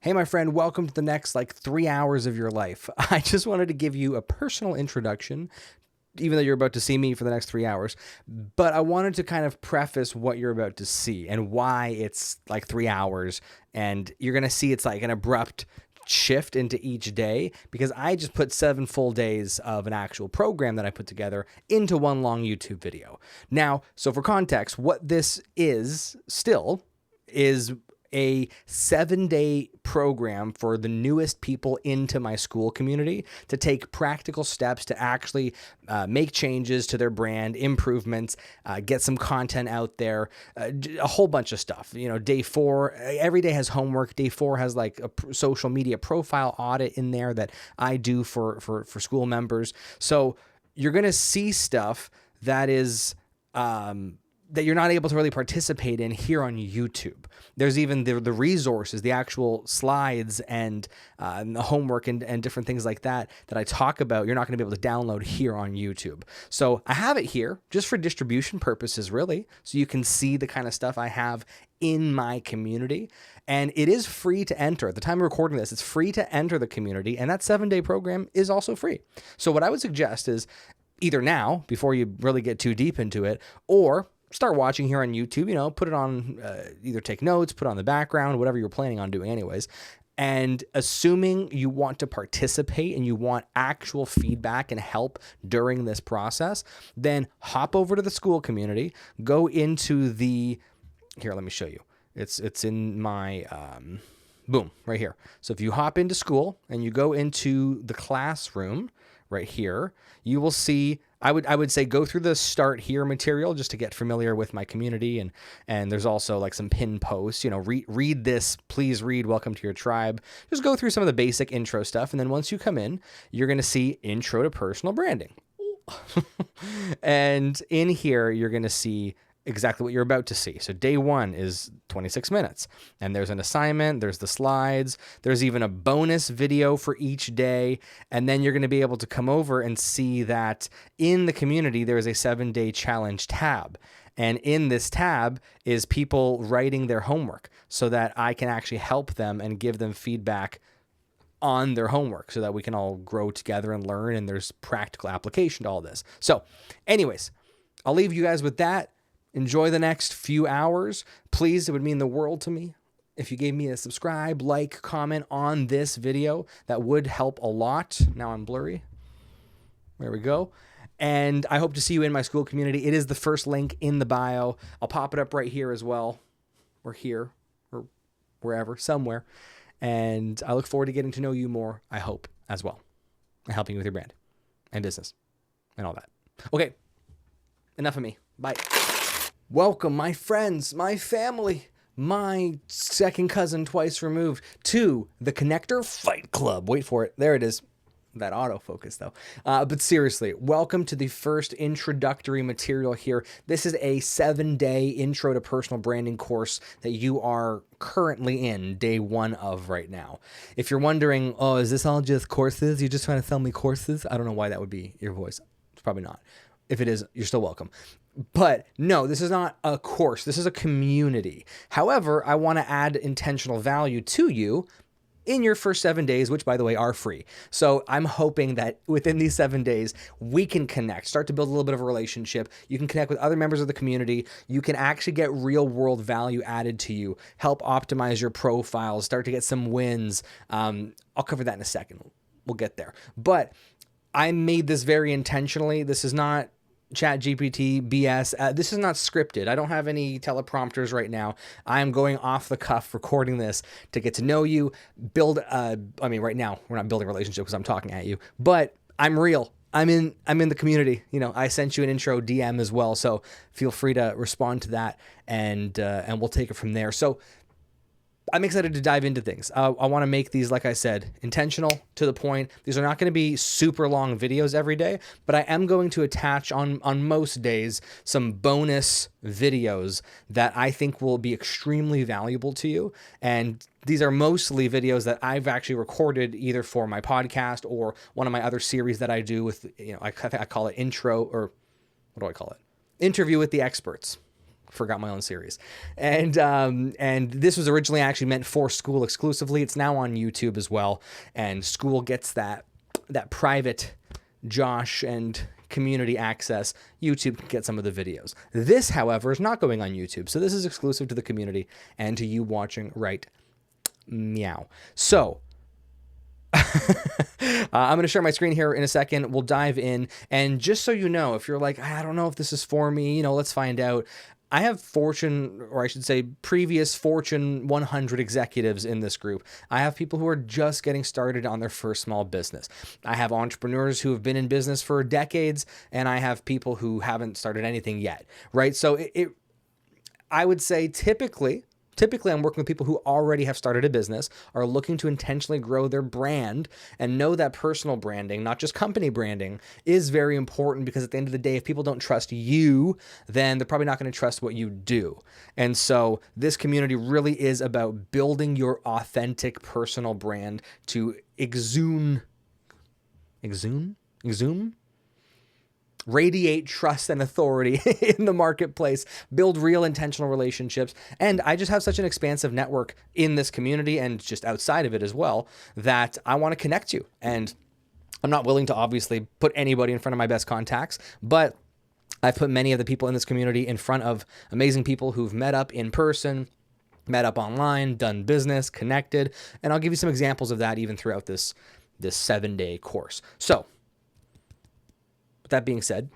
Hey, my friend, welcome to the next 3 hours of your life. I just wanted to give you a personal introduction, even though you're about to see me for the next 3 hours. But I wanted to kind of preface what you're about to see and why it's 3 hours. And you're going to see it's like an abrupt shift into each day because I just put 7 full days of an actual program that I put together into one long YouTube video. Now, so for context, what this is still is a 7-day program for the newest people into my school community to take practical steps to actually make changes to their brand, improvements, get some content out there, a whole bunch of stuff. Day 4, every day has homework. Day 4 has a social media profile audit in there that I do for school members. So you're going to see stuff that is that you're not able to really participate in here on YouTube. There's even the resources, the actual slides and the homework and different things like that I talk about. You're not going to be able to download here on YouTube. So I have it here just for distribution purposes, really. So you can see the kind of stuff I have in my community. And it is free to enter. At the time of recording this, it's free to enter the community. And that 7-day program is also free. So what I would suggest is either now, before you really get too deep into it, or start watching here on YouTube, put it on, either take notes, put it on the background, whatever you're planning on doing anyways. And assuming you want to participate and you want actual feedback and help during this process, then hop over to the school community, go into here, let me show you. It's in my, boom, right here. So if you hop into school and you go into the classroom right here, you will see, I would say go through the start here material just to get familiar with my community. And there's also some pin posts, read this, please read, welcome to your tribe. Just go through some of the basic intro stuff. And then once you come in, you're going to see intro to personal branding. And in here, you're going to see exactly what you're about to see. So day 1 is 26 minutes and there's an assignment, there's the slides, there's even a bonus video for each day. And then you're going to be able to come over and see that in the community, there is a 7-day challenge tab. And in this tab is people writing their homework so that I can actually help them and give them feedback on their homework so that we can all grow together and learn. And there's practical application to all this. So anyways, I'll leave you guys with that. Enjoy the next few hours. Please, it would mean the world to me if you gave me a subscribe, like, comment on this video. That would help a lot. Now I'm blurry. There we go. And I hope to see you in my school community. It is the first link in the bio. I'll pop it up right here as well, or here, or wherever, somewhere. And I look forward to getting to know you more, I hope, as well, and helping you with your brand and business and all that. Okay, enough of me. Bye. Welcome, my friends, my family, my second cousin twice removed, to the Connector Fight Club. Wait for it. There it is. That autofocus, though. But seriously, welcome to the first introductory material here. This is a 7-day intro to personal branding course that you are currently in day 1 of right now. If you're wondering, oh, is this all just courses? You're just trying to sell me courses? I don't know why that would be your voice. It's probably not. If it is, you're still welcome. But no, this is not a course. This is a community. However, I want to add intentional value to you in your first 7 days, which, by the way, are free. So I'm hoping that within these 7 days, we can connect, start to build a little bit of a relationship. You can connect with other members of the community. You can actually get real world value added to you, help optimize your profiles, start to get some wins. I'll cover that in a second. We'll get there. But I made this very intentionally. This is not ChatGPT BS. This is not scripted. I don't have any teleprompters right now. I'm going off the cuff recording this to get to know you, right now we're not building a relationship because I'm talking at you, but I'm real. I'm in the community. I sent you an intro DM as well. So feel free to respond to that and we'll take it from there. So I'm excited to dive into things. I want to make these, like I said, intentional, to the point. These are not going to be super long videos every day, but I am going to attach on most days some bonus videos that I think will be extremely valuable to you. And these are mostly videos that I've actually recorded either for my podcast or one of my other series that I do with, I call it intro, or what do I call it? Interview with the experts. forgot my own series. And this was originally actually meant for school exclusively. It's now on YouTube as well. And school gets that private Josh and community access. YouTube can get some of the videos. This, however, is not going on YouTube. So this is exclusive to the community and to you watching right meow. So I'm going to share my screen here in a second. We'll dive in. And just so you know, if you're like, I don't know if this is for me, you know, let's find out. I have Fortune, or I should say previous Fortune 100 executives in this group. I have people who are just getting started on their first small business. I have entrepreneurs who have been in business for decades, and I have people who haven't started anything yet, right? So I would say typically I'm working with people who already have started a business, are looking to intentionally grow their brand, and know that personal branding, not just company branding, is very important, because at the end of the day, if people don't trust you, then they're probably not going to trust what you do. And so this community really is about building your authentic personal brand to exude, radiate trust and authority in the marketplace, build real intentional relationships. And I just have such an expansive network in this community and just outside of it as well, that I want to connect you. And I'm not willing to obviously put anybody in front of my best contacts, but I've put many of the people in this community in front of amazing people who've met up in person, met up online, done business, connected. And I'll give you some examples of that even throughout this 7-day course. So that being said,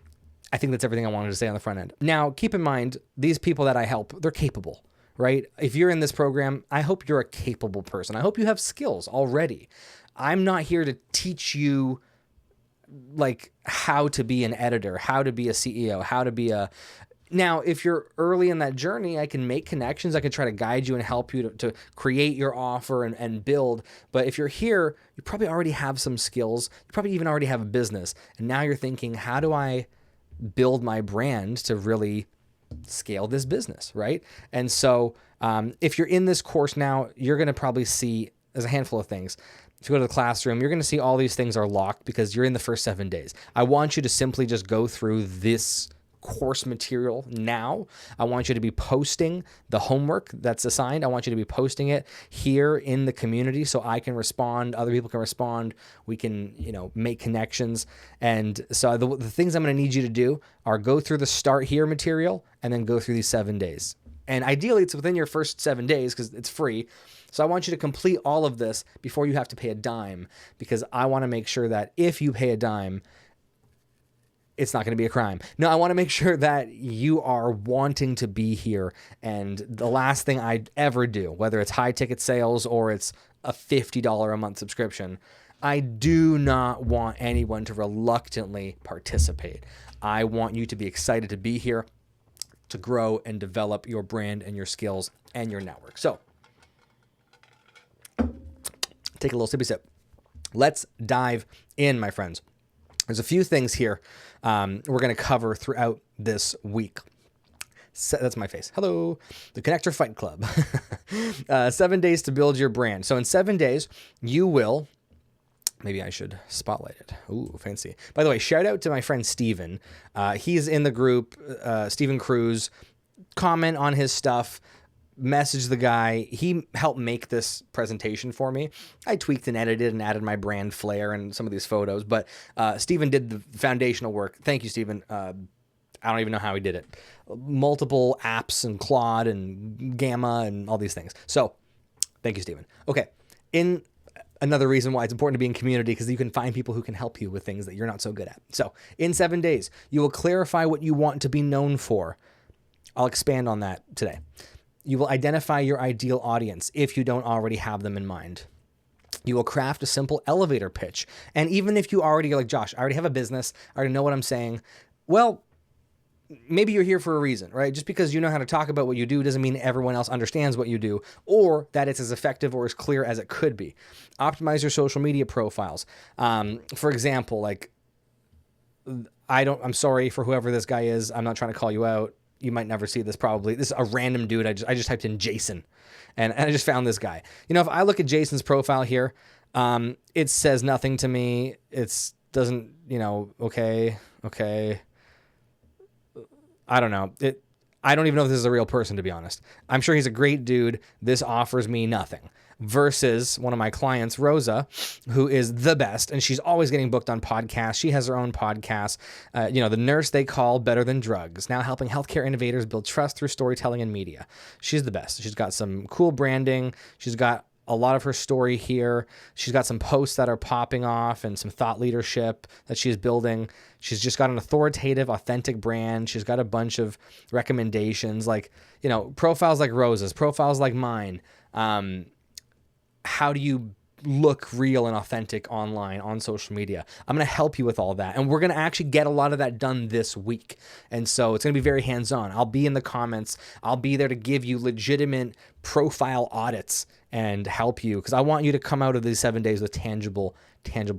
I think that's everything I wanted to say on the front end. Now, keep in mind, these people that I help, they're capable, right? If you're in this program, I hope you're a capable person. I hope you have skills already. I'm not here to teach you like how to be an editor, how to be a CEO, how to be a... Now, if you're early in that journey, I can make connections. I can try to guide you and help you to create your offer and build. But if you're here, you probably already have some skills. You probably even already have a business. And now you're thinking, how do I build my brand to really scale this business, right? And so if you're in this course now, you're going to probably see, there's a handful of things. If you go to the classroom, you're going to see all these things are locked because you're in the first 7 days. I want you to simply just go through this course material now. I want you to be posting the homework that's assigned. I want you to be posting it here in the community so I can respond, other people can respond, we can, make connections. And so the things I'm going to need you to do are go through the start here material and then go through these 7 days. And ideally it's within your first 7 days because it's free. So I want you to complete all of this before you have to pay a dime, because I want to make sure that if you pay a dime, it's not going to be a crime. No, I want to make sure that you are wanting to be here. And the last thing I'd ever do, whether it's high ticket sales or it's a $50 a month subscription, I do not want anyone to reluctantly participate. I want you to be excited to be here, to grow and develop your brand and your skills and your network. So take a little sippy sip. Let's dive in, my friends. There's a few things here we're going to cover throughout this week. So that's my face. Hello. The Connector Fight Club. 7 days to build your brand. So in 7 days, you will... Maybe I should spotlight it. Ooh, fancy. By the way, shout out to my friend Steven. He's in the group, Steven Cruz. Comment on his stuff. Message the guy. He helped make this presentation for me. I tweaked and edited and added my brand flair and some of these photos, but Steven did the foundational work. Thank you, Steven. I don't even know how he did it. Multiple apps and Claude and Gamma and all these things. So thank you, Steven. Okay. Another reason why it's important to be in community, because you can find people who can help you with things that you're not so good at. So in 7 days, you will clarify what you want to be known for. I'll expand on that today. You will identify your ideal audience if you don't already have them in mind. You will craft a simple elevator pitch. And even if you already are like, Josh, I already have a business, I already know what I'm saying. Well, maybe you're here for a reason, right? Just because you know how to talk about what you do doesn't mean everyone else understands what you do or that it's as effective or as clear as it could be. Optimize your social media profiles. For example, like, I'm sorry for whoever this guy is. I'm not trying to call you out. You might never see this probably. This is a random dude. I just typed in Jason and I just found this guy. If I look at Jason's profile here, it says nothing to me. It doesn't, okay. I don't know. I don't even know if this is a real person, to be honest. I'm sure he's a great dude. This offers me nothing. Versus one of my clients, Rosa, who is the best, and she's always getting booked on podcasts. She has her own podcast, the nurse they call better than drugs, now helping healthcare innovators build trust through storytelling and media. She's the best. She's got some cool branding. She's got a lot of her story here. She's got some posts that are popping off and some thought leadership that she's building. She's just got an authoritative, authentic brand. She's got a bunch of recommendations, like, profiles like Rosa's, profiles like mine. How do you look real and authentic online on social media? I'm going to help you with all that. And we're going to actually get a lot of that done this week. And so it's going to be very hands-on. I'll be in the comments. I'll be there to give you legitimate profile audits and help you, because I want you to come out of these 7 days with tangible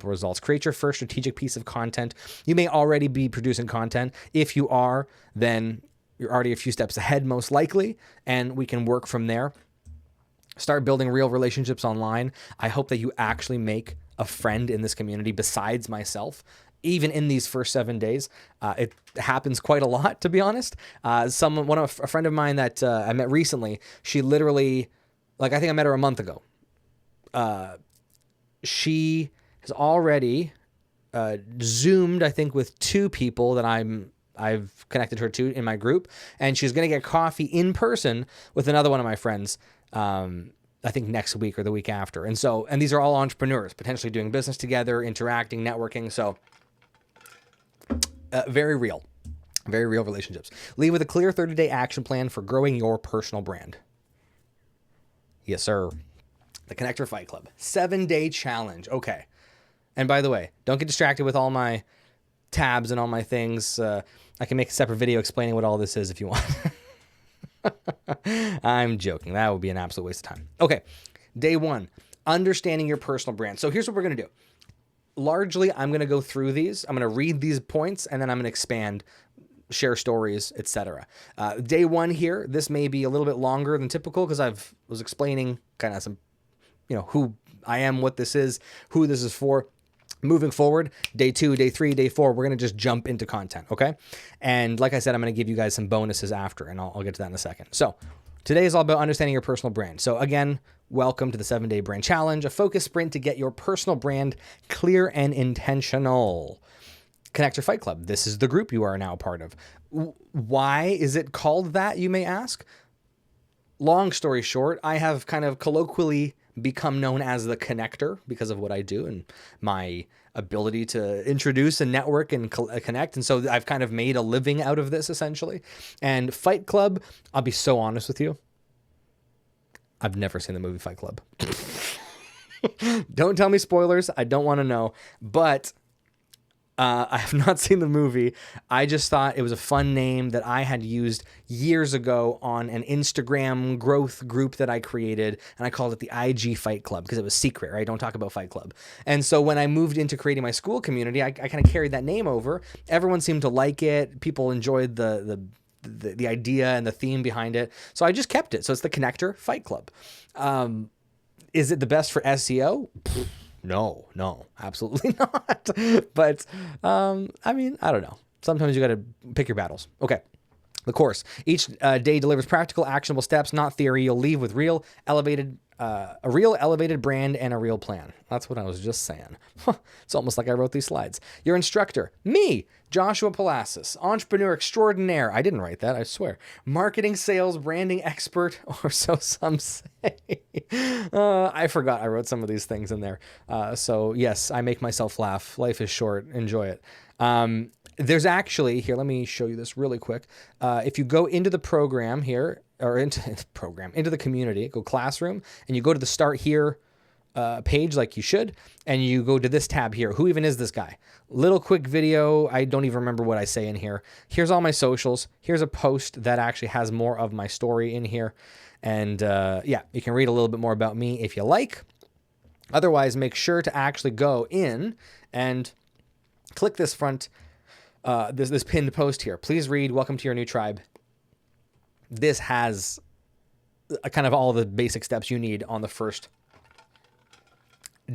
results. Create your first strategic piece of content. You may already be producing content. If you are, then you're already a few steps ahead, most likely, and we can work from there. Start building real relationships online. I hope that you actually make a friend in this community besides myself. Even in these first 7 days, it happens quite a lot, to be honest. A friend of mine that I met recently, she literally, I think I met her a month ago. She has already Zoomed, I think, with 2 people that I've connected her to in my group, and she's going to get coffee in person with another one of my friends. I think next week or the week after. And these are all entrepreneurs, potentially doing business together, interacting, networking. So very real relationships. Leave with a clear 30-day action plan for growing your personal brand. Yes, sir. The Connector Fight Club 7-day challenge. Okay. And by the way, don't get distracted with all my tabs and all my things. I can make a separate video explaining what all this is if you want. I'm joking. That would be an absolute waste of time. Okay. Day 1, understanding your personal brand. So here's what we're going to do. Largely, I'm going to go through these. I'm going to read these points, and then I'm going to expand, share stories, etc. Day 1 here, this may be a little bit longer than typical because I was explaining kind of some, who I am, what this is, who this is for. Moving forward, day 2, day 3, day 4, we're going to just jump into content, okay? And like I said, I'm going to give you guys some bonuses after, and I'll get to that in a second. So today is all about understanding your personal brand. So again, welcome to the 7-Day Brand Challenge, a focused sprint to get your personal brand clear and intentional. Connector Fight Club. This is the group you are now a part of. Why is it called that, you may ask? Long story short, I have kind of colloquially become known as the connector because of what I do and my ability to introduce a network and connect. And so I've kind of made a living out of this essentially. And Fight Club, I'll be so honest with you, I've never seen the movie Fight Club. Don't tell me spoilers. I don't want to know. But I have not seen the movie. I just thought it was a fun name that I had used years ago on an Instagram growth group that I created, and I called it the IG Fight Club because it was secret, right? Don't talk about Fight Club. And so when I moved into creating my school community, I kind of carried that name over. Everyone seemed to like it. People enjoyed the idea and the theme behind it. So I just kept it. So it's the Connector Fight Club. Is it the best for SEO? No, absolutely not. But, I mean, I don't know. Sometimes you got to pick your battles. Okay. The course. Each day delivers practical, actionable steps, not theory. You'll leave with a real elevated brand and a real plan. That's what I was just saying. It's almost like I wrote these slides. Your instructor, me, Joshua Palassis, entrepreneur extraordinaire. I didn't write that, I swear. Marketing, sales, branding expert, or so some say. I forgot I wrote some of these things in there. So yes, I make myself laugh. Life is short. Enjoy it. There's actually, here, let me show you this really quick. If you go into the program here, or into the community, go classroom, and you go to the start here page like you should, and you go to this tab here. Who even is this guy? Little quick video. I don't even remember what I say in here. Here's all my socials. Here's a post that actually has more of my story in here. And yeah, you can read a little bit more about me if you like. Otherwise, make sure to actually go in and click this front this pinned post here. Please read, welcome to your new tribe. This has kind of all the basic steps you need on the first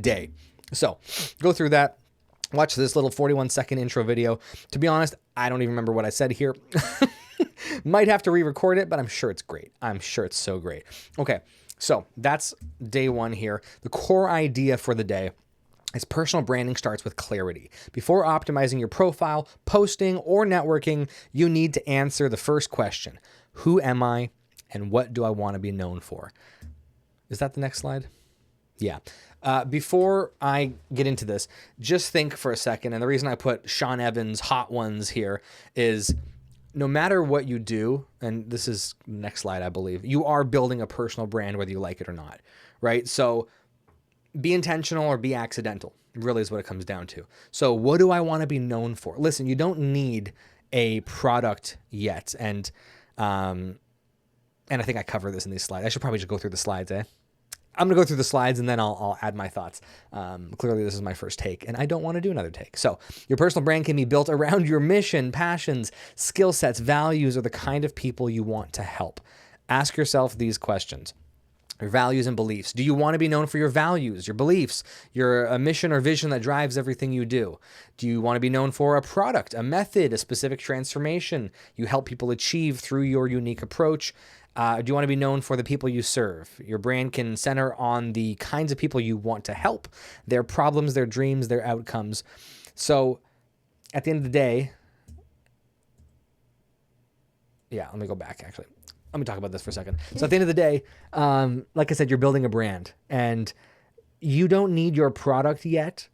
day. So go through that. Watch this little 41-second intro video. To be honest, I don't even remember what I said here. Might have to re-record it, but I'm sure it's great. I'm sure it's so great. Okay, so that's day one here. The core idea for the day is personal branding starts with clarity. Before optimizing your profile, posting, or networking, you need to answer the first question. Who am I, and what do I want to be known for? Is that the next slide? Yeah. Before I get into this, just think for a second, and the reason I put Sean Evans' Hot Ones here is no matter what you do, and this is next slide, I believe, you are building a personal brand whether you like it or not, right? So be intentional or be accidental, really is what it comes down to. So what do I want to be known for? Listen, you don't need a product yet, and I think I cover this in these slides. I should probably just go through the slides, I'm going to go through the slides and then I'll add my thoughts. Clearly, this is my first take, and I don't want to do another take. So your personal brand can be built around your mission, passions, skill sets, values, or the kind of people you want to help. Ask yourself these questions. Your values and beliefs. Do you want to be known for your values, your beliefs, your mission or vision that drives everything you do? Do you want to be known for a product, a method, a specific transformation you help people achieve through your unique approach? Do you want to be known for the people you serve? Your brand can center on the kinds of people you want to help, their problems, their dreams, their outcomes. So at the end of the day, let me go back actually. Let me talk about this for a second. So at the end of the day, like I said, you're building a brand, and you don't need your product yet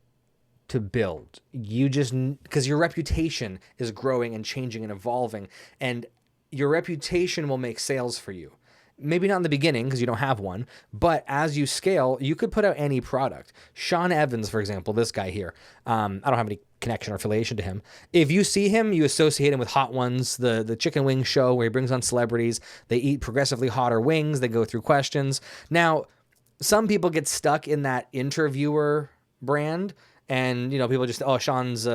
to build. You just, because your reputation is growing and changing and evolving, and your reputation will make sales for you. Maybe not in the beginning because you don't have one, but as you scale, you could put out any product. Sean Evans, for example, this guy here, I don't have any connection or affiliation to him. If you see him, you associate him with Hot Ones, the chicken wing show where he brings on celebrities. They eat progressively hotter wings. They go through questions. Now, some people get stuck in that interviewer brand, and people just, Sean's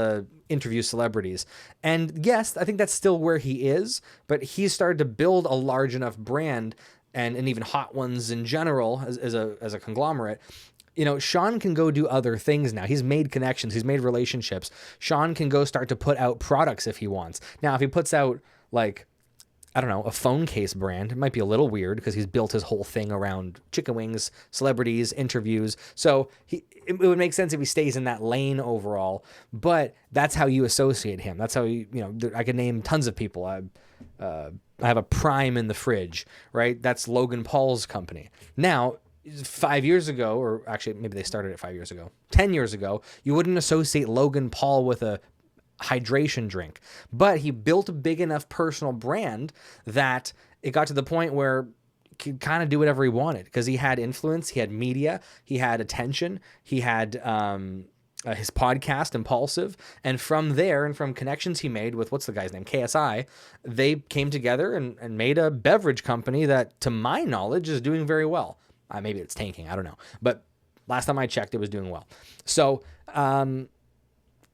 interviews celebrities. And yes, I think that's still where he is, but he's started to build a large enough brand, and even Hot Ones in general as a conglomerate. Sean can go do other things now. He's made connections. He's made relationships. Sean can go start to put out products if he wants. Now, if he puts out a phone case brand, it might be a little weird because he's built his whole thing around chicken wings, celebrities, interviews. So it would make sense if he stays in that lane overall, but that's how you associate him. That's how I could name tons of people. I have a Prime in the fridge, right? That's Logan Paul's company. Now, 5 years ago, or actually maybe they started it 5 years ago, 10 years ago, you wouldn't associate Logan Paul with a hydration drink, but he built a big enough personal brand that it got to the point where he could kind of do whatever he wanted because he had influence, he had media, he had attention, he had his podcast Impulsive, and from there and from connections he made with what's the guy's name, KSI, they came together and made a beverage company that, to my knowledge, is doing very well. Maybe it's tanking, I don't know, but last time I checked, it was doing well. So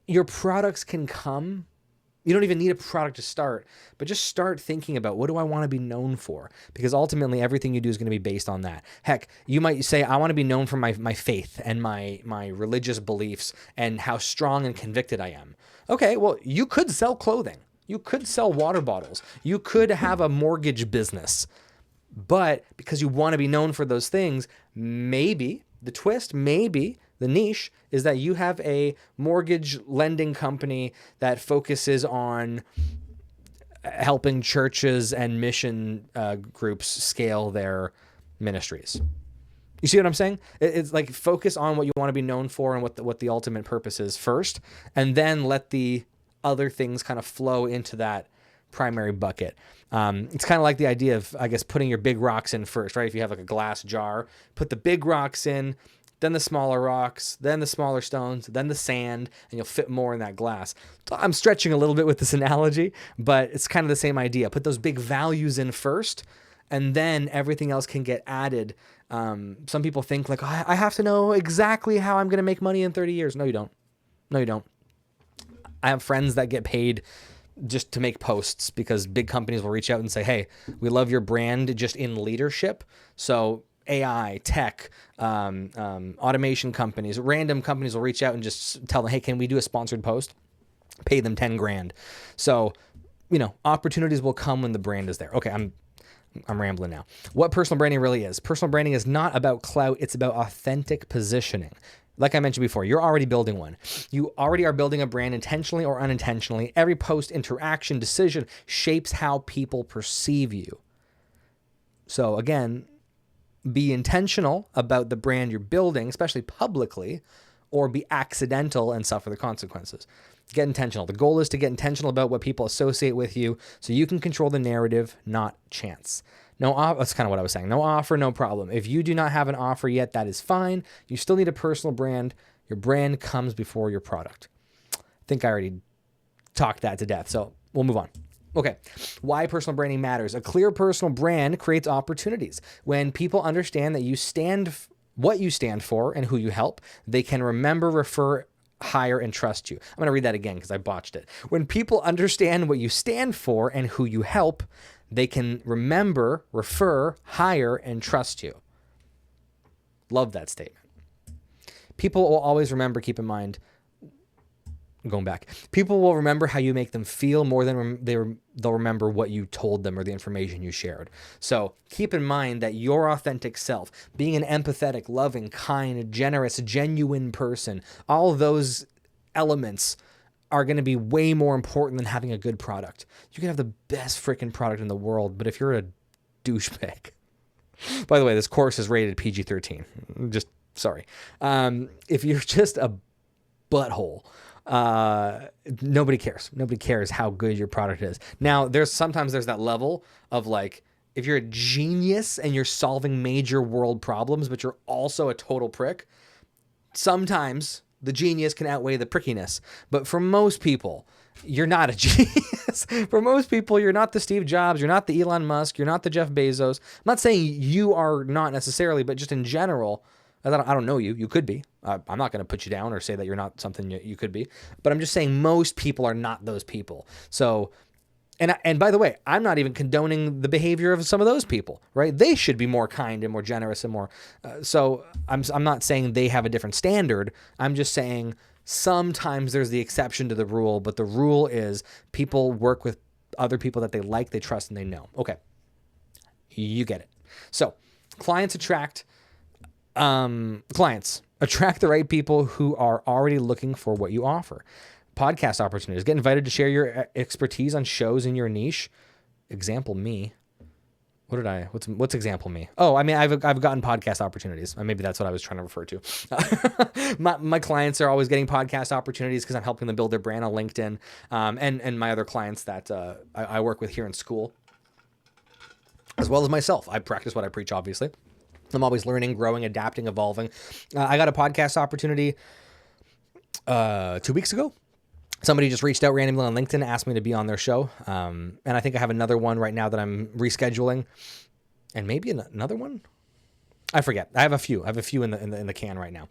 your products can come. You don't even need a product to start, but just start thinking about, what do I want to be known for? Because ultimately everything you do is going to be based on that. Heck, you might say, I want to be known for my faith and my religious beliefs and how strong and convicted I am. Okay, well, you could sell clothing. You could sell water bottles. You could have a mortgage business. But because you want to be known for those things, maybe the twist, maybe the niche is that you have a mortgage lending company that focuses on helping churches and mission groups scale their ministries. You see what I'm saying? It's like, focus on what you want to be known for and what the ultimate purpose is first, and then let the other things kind of flow into that primary bucket. It's kind of like the idea of, I guess, putting your big rocks in first, right? If you have like a glass jar, put the big rocks in, then the smaller rocks, then the smaller stones, then the sand, and you'll fit more in that glass. So I'm stretching a little bit with this analogy, but it's kind of the same idea. Put those big values in first, and then everything else can get added. Some people think like, I have to know exactly how I'm going to make money in 30 years. No, you don't. No, you don't. I have friends that get paid just to make posts because big companies will reach out and say, hey, we love your brand just in leadership. So AI, tech, automation companies, random companies will reach out and just tell them, hey, can we do a sponsored post? Pay them 10 grand. So opportunities will come when the brand is there. Okay, I'm rambling now. What personal branding really is. Personal branding is not about clout. It's about authentic positioning. Like I mentioned before, you're already building one. You already are building a brand intentionally or unintentionally. Every post, interaction, decision shapes how people perceive you. So again, be intentional about the brand you're building, especially publicly, or be accidental and suffer the consequences. Get intentional. The goal is to get intentional about what people associate with you so you can control the narrative, not chance. That's kind of what I was saying. No offer, no problem. If you do not have an offer yet, that is fine. You still need a personal brand. Your brand comes before your product. I think I already talked that to death, so we'll move on. Okay, why personal branding matters. A clear personal brand creates opportunities. When people understand that what you stand for and who you help, they can remember, refer, hire, and trust you. I'm going to read that again because I botched it. When people understand what you stand for and who you help, they can remember, refer, hire, and trust you. Love that statement. People will always remember, keep in mind, going back, people will remember how you make them feel more than they'll remember what you told them or the information you shared. So keep in mind that your authentic self, being an empathetic, loving, kind, generous, genuine person, all those elements are going to be way more important than having a good product. You can have the best freaking product in the world, but if you're a douchebag, by the way, this course is rated PG-13. Just sorry. If you're just a butthole, nobody cares. Nobody cares how good your product is. Now, sometimes there's that level of like, if you're a genius and you're solving major world problems, but you're also a total prick, sometimes the genius can outweigh the prickiness. But for most people, you're not a genius. For most people, you're not the Steve Jobs, you're not the Elon Musk, you're not the Jeff Bezos. I'm not saying you are not necessarily, but just in general, I don't know you. You could be. I'm not going to put you down or say that you're not something you could be. But I'm just saying most people are not those people. So, and by the way, I'm not even condoning the behavior of some of those people, right? They should be more kind and more generous and more. So I'm not saying they have a different standard. I'm just saying sometimes there's the exception to the rule, but the rule is people work with other people that they like, they trust, and they know. Okay, you get it. So clients attract the right people who are already looking for what you offer. Podcast opportunities. Get invited to share your expertise on shows in your niche. Example me. What's example me? Oh, I mean, I've gotten podcast opportunities. Maybe that's what I was trying to refer to. My clients are always getting podcast opportunities because I'm helping them build their brand on LinkedIn. And my other clients that I work with here in school, as well as myself. I practice what I preach, obviously. I'm always learning, growing, adapting, evolving. I got a podcast opportunity 2 weeks ago. Somebody just reached out randomly on LinkedIn, asked me to be on their show. And I think I have another one right now that I'm rescheduling. And maybe another one? I forget. I have a few in the can right now.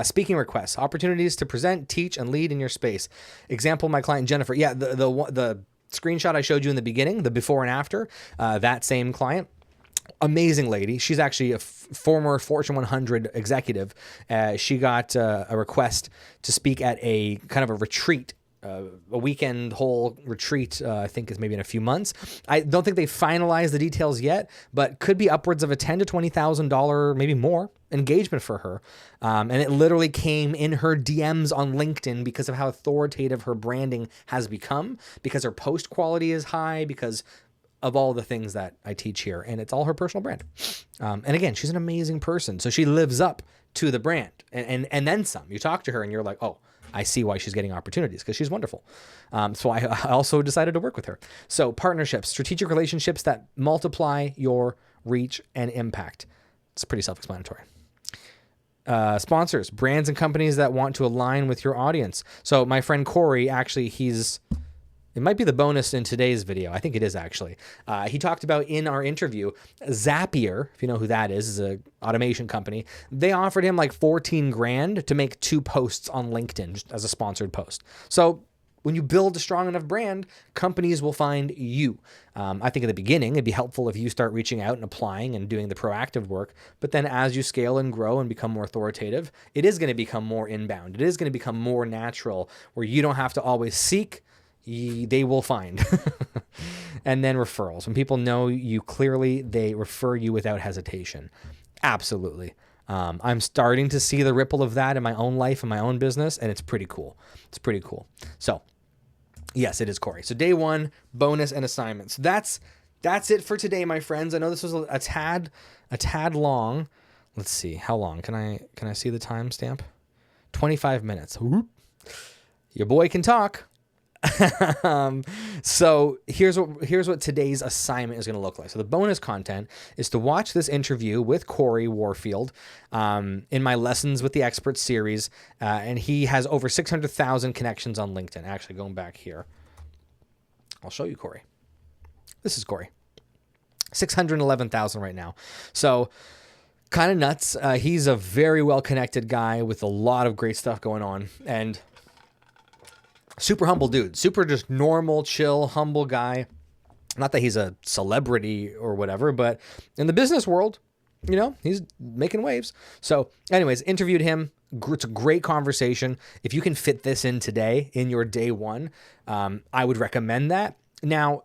Speaking requests, opportunities to present, teach, and lead in your space. Example, my client Jennifer. Yeah, the screenshot I showed you in the beginning, the before and after, that same client. Amazing lady. She's actually a former Fortune 100 executive. She got a request to speak at a kind of a retreat, a weekend whole retreat, I think is maybe in a few months. I don't think they finalized the details yet, but could be upwards of a $10,000 to $20,000, maybe more, engagement for her. And it literally came in her DMs on LinkedIn because of how authoritative her branding has become, because her post quality is high, because of all the things that I teach here. And it's all her personal brand. And again, she's an amazing person. So she lives up to the brand and then some. You talk to her and you're like, oh, I see why she's getting opportunities because she's wonderful. So I also decided to work with her. So partnerships, strategic relationships that multiply your reach and impact. It's pretty self-explanatory. Sponsors, brands and companies that want to align with your audience. So my friend Corey, actually, it might be the bonus in today's video. I think it is actually. He talked about in our interview, Zapier, if you know who that is an automation company. They offered him like $14,000 to make 2 posts on LinkedIn just as a sponsored post. So when you build a strong enough brand, companies will find you. I think at the beginning, it'd be helpful if you start reaching out and applying and doing the proactive work. But then as you scale and grow and become more authoritative, it is going to become more inbound. It is going to become more natural where you don't have to always seek. they will find. And then referrals. When people know you clearly, they refer you without hesitation. Absolutely. I'm starting to see the ripple of that in my own life and my own business, and it's pretty cool. It's pretty cool. So yes, it is, Corey. So day one, bonus and assignments. That's it for today, my friends. I know this was a tad long. Let's see. How long? Can I see the timestamp? 25 minutes. Whoop. Your boy can talk. So here's what today's assignment is going to look like. So the bonus content is to watch this interview with Corey Warfield in my Lessons with the Experts series. And he has over 600,000 connections on LinkedIn. Actually, going back here, I'll show you Corey. This is Corey. 611,000 right now. So kind of nuts. He's a very well-connected guy with a lot of great stuff going on, and super humble dude, super just normal, chill, humble guy. Not that he's a celebrity or whatever, but in the business world, you know, he's making waves. So anyways, interviewed him. It's a great conversation. If you can fit this in today in your day one, I would recommend that. Now,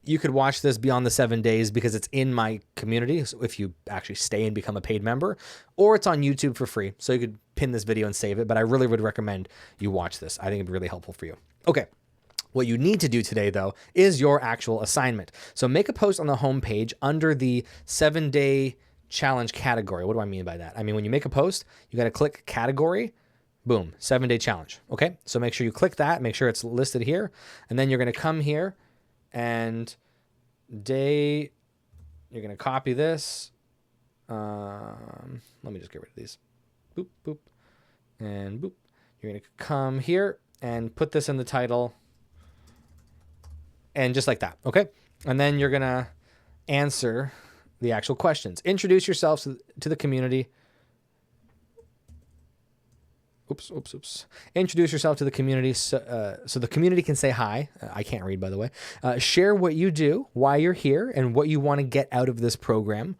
you could watch this beyond the 7 days because it's in my community. So if you actually stay and become a paid member, or it's on YouTube for free. So you could pin this video and save it, but I really would recommend you watch this. I think it'd be really helpful for you. Okay. What you need to do today, though, is your actual assignment. So make a post on the homepage under the 7-day challenge category. What do I mean by that? I mean, when you make a post, you got to click category, boom, 7-day challenge. Okay. So make sure you click that, make sure it's listed here. And then you're going to come here and you're going to copy this. Let me just get rid of these. Boop, boop, and boop. You're going to come here and put this in the title, and just like that. Okay. And then you're going to answer the actual questions. Introduce yourself to the community. Oops. Introduce yourself to the community so the community can say hi. I can't read, by the way. Share what you do, why you're here, and what you want to get out of this program.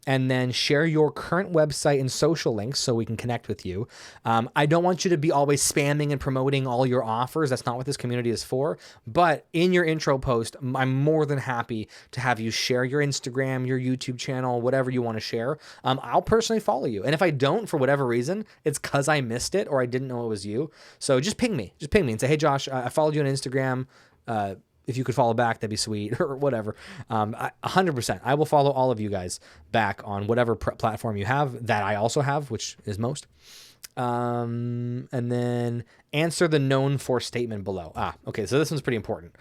And then share your current website and social links so we can connect with you. I don't want you to be always spamming and promoting all your offers. That's not what this community is for. But in your intro post, I'm more than happy to have you share your Instagram, your YouTube channel, whatever you want to share. I'll personally follow you. And if I don't, for whatever reason, it's because I missed it or I didn't know it was you. So just ping me. Just ping me and say, hey, Josh, I followed you on Instagram. If you could follow back, that'd be sweet, or whatever. 100%. I will follow all of you guys back on whatever platform you have that I also have, which is most. And then answer the known for statement below. Okay. So this one's pretty important.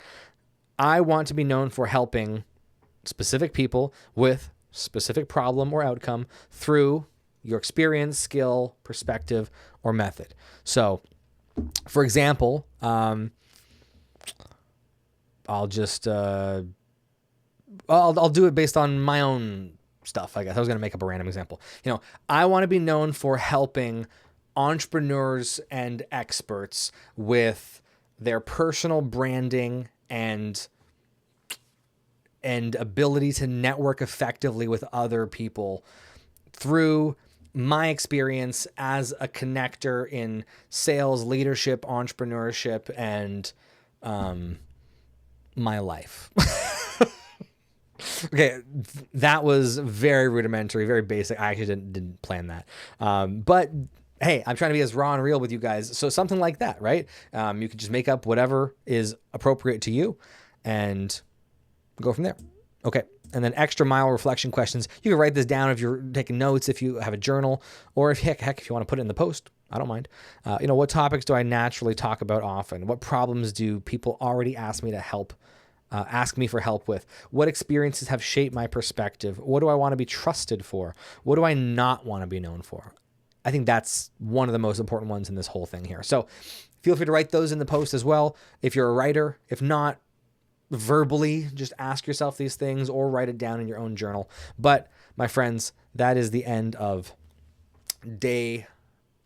I want to be known for helping specific people with specific problem or outcome through your experience, skill, perspective, or method. So, for example, I'll just, I'll do it based on my own stuff, I guess. I was going to make up a random example. You know, I want to be known for helping entrepreneurs and experts with their personal branding and ability to network effectively with other people through my experience as a connector in sales, leadership, entrepreneurship, and, my life. Okay, that was very rudimentary, very basic. I actually didn't plan that. But hey, I'm trying to be as raw and real with you guys. So something like that, right? You could just make up whatever is appropriate to you and go from there. Okay. And then extra mile reflection questions. You can write this down if you're taking notes, if you have a journal, or if heck, if you want to put it in the post, I don't mind. What topics do I naturally talk about often? What problems do people already ask me for help with? What experiences have shaped my perspective? What do I want to be trusted for? What do I not want to be known for? I think that's one of the most important ones in this whole thing here. So feel free to write those in the post as well. If you're a writer, if not, verbally just ask yourself these things or write it down in your own journal. But my friends, that is the end of day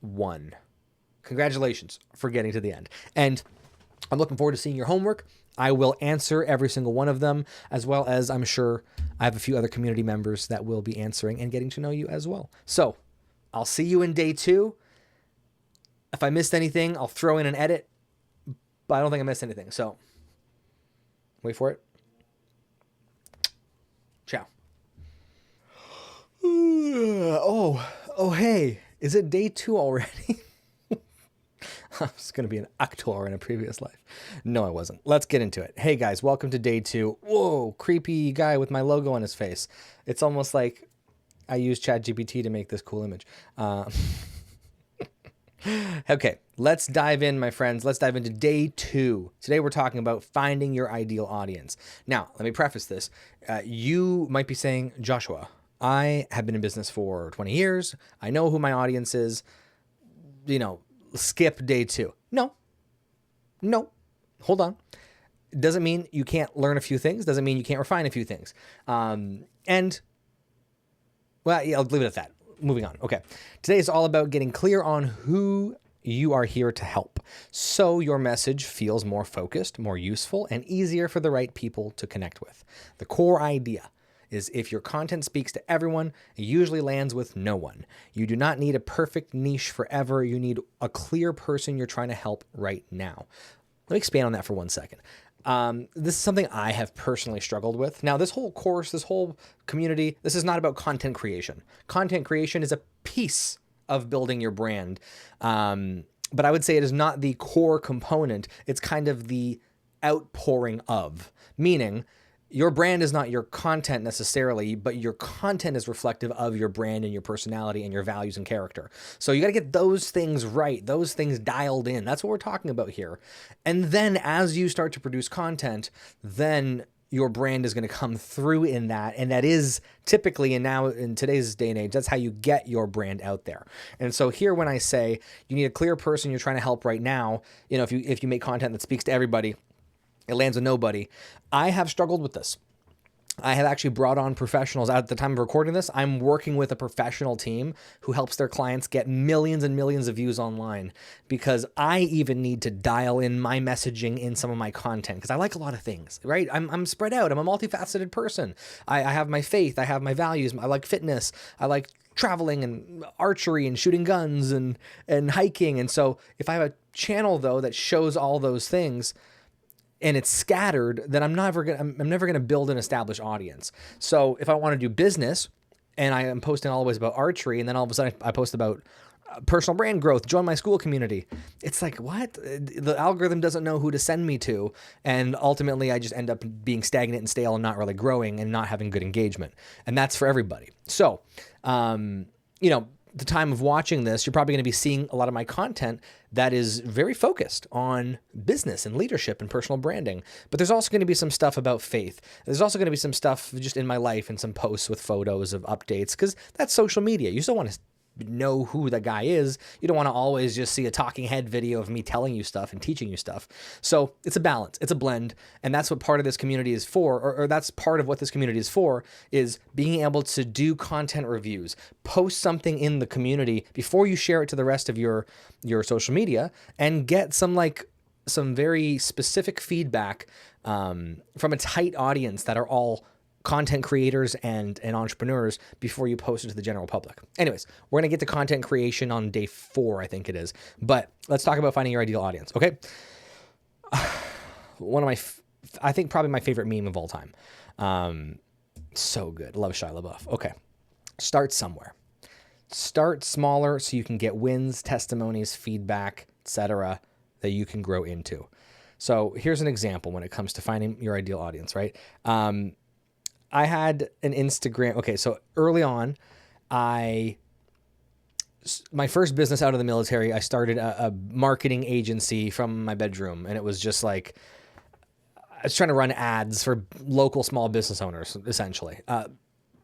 one. Congratulations for getting to the end. And I'm looking forward to seeing your homework. I will answer every single one of them, as well as I'm sure I have a few other community members that will be answering and getting to know you as well. So I'll see you in day 2. If I missed anything, I'll throw in an edit, but I don't think I missed anything. So Wait for it. Ciao. Oh, hey, is it day 2 already? I was going to be an actor in a previous life. No, I wasn't. Let's get into it. Hey guys, welcome to day 2. Whoa, creepy guy with my logo on his face. It's almost like I used ChatGPT to make this cool image. Okay, let's dive in, my friends. Let's dive into day 2. Today we're talking about finding your ideal audience. Now, let me preface this. You might be saying, Joshua, I have been in business for 20 years. I know who my audience is. Skip day 2. No, hold on. Doesn't mean you can't learn a few things. Doesn't mean you can't refine a few things. Well, yeah, I'll leave it at that. Moving on. Okay. Today is all about getting clear on who you are here to help, so your message feels more focused, more useful, and easier for the right people to connect with. The core idea is if your content speaks to everyone, it usually lands with no one. You do not need a perfect niche forever. You need a clear person you're trying to help right now. Let me expand on that for 1 second. This is something I have personally struggled with. Now, this whole course, this whole community, this is not about content creation. Content creation is a piece of building your brand. But I would say it is not the core component. It's kind of the outpouring of, meaning your brand is not your content necessarily, but your content is reflective of your brand and your personality and your values and character. So you got to get those things right, those things dialed in. That's what we're talking about here. And then as you start to produce content, then your brand is going to come through in that. And that is typically, and now in today's day and age, that's how you get your brand out there. And so here, when I say you need a clear person you're trying to help right now, if you make content that speaks to everybody, it lands with nobody. I have struggled with this. I have actually brought on professionals. At the time of recording this, I'm working with a professional team who helps their clients get millions and millions of views online, because I even need to dial in my messaging in some of my content, because I like a lot of things, right? I'm spread out. I'm a multifaceted person. I have my faith. I have my values. I like fitness. I like traveling and archery and shooting guns and hiking. And so if I have a channel, though, that shows all those things, and it's scattered, then I'm never gonna build an established audience. So if I want to do business, and I am posting always about archery, and then all of a sudden I post about personal brand growth, join my school community, it's like, what? The algorithm doesn't know who to send me to, and ultimately I just end up being stagnant and stale and not really growing and not having good engagement. And that's for everybody. So, the time of watching this, you're probably going to be seeing a lot of my content that is very focused on business and leadership and personal branding. But there's also going to be some stuff about faith. There's also going to be some stuff just in my life and some posts with photos of updates, because that's social media. You still want to know who the guy is. You don't want to always just see a talking head video of me telling you stuff and teaching you stuff. So it's a balance, it's a blend. And that's what part of this community is for, or that's part of what this community is for, is being able to do content reviews, post something in the community before you share it to the rest of your social media, and get some very specific feedback from a tight audience that are all content creators and entrepreneurs before you post it to the general public. Anyways, we're going to get to content creation on day 4, I think it is. But let's talk about finding your ideal audience, okay? One of I think probably my favorite meme of all time. So good. Love Shia LaBeouf. Okay. Start somewhere. Start smaller so you can get wins, testimonies, feedback, etc., that you can grow into. So here's an example when it comes to finding your ideal audience, right? I had an Instagram. Okay, so early on, my first business out of the military, I started a marketing agency from my bedroom, and it was just like, I was trying to run ads for local small business owners, essentially.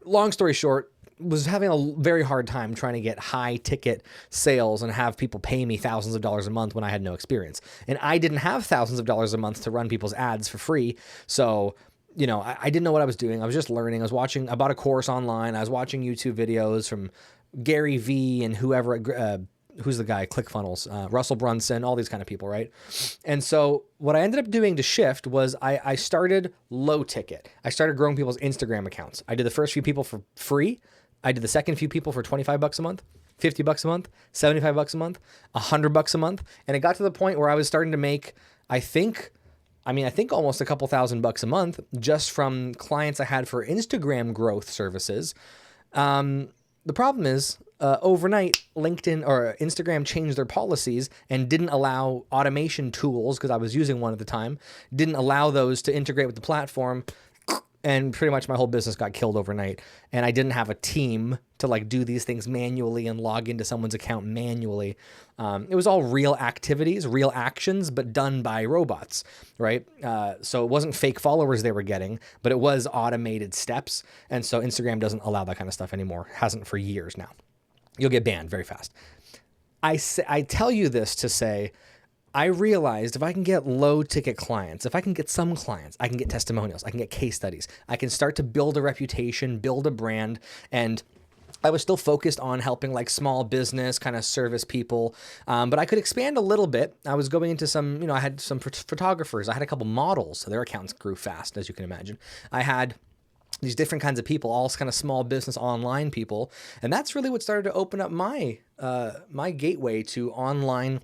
Long story short, was having a very hard time trying to get high ticket sales and have people pay me thousands of dollars a month when I had no experience. And I didn't have thousands of dollars a month to run people's ads for free. So I didn't know what I was doing. I was just learning. I bought a course online. I was watching YouTube videos from Gary Vee and whoever, who's the guy, ClickFunnels, Russell Brunson, all these kind of people, right? And so what I ended up doing to shift was I started low ticket. I started growing people's Instagram accounts. I did the first few people for free. I did the second few people for $25 a month, $50 a month, $75 a month, $100 a month. And it got to the point where I was starting to make, I think, I mean, I think almost a couple $1,000 a month just from clients I had for Instagram growth services. The problem is overnight, LinkedIn or Instagram changed their policies and didn't allow automation tools, because I was using one at the time, didn't allow those to integrate with the platform. And pretty much my whole business got killed overnight. And I didn't have a team to like do these things manually and log into someone's account manually. It was all real activities, real actions, but done by robots, right? So it wasn't fake followers they were getting, but it was automated steps. And so Instagram doesn't allow that kind of stuff anymore. Hasn't for years now. You'll get banned very fast. I tell you this to say, I realized if I can get low ticket clients, if I can get some clients, I can get testimonials, I can get case studies, I can start to build a reputation, build a brand. And I was still focused on helping like small business kind of service people. But I could expand a little bit. I was going into some, I had some photographers, I had a couple models, so their accounts grew fast, as you can imagine. I had these different kinds of people, all kind of small business online people. And that's really what started to open up my gateway to online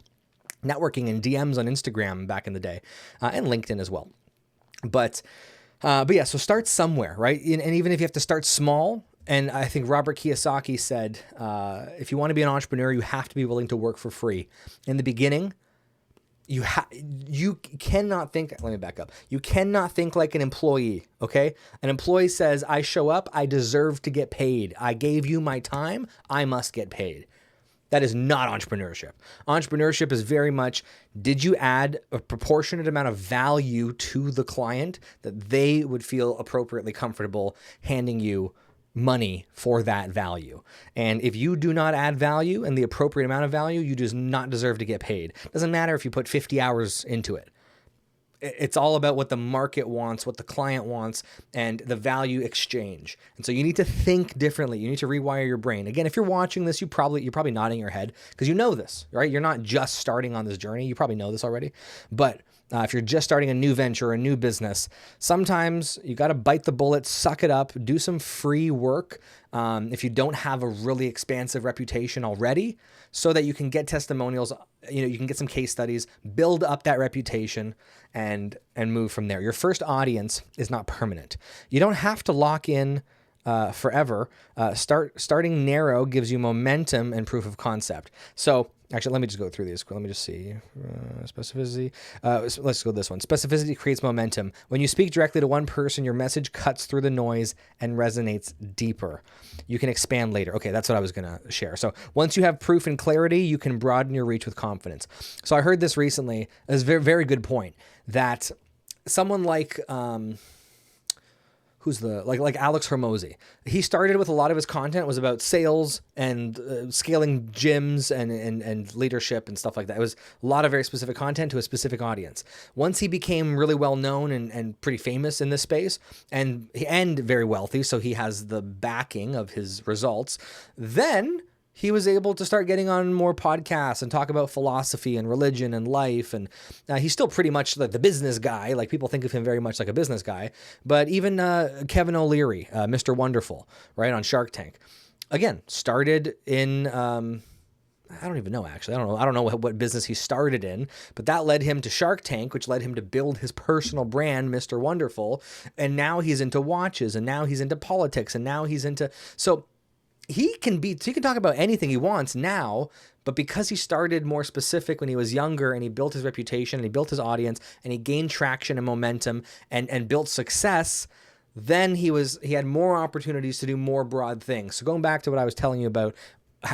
networking and DMs on Instagram back in the day, and LinkedIn as well. But yeah, so start somewhere, right? And even if you have to start small, and I think Robert Kiyosaki said, if you want to be an entrepreneur, you have to be willing to work for free. In the beginning, you cannot think, let me back up. You cannot think like an employee, okay? An employee says, I show up, I deserve to get paid. I gave you my time, I must get paid. That is not entrepreneurship. Entrepreneurship is very much, did you add a proportionate amount of value to the client that they would feel appropriately comfortable handing you money for that value? And if you do not add value and the appropriate amount of value, you do not deserve to get paid. Doesn't matter if you put 50 hours into it. It's all about what the market wants, what the client wants, and the value exchange. And so you need to think differently. You need to rewire your brain. Again, if you're watching this, you're probably nodding your head because you know this, right? You're not just starting on this journey. You probably know this already. But if you're just starting a new venture, a new business, sometimes you got to bite the bullet, suck it up, do some free work if you don't have a really expansive reputation already, so that you can get testimonials, you can get some case studies, build up that reputation, and move from there. Your first audience is not permanent. You don't have to lock in forever. Starting narrow gives you momentum and proof of concept. So actually, let me just go through these. Let me just see. Specificity. Let's go this one. Specificity creates momentum. When you speak directly to one person, your message cuts through the noise and resonates deeper. You can expand later. Okay, that's what I was going to share. So once you have proof and clarity, you can broaden your reach with confidence. So I heard this recently. It's a very, very good point that someone like... like Alex Hormozy. He started with a lot of his content was about sales and scaling gyms and leadership and stuff like that. It was a lot of very specific content to a specific audience. Once he became really well known and pretty famous in this space and very wealthy, so he has the backing of his results, then he was able to start getting on more podcasts and talk about philosophy and religion and life. And he's still pretty much like the business guy. Like people think of him very much like a business guy. But even Kevin O'Leary, Mr. Wonderful, right, on Shark Tank, again, started in... I don't even know, actually. I don't know what business he started in, but that led him to Shark Tank, which led him to build his personal brand, Mr. Wonderful. And now he's into watches, and now he's into politics, and now he's into... So he can talk about anything he wants now, but because he started more specific when he was younger and he built his reputation and he built his audience and he gained traction and momentum and built success, then he had more opportunities to do more broad things. So going back to what I was telling you about,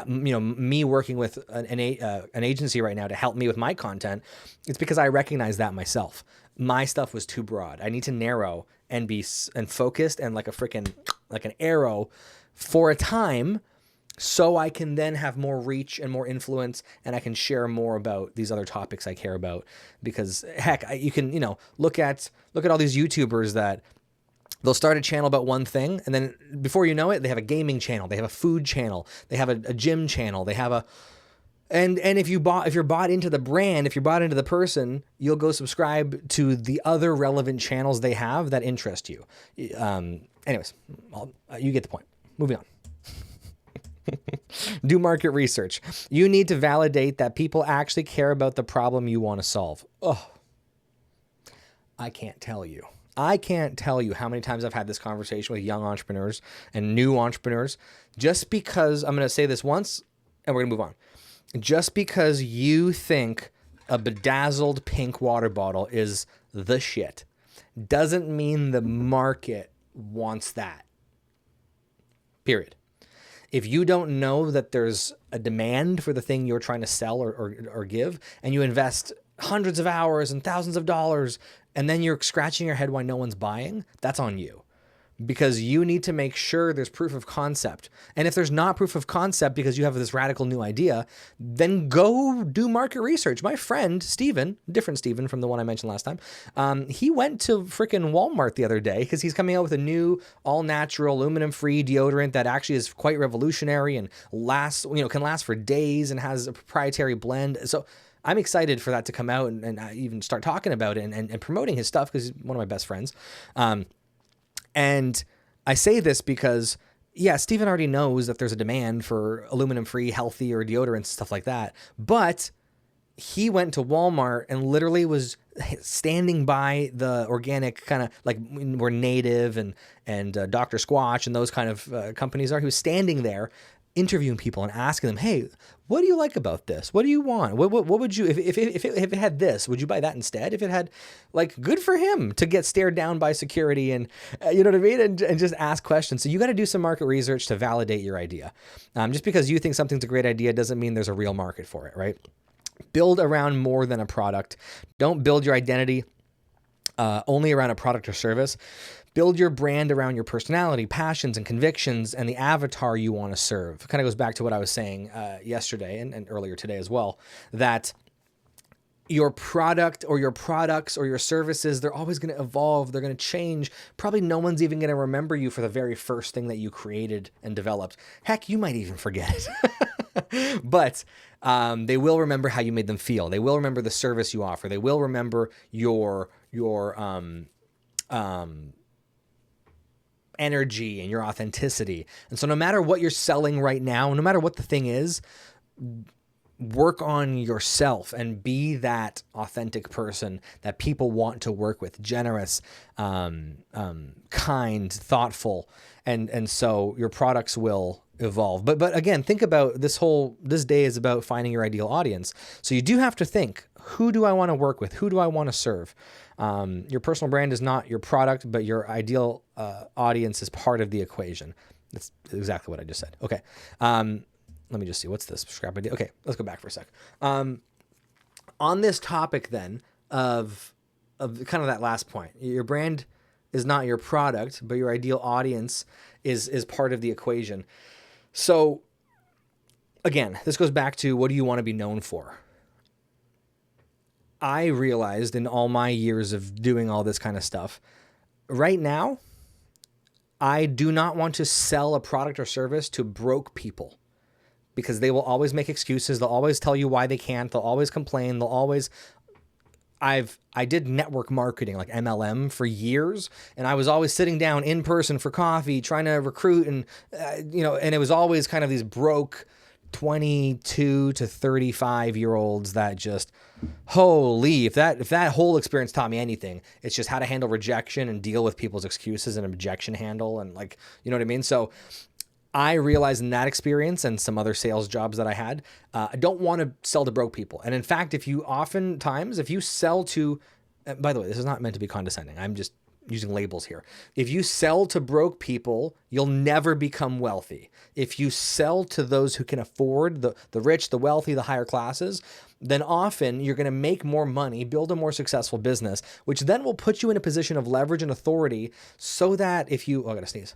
me working with an agency right now to help me with my content, it's because I recognize that myself. My stuff was too broad. I need to narrow and be focused and like an arrow for a time, so I can then have more reach and more influence, and I can share more about these other topics I care about. Because heck, you can look at all these YouTubers that they'll start a channel about one thing, and then before you know it, they have a gaming channel, they have a food channel, they have a gym channel, they have a and if you're bought into the brand, if you're bought into the person, you'll go subscribe to the other relevant channels they have that interest you. Anyways, you get the point. Moving on. Do market research. You need to validate that people actually care about the problem you want to solve. Oh, I can't tell you. I can't tell you how many times I've had this conversation with young entrepreneurs and new entrepreneurs. Just because, I'm going to say this once and we're going to move on. Just because you think a bedazzled pink water bottle is the shit doesn't mean the market wants that. Period. If you don't know that there's a demand for the thing you're trying to sell or give, and you invest hundreds of hours and thousands of dollars, and then you're scratching your head why no one's buying, that's on you. Because you need to make sure there's proof of concept. And if there's not proof of concept because you have this radical new idea, then go do market research. My friend, Steven, different Steven from the one I mentioned last time, he went to freaking Walmart the other day because he's coming out with a new all-natural, aluminum-free deodorant that actually is quite revolutionary and can last for days and has a proprietary blend. So I'm excited for that to come out and even start talking about it and promoting his stuff because he's one of my best friends. And I say this because, yeah, Steven already knows that there's a demand for aluminum-free, healthier deodorants, stuff like that. But he went to Walmart and literally was standing by the organic kind of like where Native and Dr. Squatch and those kind of companies are. He was standing there interviewing people and asking them, hey, what do you like about this? What do you want? What would you, if it had this, would you buy that instead? If it had, like, good for him to get stared down by security and, you know what I mean? And just ask questions. So you got to do some market research to validate your idea. Just because you think something's a great idea doesn't mean there's a real market for it, right? Build around more than a product. Don't build your identity only around a product or service. Build your brand around your personality, passions, and convictions, and the avatar you want to serve. It kind of goes back to what I was saying yesterday and earlier today as well, that your product or your products or your services, they're always going to evolve. They're going to change. Probably no one's even going to remember you for the very first thing that you created and developed. Heck, you might even forget it. But they will remember how you made them feel. They will remember the service you offer. They will remember your energy and your authenticity. And so no matter what you're selling right now, no matter what the thing is, work on yourself and be that authentic person that people want to work with, generous, kind, thoughtful. And so your products will evolve. But again, think about this day is about finding your ideal audience. So you do have to think, who do I want to work with? Who do I want to serve? Your personal brand is not your product, but your ideal audience is part of the equation. That's exactly what I just said. Okay. Let me just see. What's this scrap idea? Okay, let's go back for a sec. On this topic then of kind of that last point, your brand is not your product, but your ideal audience is part of the equation. So again, this goes back to, what do you want to be known for? I realized in all my years of doing all this kind of stuff, right now, I do not want to sell a product or service to broke people, because they will always make excuses. They'll always tell you why they can't. They'll always complain. I did network marketing, like MLM, for years, and I was always sitting down in person for coffee, trying to recruit, and and it was always kind of these broke 22 to 35-year-olds that just, holy, if that whole experience taught me anything, it's just how to handle rejection and deal with people's excuses and objection handle, and like, you know what I mean? So I realized in that experience and some other sales jobs that I had, I don't want to sell to broke people. And in fact, if you sell to, by the way, this is not meant to be condescending, I'm just using labels here. If you sell to broke people, you'll never become wealthy. If you sell to those who can afford, the rich, the wealthy, the higher classes, then often you're going to make more money, build a more successful business, which then will put you in a position of leverage and authority, so that if you, I gotta sneeze.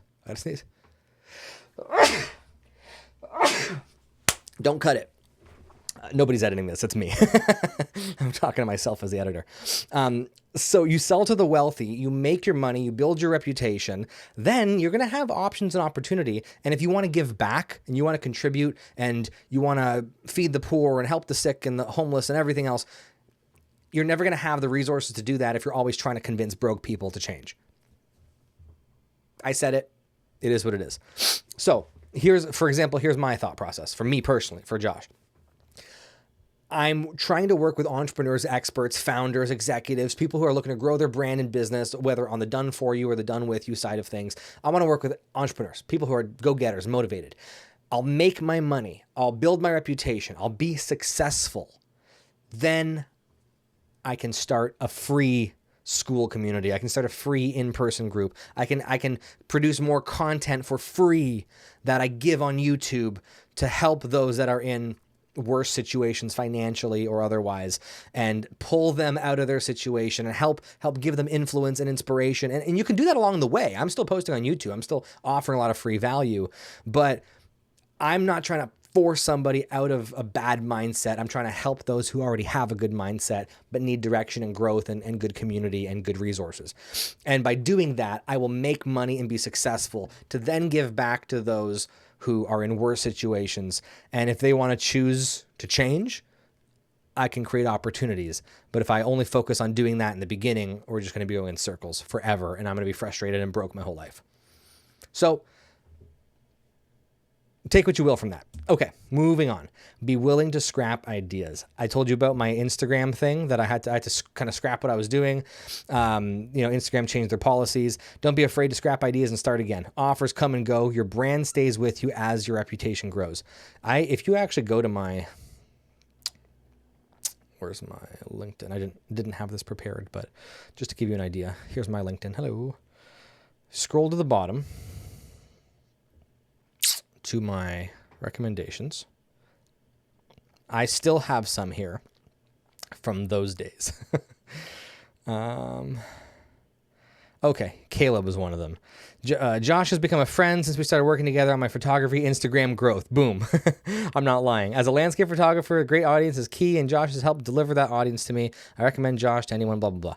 Don't cut it. Nobody's editing this. It's me. I'm talking to myself as the editor. So you sell to the wealthy, you make your money, you build your reputation, then you're going to have options and opportunity. And if you want to give back and you want to contribute and you want to feed the poor and help the sick and the homeless and everything else, you're never going to have the resources to do that if you're always trying to convince broke people to change. I said it. It is what it is. So for example, here's my thought process for me personally, for Josh. I'm trying to work with entrepreneurs, experts, founders, executives, people who are looking to grow their brand and business, whether on the done for you or the done with you side of things. I want to work with entrepreneurs, people who are go-getters, motivated. I'll make my money. I'll build my reputation. I'll be successful. Then I can start a free school community. I can start a free in-person group. I can produce more content for free that I give on YouTube to help those that are in worse situations financially or otherwise, and pull them out of their situation and help give them influence and inspiration. And you can do that along the way. I'm still posting on YouTube. I'm still offering a lot of free value, but I'm not trying to force somebody out of a bad mindset. I'm trying to help those who already have a good mindset, but need direction and growth and good community and good resources. And by doing that, I will make money and be successful to then give back to those who are in worse situations. And if they want to choose to change, I can create opportunities. But if I only focus on doing that in the beginning, we're just going to be going in circles forever, and I'm going to be frustrated and broke my whole life. So take what you will from that. Okay, moving on. Be willing to scrap ideas. I told you about my Instagram thing that I had to kind of scrap what I was doing. Instagram changed their policies. Don't be afraid to scrap ideas and start again. Offers come and go. Your brand stays with you as your reputation grows. If you actually go to where's my LinkedIn? I didn't have this prepared, but just to give you an idea, here's my LinkedIn. Hello. Scroll to the bottom to my recommendations. I still have some here from those days. Okay, Caleb was one of them. Josh has become a friend since we started working together on my photography Instagram growth. Boom. I'm not lying. As a landscape photographer, a great audience is key, and Josh has helped deliver that audience to me. I recommend Josh to anyone, blah, blah,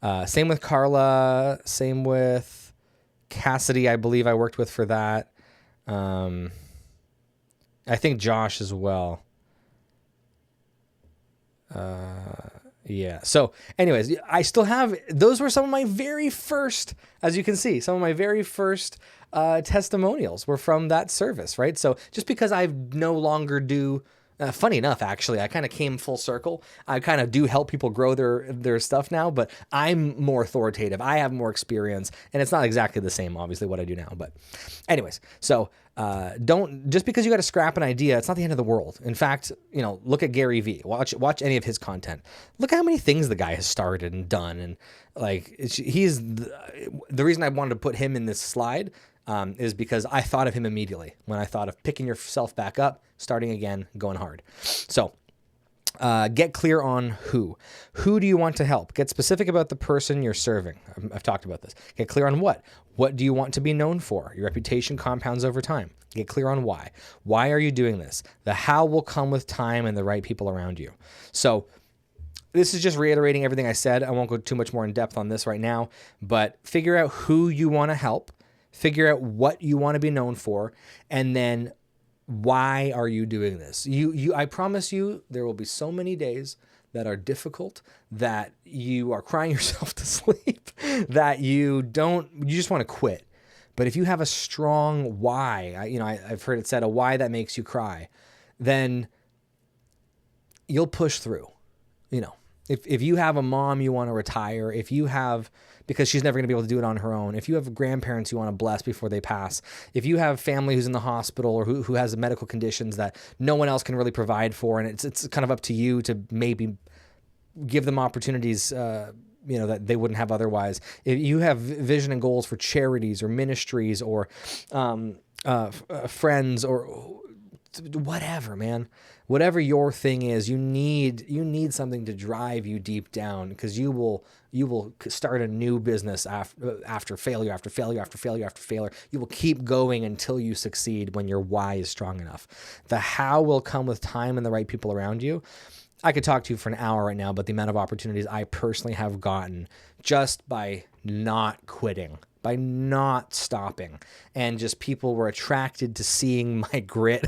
blah. Same with Carla. Same with Cassidy, I believe I worked with for that. I think Josh as well. Yeah. So anyways, I still have, those were some of my very first, as you can see, some of my very first testimonials were from that service, right? So just because I no longer do, funny enough, actually, I kind of came full circle. I kind of do help people grow their stuff now, but I'm more authoritative. I have more experience, and it's not exactly the same, obviously, what I do now. But anyways, so just because you got to scrap an idea, it's not the end of the world. In fact, look at Gary Vee. Watch any of his content. Look at how many things the guy has started and done, and like he's the reason I wanted to put him in this slide. Is because I thought of him immediately when I thought of picking yourself back up, starting again, going hard. So get clear on who. Who do you want to help? Get specific about the person you're serving. I've talked about this. Get clear on what. What do you want to be known for? Your reputation compounds over time. Get clear on why. Why are you doing this? The how will come with time and the right people around you. So this is just reiterating everything I said. I won't go too much more in depth on this right now, but figure out who you want to help. Figure out what you want to be known for, and then why are you doing this? I promise you, there will be so many days that are difficult, that you are crying yourself to sleep, that you just want to quit. But if you have a strong why, I've heard it said, a why that makes you cry, then you'll push through. If you have a mom you want to retire, if you have, because she's never going to be able to do it on her own, if you have grandparents you want to bless before they pass, if you have family who's in the hospital or who has medical conditions that no one else can really provide for, and it's kind of up to you to maybe give them opportunities that they wouldn't have otherwise. If you have vision and goals for charities or ministries or friends or whatever, man. Whatever your thing is, you need something to drive you deep down, because you will start a new business after failure, after failure, after failure, after failure. You will keep going until you succeed when your why is strong enough. The how will come with time and the right people around you. I could talk to you for an hour right now, but the amount of opportunities I personally have gotten just by not quitting, by not stopping, and just people were attracted to seeing my grit,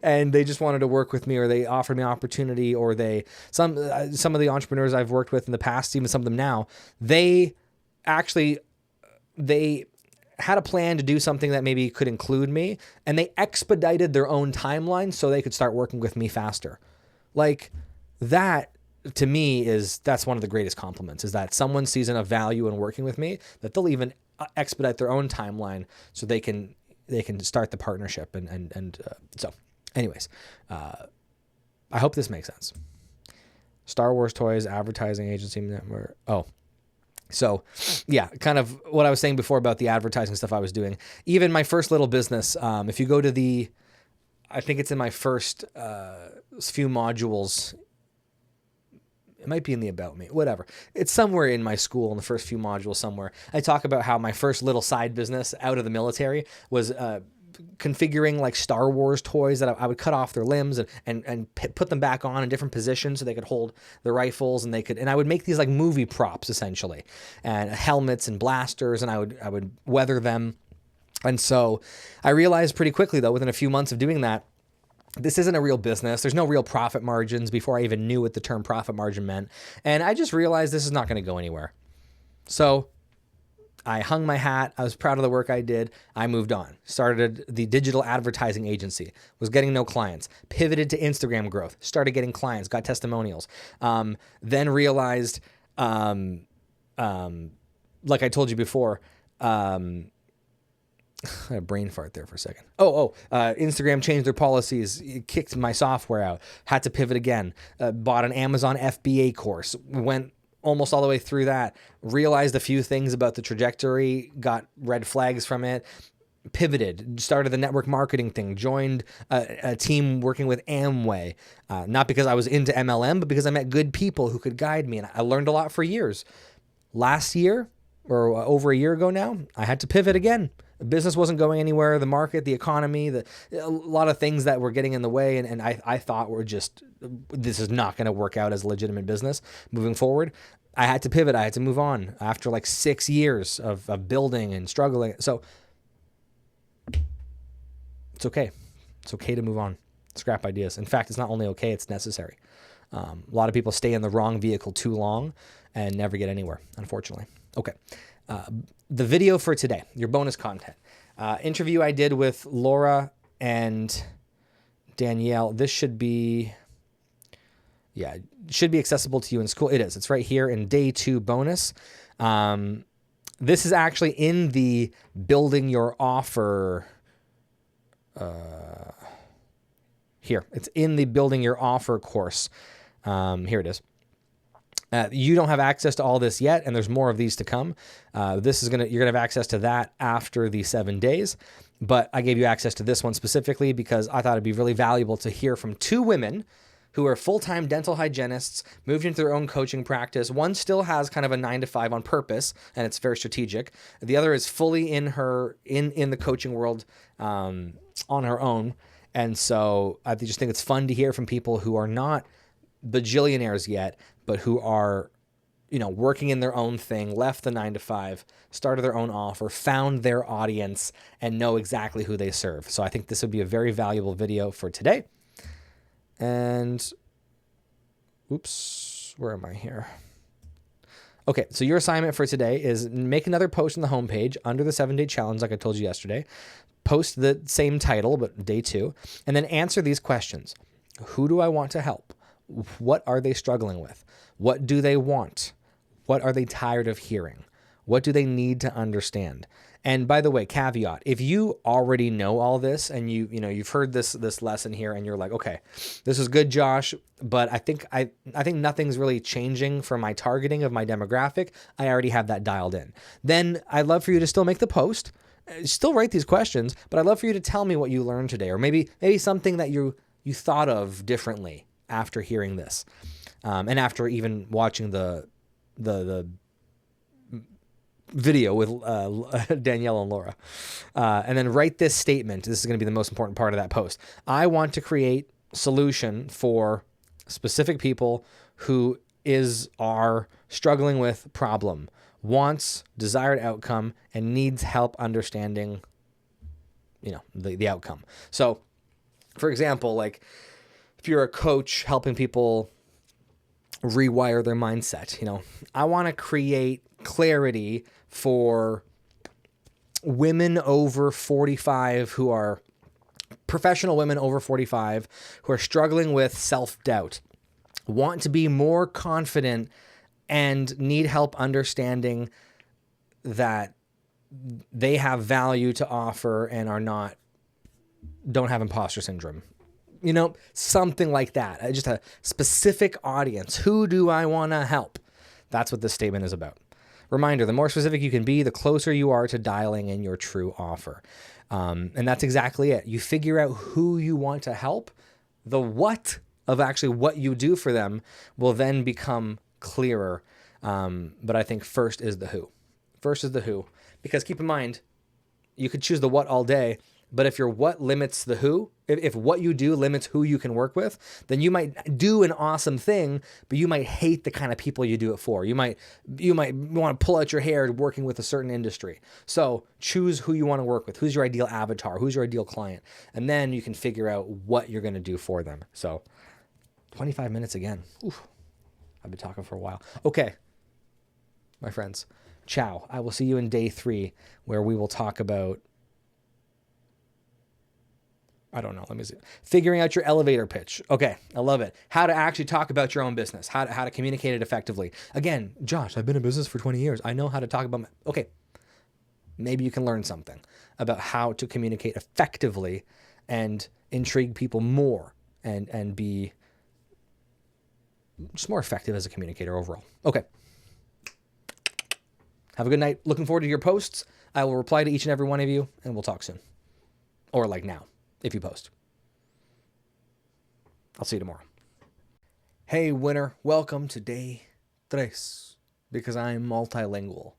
and they just wanted to work with me, or they offered me opportunity, or some of the entrepreneurs I've worked with in the past, even some of them now, they had a plan to do something that maybe could include me, and they expedited their own timeline so they could start working with me faster. Like, that to me that's one of the greatest compliments, is that someone sees enough value in working with me that they'll even expedite their own timeline so they can start the partnership. So anyways, I hope this makes sense. Star Wars toys, advertising agency network. Oh, so yeah, kind of what I was saying before about the advertising stuff I was doing. Even my first little business, if you go to I think it's in my first few modules. It might be in the About Me, whatever. It's somewhere in my school in the first few modules somewhere. I talk about how my first little side business out of the military was configuring like Star Wars toys that I would cut off their limbs and put them back on in different positions so they could hold the rifles, and I would make these like movie props essentially, and helmets and blasters, and I would weather them. And so I realized pretty quickly though, within a few months of doing that, this isn't a real business. There's no real profit margins before I even knew what the term profit margin meant. And I just realized this is not going to go anywhere. So I hung my hat. I was proud of the work I did. I moved on. Started the digital advertising agency. Was getting no clients. Pivoted to Instagram growth. Started getting clients. Got testimonials. Then realized, like I told you before, I had a brain fart there for a second. Instagram changed their policies, kicked my software out, had to pivot again, bought an Amazon FBA course, went almost all the way through that, realized a few things about the trajectory, got red flags from it, pivoted, started the network marketing thing, joined a team working with Amway, not because I was into MLM, but because I met good people who could guide me, and I learned a lot for years. Last year, or over a year ago now, I had to pivot again. The business wasn't going anywhere. The market, the economy, a lot of things that were getting in the way. And I thought this is not going to work out as a legitimate business moving forward. I had to pivot. I had to move on after like 6 years of building and struggling. So it's okay. It's okay to move on. Scrap ideas. In fact, it's not only okay, it's necessary. A lot of people stay in the wrong vehicle too long and never get anywhere, unfortunately. Okay. The video for today, your bonus content, interview I did with Laura and Danielle. This should be accessible to you in school. It is. It's right here in day 2 bonus. This is actually in the building your offer. Here, it's in the building your offer course. Here it is. You don't have access to all this yet, and there's more of these to come. You're gonna have access to that after the 7 days, but I gave you access to this one specifically because I thought it'd be really valuable to hear from 2 women who are full-time dental hygienists, moved into their own coaching practice. One still has kind of a 9-to-5 on purpose, and it's very strategic. The other is fully in the coaching world on her own. And so I just think it's fun to hear from people who are not bajillionaires yet, but who are, working in their own thing, left the 9-to-5, started their own offer, found their audience, and know exactly who they serve. So I think this would be a very valuable video for today. And, where am I here? Okay, so your assignment for today is make another post on the homepage under the 7-day challenge like I told you yesterday. Post the same title, but day 2, and then answer these questions. Who do I want to help? What are they struggling with? What do they want? What are they tired of hearing? What do they need to understand? And by the way, caveat, if you already know all this and you've heard this lesson here and you're like, okay, this is good, Josh, but I think nothing's really changing for my targeting of my demographic. I already have that dialed in. Then I'd love for you to still make the post, still write these questions, but I'd love for you to tell me what you learned today, or maybe something that you thought of differently after hearing this, and after even watching the video with Danielle and Laura, and then write this statement. This is going to be the most important part of that post. I want to create solution for specific people who are struggling with problem, wants desired outcome, and needs help understanding, the outcome. So, for example, like if you're a coach helping people rewire their mindset, I want to create clarity for women over 45 who are professional women over 45 who are struggling with self-doubt, want to be more confident and need help understanding that they have value to offer and don't have imposter syndrome. Something like that. Just a specific audience. Who do I want to help? That's what this statement is about. Reminder, the more specific you can be, the closer you are to dialing in your true offer. And that's exactly it. You figure out who you want to help. The what of actually what you do for them will then become clearer. But I think first is the who. First is the who. Because keep in mind, you could choose the what all day, but if your what limits the who, if what you do limits who you can work with, then you might do an awesome thing, but you might hate the kind of people you do it for. You might want to pull out your hair working with a certain industry. So choose who you want to work with. Who's your ideal avatar? Who's your ideal client? And then you can figure out what you're going to do for them. So 25 minutes again. Oof, I've been talking for a while. Okay, my friends, ciao. I will see you in day 3, where we will talk about, I don't know. Let me see. Figuring out your elevator pitch. Okay. I love it. How to actually talk about your own business. How to communicate it effectively. Again, Josh, I've been in business for 20 years. I know how to talk about okay. Maybe you can learn something about how to communicate effectively and intrigue people more and be just more effective as a communicator overall. Okay. Have a good night. Looking forward to your posts. I will reply to each and every one of you, and we'll talk soon. Or like now, if you post. I'll see you tomorrow. Hey, winner. Welcome to day 3, because I'm multilingual.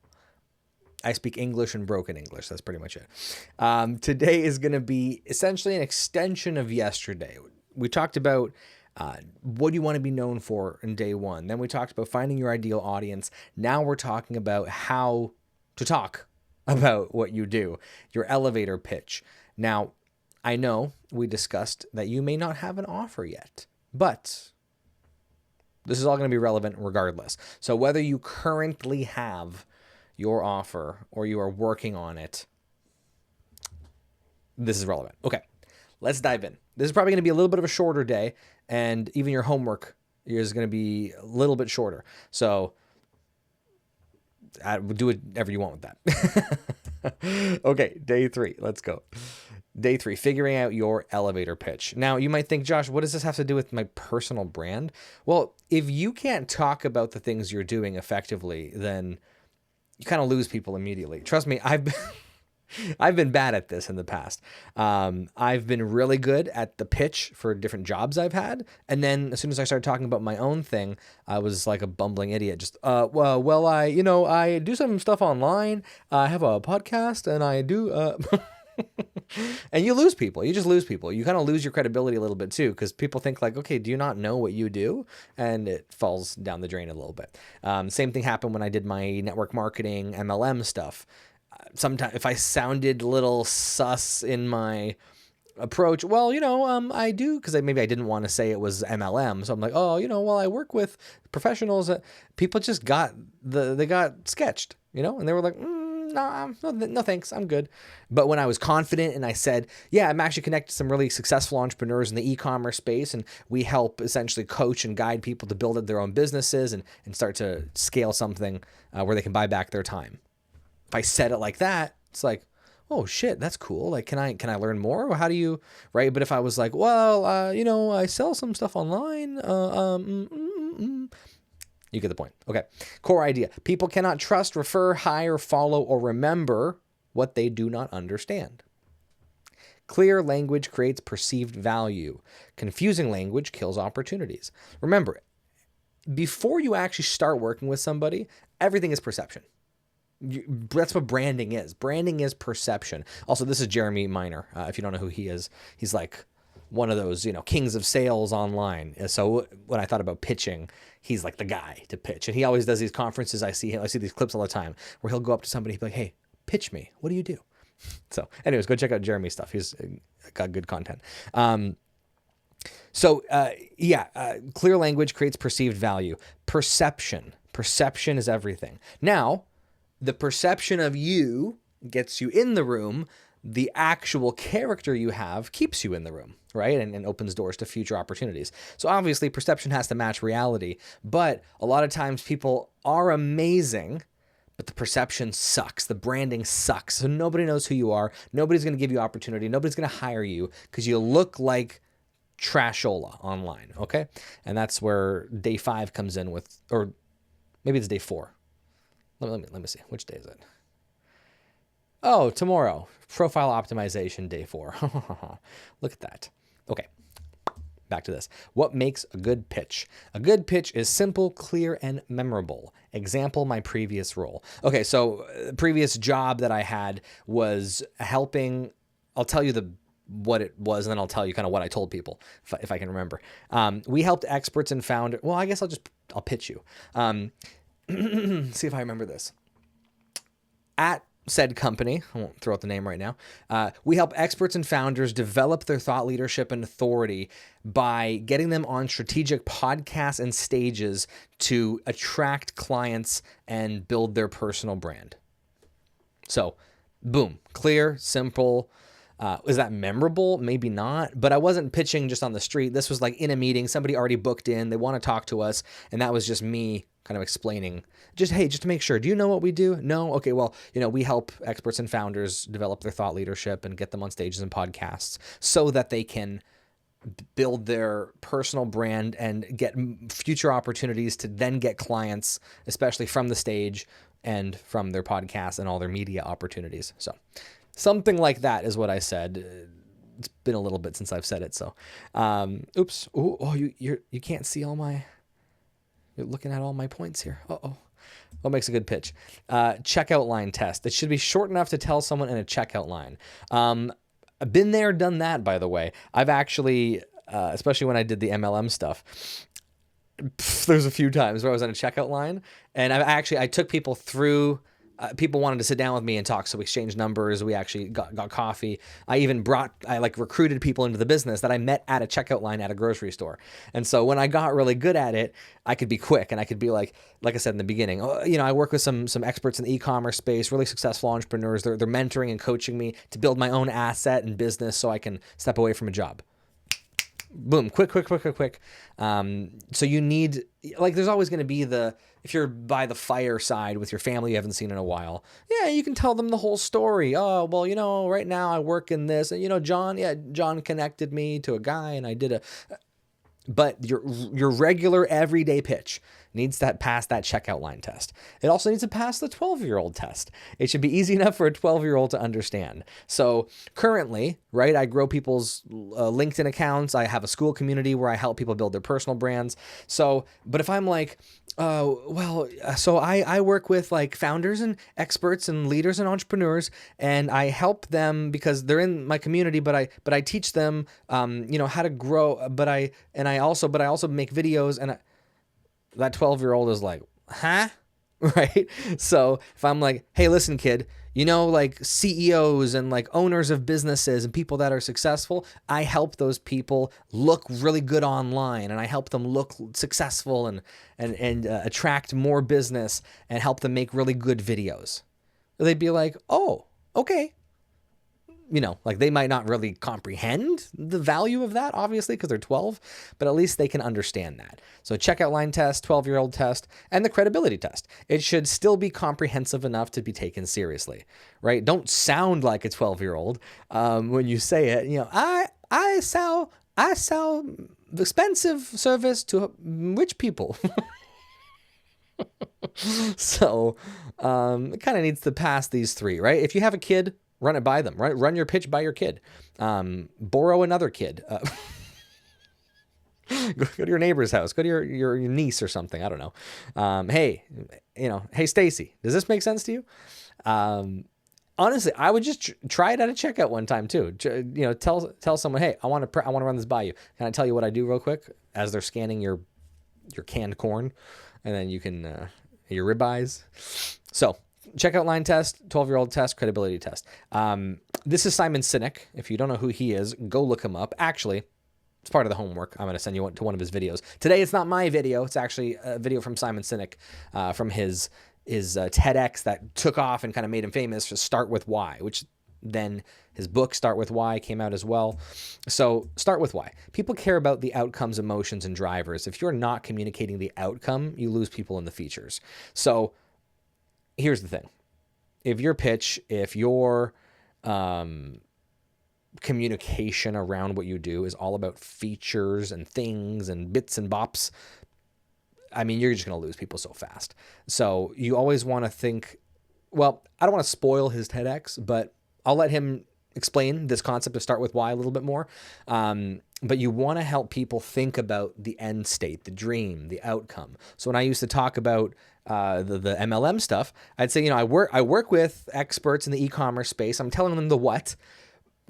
I speak English and broken English. That's pretty much it. Today is going to be essentially an extension of yesterday. We talked about what do you want to be known for in day 1. Then we talked about finding your ideal audience. Now we're talking about how to talk about what you do, your elevator pitch. Now, I know we discussed that you may not have an offer yet, but this is all going to be relevant regardless. So whether you currently have your offer or you are working on it, this is relevant. Okay, let's dive in. This is probably going to be a little bit of a shorter day, and even your homework is going to be a little bit shorter. So do whatever you want with that. Okay, day 3. Let's go. Day 3, figuring out your elevator pitch. Now, you might think, Josh, what does this have to do with my personal brand? Well, if you can't talk about the things you're doing effectively, then you kind of lose people immediately. Trust me, I've been bad at this in the past. I've been really good at the pitch for different jobs I've had. And then as soon as I started talking about my own thing, I was like a bumbling idiot. Just, I do some stuff online. I have a podcast and I do, and you lose people. You just lose people. You kind of lose your credibility a little bit too, because people think like, okay, do you not know what you do? And it falls down the drain a little bit. Same thing happened when I did my network marketing MLM stuff. Sometimes if I sounded a little sus in my approach, well, I do, because maybe I didn't want to say it was MLM. So I'm like, I work with professionals. People just got sketched, and they were like, no, thanks. I'm good. But when I was confident and I said, yeah, I'm actually connected to some really successful entrepreneurs in the e-commerce space, and we help essentially coach and guide people to build their own businesses and start to scale something where they can buy back their time. If I said it like that, it's like, oh shit, that's cool. Like, can I learn more? Or how do you, right? But if I was like, well, I sell some stuff online, you get the point. Okay. Core idea. People cannot trust, refer, hire, follow, or remember what they do not understand. Clear language creates perceived value. Confusing language kills opportunities. Remember, before you actually start working with somebody, everything is perception. That's what branding is. Branding is perception. Also, this is Jeremy Miner. If you don't know who he is, he's like one of those, kings of sales online. So when I thought about pitching, he's like the guy to pitch. And he always does these conferences. I see these clips all the time where he'll go up to somebody and be like, hey, pitch me. What do you do? So anyways, go check out Jeremy's stuff. He's got good content. Clear language creates perceived value. Perception is everything. Now, the perception of you gets you in the room, the actual character you have keeps you in the room, right? And opens doors to future opportunities. So obviously perception has to match reality, but a lot of times people are amazing, but the perception sucks. The branding sucks. So nobody knows who you are. Nobody's going to give you opportunity. Nobody's going to hire you because you look like trashola online, okay? And that's where day 5 comes in with, or maybe it's day 4. Let me see. Which day is it? Oh, tomorrow. Profile optimization, day 4. Look at that. Okay. Back to this. What makes a good pitch? A good pitch is simple, clear, and memorable. Example, my previous role. Okay, so previous job that I had was helping, I'll tell you what it was, and then I'll tell you kind of what I told people, if I can remember. We helped experts and founders. Well, I guess I'll pitch you. See if I remember this. At said company, I won't throw out the name right now, we help experts and founders develop their thought leadership and authority by getting them on strategic podcasts and stages to attract clients and build their personal brand. So, boom, clear, simple. Is that memorable? Maybe not, but I wasn't pitching just on the street. This was like in a meeting, somebody already booked in, they want to talk to us, and that was just me kind of explaining, just to make sure, do you know what we do? No? Okay, well, we help experts and founders develop their thought leadership and get them on stages and podcasts so that they can build their personal brand and get future opportunities to then get clients, especially from the stage and from their podcasts and all their media opportunities. So something like that is what I said. It's been a little bit since I've said it. So, oops. You can't see you're looking at all my points here. Uh-oh. What makes a good pitch? Checkout line test. It should be short enough to tell someone in a checkout line. I've been there, done that, by the way. I've actually, especially when I did the MLM stuff, there's a few times where I was on a checkout line, and I took people through. People wanted to sit down with me and talk, so we exchanged numbers. We actually got coffee. I recruited people into the business that I met at a checkout line at a grocery store. And so when I got really good at it, I could be quick, and I could be like I said in the beginning, I work with some experts in the e-commerce space, really successful entrepreneurs. They're mentoring and coaching me to build my own asset and business so I can step away from a job. Boom, quick. So you need, there's always going to be if you're by the fireside with your family you haven't seen in a while, yeah, you can tell them the whole story. Oh, well, right now I work in this, and John connected me to a guy and I did but your regular everyday pitch needs to pass that checkout line test. It also needs to pass the 12-year-old test. It should be easy enough for a 12-year-old to understand. So currently, right, I grow people's LinkedIn accounts. I have a school community where I help people build their personal brands. So, but if I'm like, so I work with founders and experts and leaders and entrepreneurs, and I help them because they're in my community, but I teach them, how to grow, but I also make videos, and that 12-year-old is like, huh? Right? So if I'm like, hey, listen, kid, CEOs and owners of businesses and people that are successful, I help those people look really good online, and I help them look successful and attract more business and help them make really good videos. They'd be like, oh, okay. They might not really comprehend the value of that, obviously, because they're 12, but at least they can understand that. So checkout line test, 12-year-old test, and the credibility test. It should still be comprehensive enough to be taken seriously, right? Don't sound like a 12-year-old when you say it. I sell expensive service to rich people. So it kind of needs to pass these 3, right? If you have a kid, run it by them, right? Run your pitch by your kid. Borrow another kid. Go to your neighbor's house. Go to your niece or something. I don't know. Hey Stacy, does this make sense to you? Honestly, I would just try it at a checkout one time too. Tell someone, hey, I want to run this by you. Can I tell you what I do real quick as they're scanning your canned corn, and then you can your ribeyes. So. Checkout line test, 12-year-old test, credibility test. This is Simon Sinek. If you don't know who he is, go look him up. Actually, it's part of the homework. I'm going to send you to one of his videos. Today, it's not my video. It's actually a video from Simon Sinek from his TEDx that took off and kind of made him famous. Just start with why, which Then his book, Start With Why, came out as well. So start with why. People care about the outcomes, emotions, and drivers. If you're not communicating the outcome, you lose people in the features. So here's the thing. If your pitch, if your communication around what you do is all about features and things and bits and bops, I mean, you're just going to lose people so fast. So you always want to think, well, I don't want to spoil his TEDx, but I'll let him explain this concept of Start With Why a little bit more. But you want to help people think about the end state, the dream, the outcome. So when I used to talk about the MLM stuff, I'd say, I work with experts in the e-commerce space. I'm telling them the what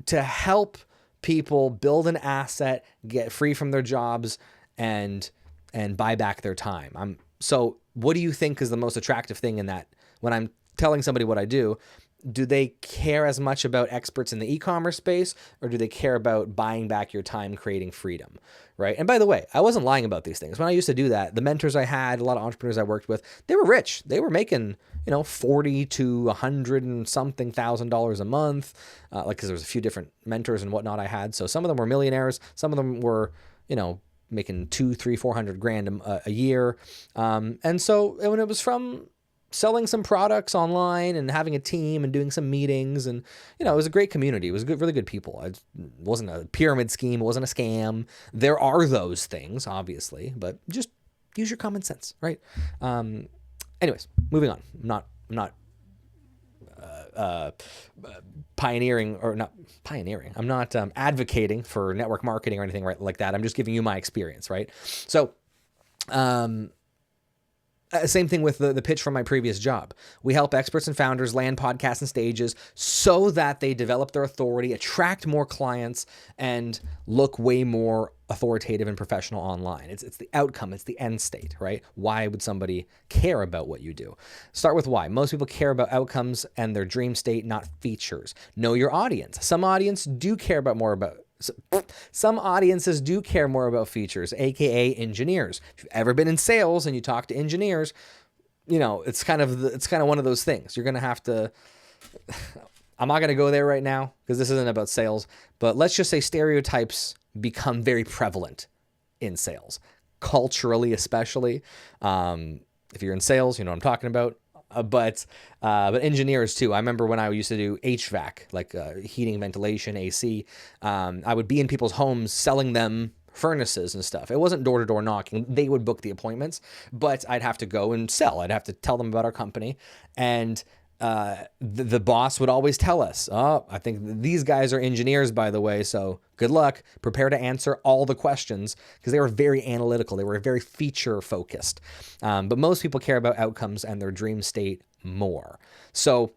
to help people build an asset, get free from their jobs, and buy back their time. So what do you think is the most attractive thing in that? When I'm telling somebody what I do they care as much about experts in the e-commerce space, or do they care about buying back your time, creating freedom, right? And by the way, I wasn't lying about these things. When I used to do that, the mentors I had, a lot of entrepreneurs I worked with, they were rich. They were making, $40 to $100 and something $1,000 a month, because there was a few different mentors and whatnot I had. So some of them were millionaires. Some of them were, making 200, 300, 400 grand a year. And so when it was from selling some products online and having a team and doing some meetings, and it was a great community. It was good, really good people. It wasn't a pyramid scheme. It wasn't a scam. There are those things, obviously, but just use your common sense, right? Anyways, moving on. I'm not pioneering, or not pioneering. I'm not advocating for network marketing or anything right like that. I'm just giving you my experience, right? So, same thing with the pitch from my previous job. We help experts and founders land podcasts and stages so that they develop their authority, attract more clients, and look way more authoritative and professional online. It's the outcome. It's the end state, right? Why would somebody care about what you do? Start with why. Most people care about outcomes and their dream state, not features. Know your audience. Some audiences do care more about features, aka engineers. If you've ever been in sales and you talk to engineers, it's kind of one of those things. You're gonna have to. I'm not gonna go there right now because this isn't about sales. But let's just say stereotypes become very prevalent in sales, culturally especially. If you're in sales, you know what I'm talking about. But engineers too. I remember when I used to do HVAC, like heating, ventilation, AC. I would be in people's homes selling them furnaces and stuff. It wasn't door-to-door knocking. They would book the appointments, but I'd have to go and sell. I'd have to tell them about our company. And the boss would always tell us, oh, I think these guys are engineers, by the way, so good luck. Prepare to answer all the questions, because they were very analytical. They were very feature focused. But most people care about outcomes and their dream state more. So,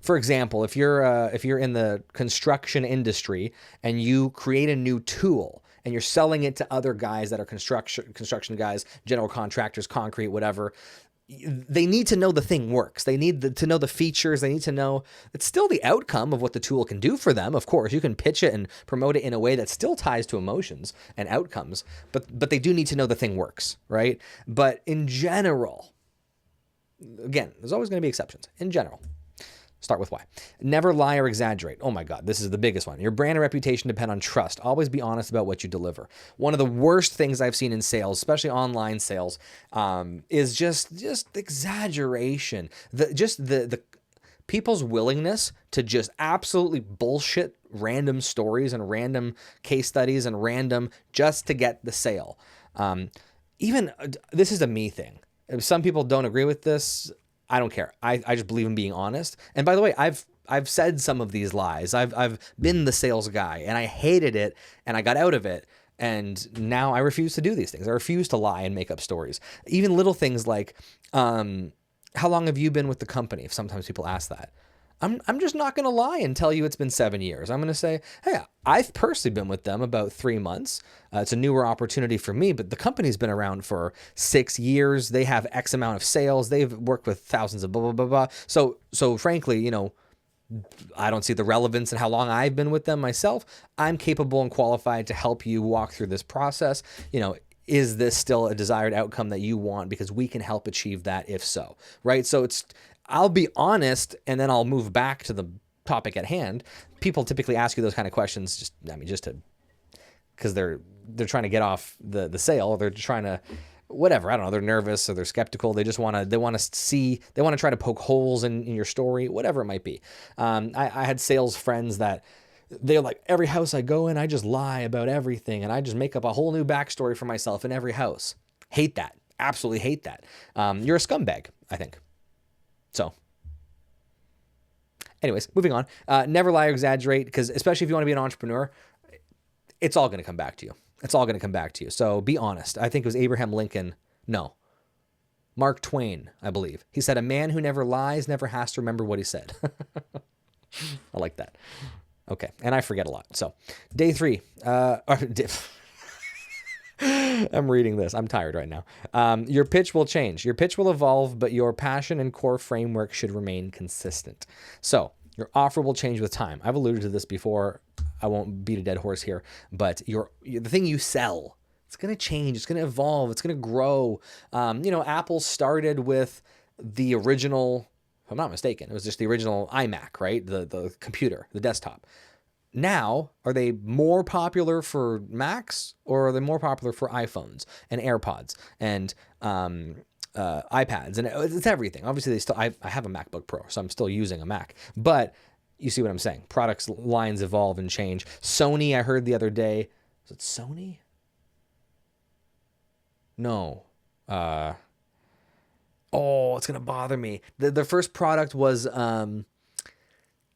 for example, if you're in the construction industry and you create a new tool and you're selling it to other guys that are construction guys, general contractors, concrete, whatever, they need to know the thing works. They need to know the features. They need to know it's still the outcome of what the tool can do for them. Of course, you can pitch it and promote it in a way that still ties to emotions and outcomes, but they do need to know the thing works, right? But in general, again, there's always going to be exceptions. In general, start with why. Never lie or exaggerate. Oh my God, this is the biggest one. Your brand and reputation depend on trust. Always be honest about what you deliver. One of the worst things I've seen in sales, especially online sales, is just exaggeration. The people's willingness to just absolutely bullshit random stories and random case studies and random just to get the sale. Even this is a me thing. If some people don't agree with this, I don't care. I just believe in being honest. And by the way, I've said some of these lies. I've been the sales guy and I hated it and I got out of it. And now I refuse to do these things. I refuse to lie and make up stories. Even little things like, how long have you been with the company? If sometimes people ask that. I'm just not going to lie and tell you it's been 7 years. I'm going to say, hey, I've personally been with them about 3 months. It's a newer opportunity for me, but the company's been around for 6 years. They have X amount of sales. They've worked with thousands of blah, blah, blah, blah. So frankly, I don't see the relevance in how long I've been with them myself. I'm capable and qualified to help you walk through this process. Is this still a desired outcome that you want? Because we can help achieve that if so, right? So I'll be honest, and then I'll move back to the topic at hand, people typically ask you those kind of questions because they're trying to get off the sale. They're trying to, whatever, I don't know, they're nervous or they're skeptical. They want to try to poke holes in your story, whatever it might be. I had sales friends that they're like, every house I go in, I just lie about everything. And I just make up a whole new backstory for myself in every house. Hate that. Absolutely hate that. You're a scumbag, I think. So anyways, moving on. Never lie or exaggerate, because especially if you want to be an entrepreneur, it's all going to come back to you. It's all going to come back to you. So be honest. I think it was Abraham Lincoln. No. Mark Twain, I believe. He said, a man who never lies never has to remember what he said. I like that. Okay. And I forget a lot. So day 3. I'm reading this. I'm tired right now. Your pitch will change. Your pitch will evolve, but your passion and core framework should remain consistent. So your offer will change with time. I've alluded to this before. I won't beat a dead horse here, but the thing you sell, it's going to change. It's going to evolve. It's going to grow. Apple started with the original, if I'm not mistaken, it was just the original iMac, right? The computer, the desktop. Now, are they more popular for Macs, or are they more popular for iPhones and AirPods and iPads? And it's everything. Obviously, I have a MacBook Pro, so I'm still using a Mac. But you see what I'm saying? Products lines evolve and change. Sony, I heard the other day. Was it Sony? No. It's gonna bother me. The first product was a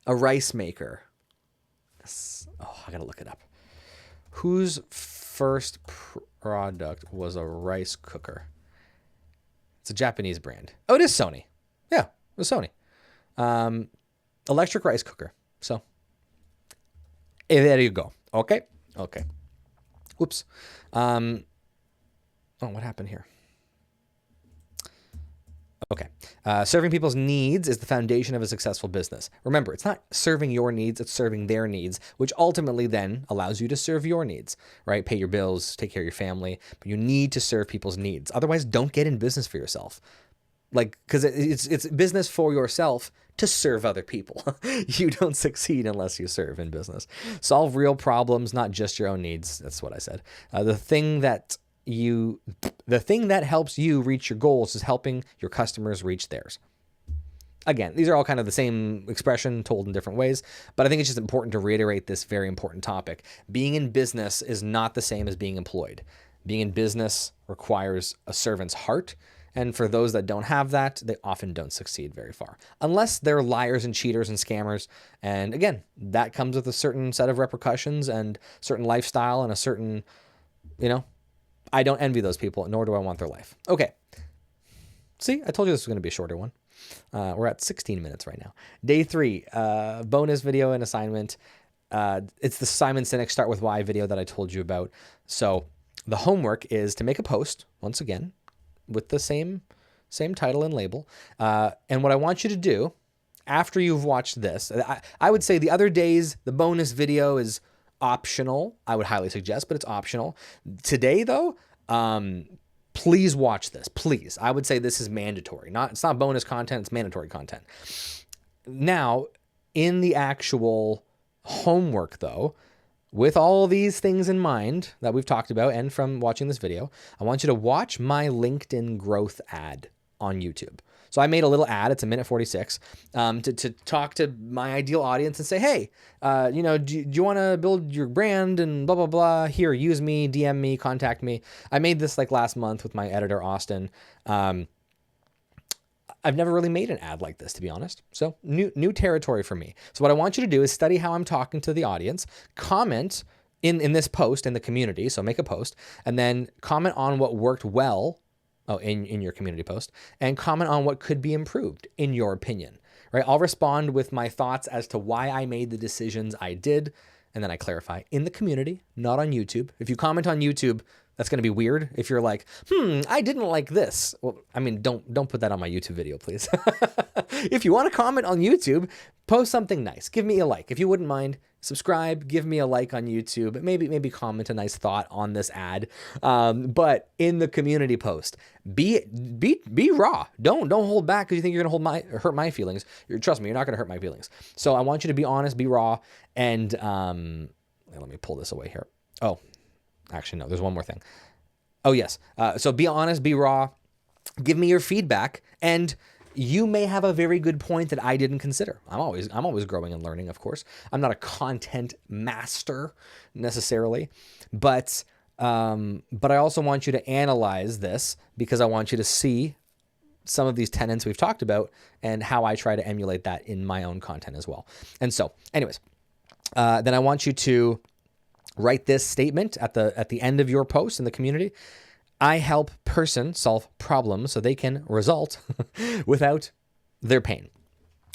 rice maker. I gotta look it up. Whose first product was a rice cooker? It's a Japanese brand. Oh, it is Sony. Yeah, it was Sony. Electric rice cooker. So there you go. Okay. Whoops. What happened here? Okay. Serving people's needs is the foundation of a successful business. Remember, it's not serving your needs, it's serving their needs, which ultimately then allows you to serve your needs, right? Pay your bills, take care of your family, but you need to serve people's needs. Otherwise, don't get in business for yourself. Because it's business for yourself to serve other people. You don't succeed unless you serve in business. Solve real problems, not just your own needs. That's what I said. The thing that helps you reach your goals is helping your customers reach theirs. Again, these are all kind of the same expression told in different ways, but I think it's just important to reiterate this very important topic. Being in business is not the same as being employed. Being in business requires a servant's heart, and for those that don't have that, they often don't succeed very far. Unless they're liars and cheaters and scammers. And again, that comes with a certain set of repercussions and certain lifestyle and a certain, I don't envy those people, nor do I want their life. Okay. See, I told you this was going to be a shorter one. We're at 16 minutes right now. Day 3, bonus video and assignment. It's the Simon Sinek Start With Why video that I told you about. So the homework is to make a post, once again, with the same title and label. And what I want you to do after you've watched this, I would say the other days, the bonus video is optional. I would highly suggest, but it's optional. Today, though, please watch this. Please. I would say this is mandatory. It's not bonus content. It's mandatory content. Now, in the actual homework, though, with all these things in mind that we've talked about and from watching this video, I want you to watch my LinkedIn growth ad on YouTube. So I made a little ad. It's 1:46 to talk to my ideal audience and say, hey, do you want to build your brand and blah, blah, blah. Here, use me, DM me, contact me. I made this last month with my editor, Austin. I've never really made an ad like this, to be honest. So new territory for me. So what I want you to do is study how I'm talking to the audience, comment in this post in the community. So make a post and then comment on what worked well in your community post and comment on what could be improved in your opinion, right? I'll respond with my thoughts as to why I made the decisions I did. And then I clarify in the community, not on YouTube. If you comment on YouTube, that's going to be weird. If you're like, I didn't like this. Well, I mean, don't put that on my YouTube video, please. If you want to comment on YouTube, post something nice. Give me a like. If you wouldn't mind, subscribe, give me a like on YouTube, maybe comment a nice thought on this ad. But in the community post, be raw. Don't hold back because you think you're gonna hurt my feelings. Trust me, you're not gonna hurt my feelings. So I want you to be honest, be raw, and let me pull this away here. Oh, actually no, there's one more thing. Oh yes. So be honest, be raw. Give me your feedback, and you may have a very good point that I didn't consider. I'm always growing and learning, of course. I'm not a content master necessarily, but I also want you to analyze this because I want you to see some of these tenets we've talked about and how I try to emulate that in my own content as well. And so, anyways, then I want you to write this statement at the end of your post in the community. I help person solve problems so they can result without their pain.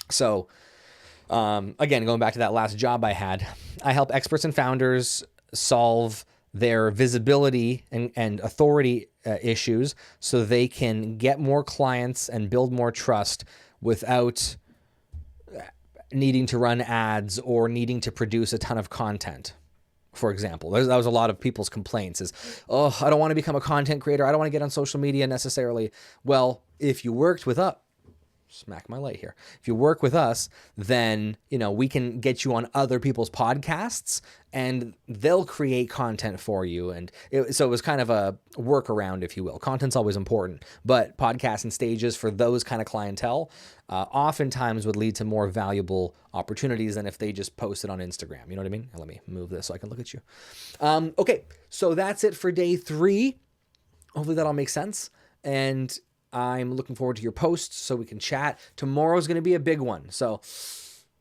So again, going back to that last job I had, I help experts and founders solve their visibility and authority issues so they can get more clients and build more trust without needing to run ads or needing to produce a ton of content. For example, that was a lot of people's complaints is, oh, I don't want to become a content creator. I don't want to get on social media necessarily. Well, if you worked with us, smack my light here. If you work with us, then, we can get you on other people's podcasts and they'll create content for you. And so it was kind of a workaround, if you will. Content's always important, but podcasts and stages for those kind of clientele oftentimes would lead to more valuable opportunities than if they just posted on Instagram. You know what I mean? Let me move this so I can look at you. Okay, so that's it for day 3. Hopefully that all makes sense. And I'm looking forward to your posts so we can chat. Tomorrow's going to be a big one. So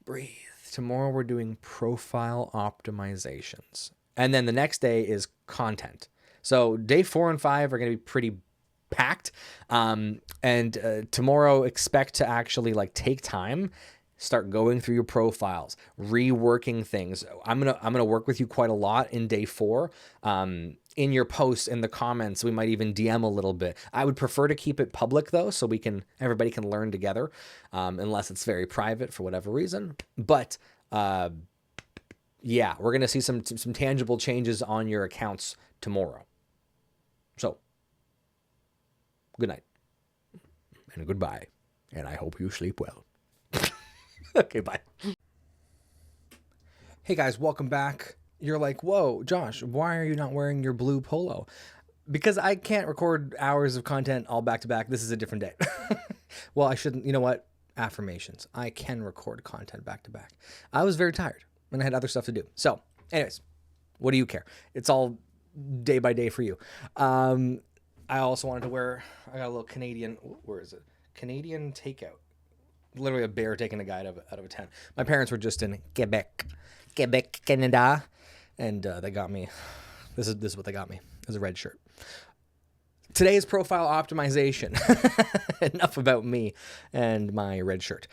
breathe. Tomorrow we're doing profile optimizations. And then the next day is content. So day 4 and 5 are going to be pretty packed. And tomorrow expect to actually take time, start going through your profiles, reworking things. I'm going to work with you quite a lot in day 4. In your posts, in the comments, we might even DM a little bit. I would prefer to keep it public though, so everybody can learn together, unless it's very private for whatever reason. But yeah, we're gonna see some tangible changes on your accounts tomorrow. So, good night and goodbye, and I hope you sleep well. Okay, bye. Hey guys, welcome back. You're like, whoa, Josh, why are you not wearing your blue polo? Because I can't record hours of content all back to back. This is a different day. Well, I shouldn't. You know what? Affirmations. I can record content back to back. I was very tired and I had other stuff to do. So anyways, what do you care? It's all day by day for you. I also wanted to wear, I got a little Canadian, where is it? Canadian takeout. Literally a bear taking a guy out of a tent. My parents were just in Quebec, Canada. And they got me, this is what they got me, is a red shirt. Today's profile optimization. Enough about me and my red shirt.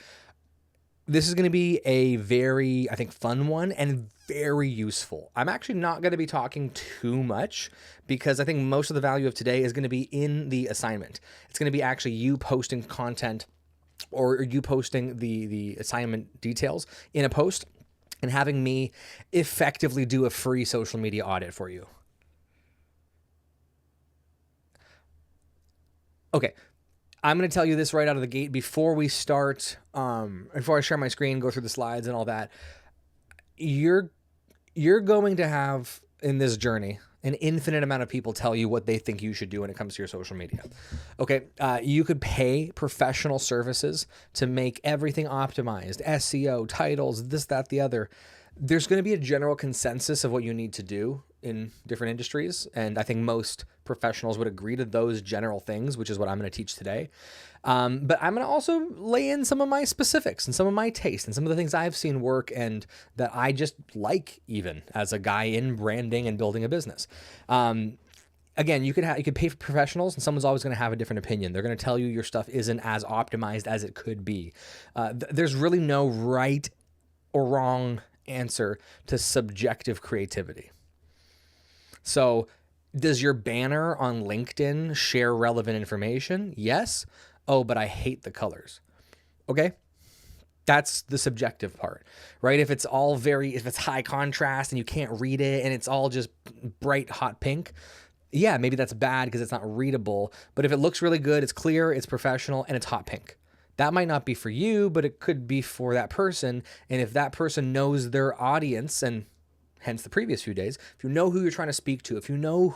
This is going to be a very, I think, fun one and very useful. I'm actually not going to be talking too much because I think most of the value of today is going to be in the assignment. It's going to be actually you posting content or you posting the assignment details in a post and having me effectively do a free social media audit for you. Okay, I'm going to tell you this right out of the gate before we start, before I share my screen, go through the slides and all that. You're going to have in this journey an infinite amount of people tell you what they think you should do when it comes to your social media. Okay, you could pay professional services to make everything optimized, SEO, titles, this, that, the other. There's going to be a general consensus of what you need to do in different industries, and I think most professionals would agree to those general things, which is what I'm going to teach today. But I'm going to also lay in some of my specifics and some of my taste and some of the things I've seen work and that I just like even as a guy in branding and building a business. Again, you could pay for professionals and someone's always going to have a different opinion. They're going to tell you your stuff isn't as optimized as it could be. There's really no right or wrong answer to subjective creativity. So does your banner on LinkedIn share relevant information? Yes. Oh, but I hate the colors. Okay. That's the subjective part, right? If it's high contrast and you can't read it and it's all just bright hot pink, yeah, maybe that's bad because it's not readable. But if it looks really good, it's clear, it's professional, and it's hot pink, that might not be for you, but it could be for that person. And if that person knows their audience, and hence the previous few days, if you know who you're trying to speak to, if you know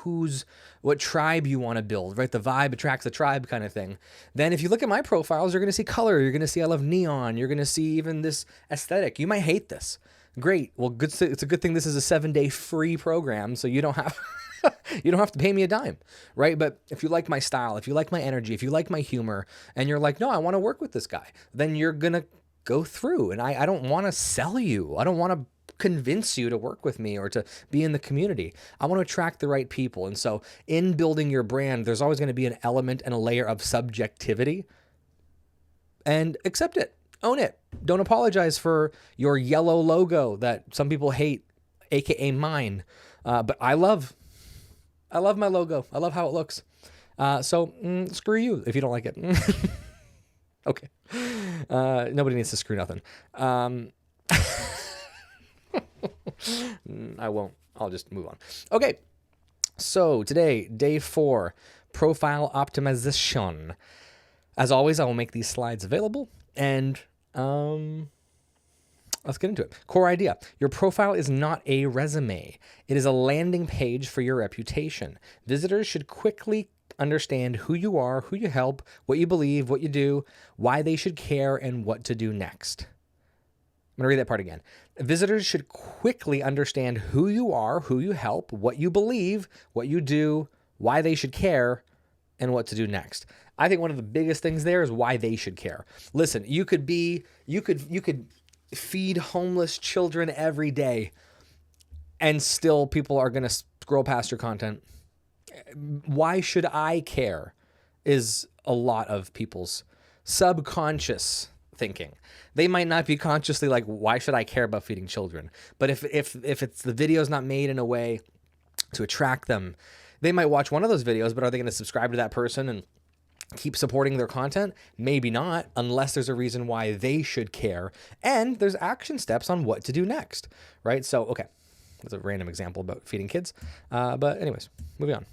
what tribe you want to build, right? The vibe attracts the tribe kind of thing. Then if you look at my profiles, you're going to see color. You're going to see I love neon. You're going to see even this aesthetic. You might hate this. Great. Well, it's a good thing this is a 7-day free program, so you don't have you don't have to pay me a dime, right? But if you like my style, if you like my energy, if you like my humor, and you're like, no, I want to work with this guy, then you're going to go through. And I don't want to sell you. I don't want to convince you to work with me or to be in the community. I want to attract the right people. And so in building your brand, there's always going to be an element and a layer of subjectivity, and accept it, own it. Don't apologize for your yellow logo that some people hate, AKA mine. But I love my logo. I love how it looks. So screw you if you don't like it. Okay. Nobody needs to screw nothing. I won't. I'll just move on. Okay. So today, day 4, profile optimization. As always, I will make these slides available, and let's get into it. Core idea. Your profile is not a resume. It is a landing page for your reputation. Visitors should quickly understand who you are, who you help, what you believe, what you do, why they should care, and what to do next. I'm going to read that part again. Visitors should quickly understand who you are, who you help, what you believe, what you do, why they should care, and what to do next. I think one of the biggest things there is why they should care. Listen, you could feed homeless children every day, and still people are going to scroll past your content. Why should I care is a lot of people's subconscious thinking. They might not be consciously like, why should I care about feeding children? But if it's the video's not made in a way to attract them, they might watch one of those videos, but are they going to subscribe to that person and keep supporting their content? Maybe not, unless there's a reason why they should care. And there's action steps on what to do next, right? So, okay, that's a random example about feeding kids. But anyways, moving on.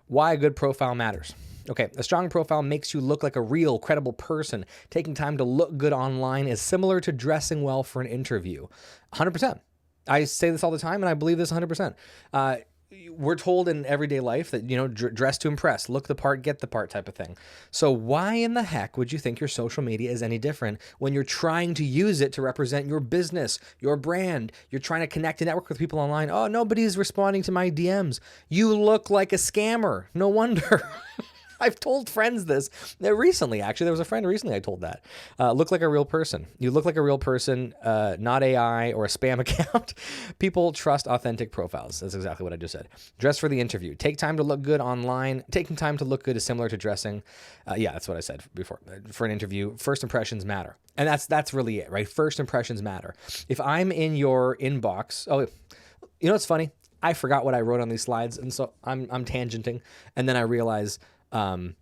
Why a good profile matters. Okay, a strong profile makes you look like a real, credible person. Taking time to look good online is similar to dressing well for an interview. 100%. I say this all the time, and I believe this 100%. We're told in everyday life that, dress to impress, look the part, get the part type of thing. So why in the heck would you think your social media is any different when you're trying to use it to represent your business, your brand? You're trying to connect and network with people online. Oh, nobody's responding to my DMs. You look like a scammer. No wonder. I've told friends this recently. Actually, there was a friend recently I told that. Look like a real person. You look like a real person, not AI or a spam account. People trust authentic profiles. That's exactly what I just said. Dress for the interview. Take time to look good online. Taking time to look good is similar to dressing. Yeah, that's what I said before. For an interview, first impressions matter. And that's really it, right? First impressions matter. If I'm in your inbox, what's funny? I forgot what I wrote on these slides, and so I'm tangenting, and then I realize I'm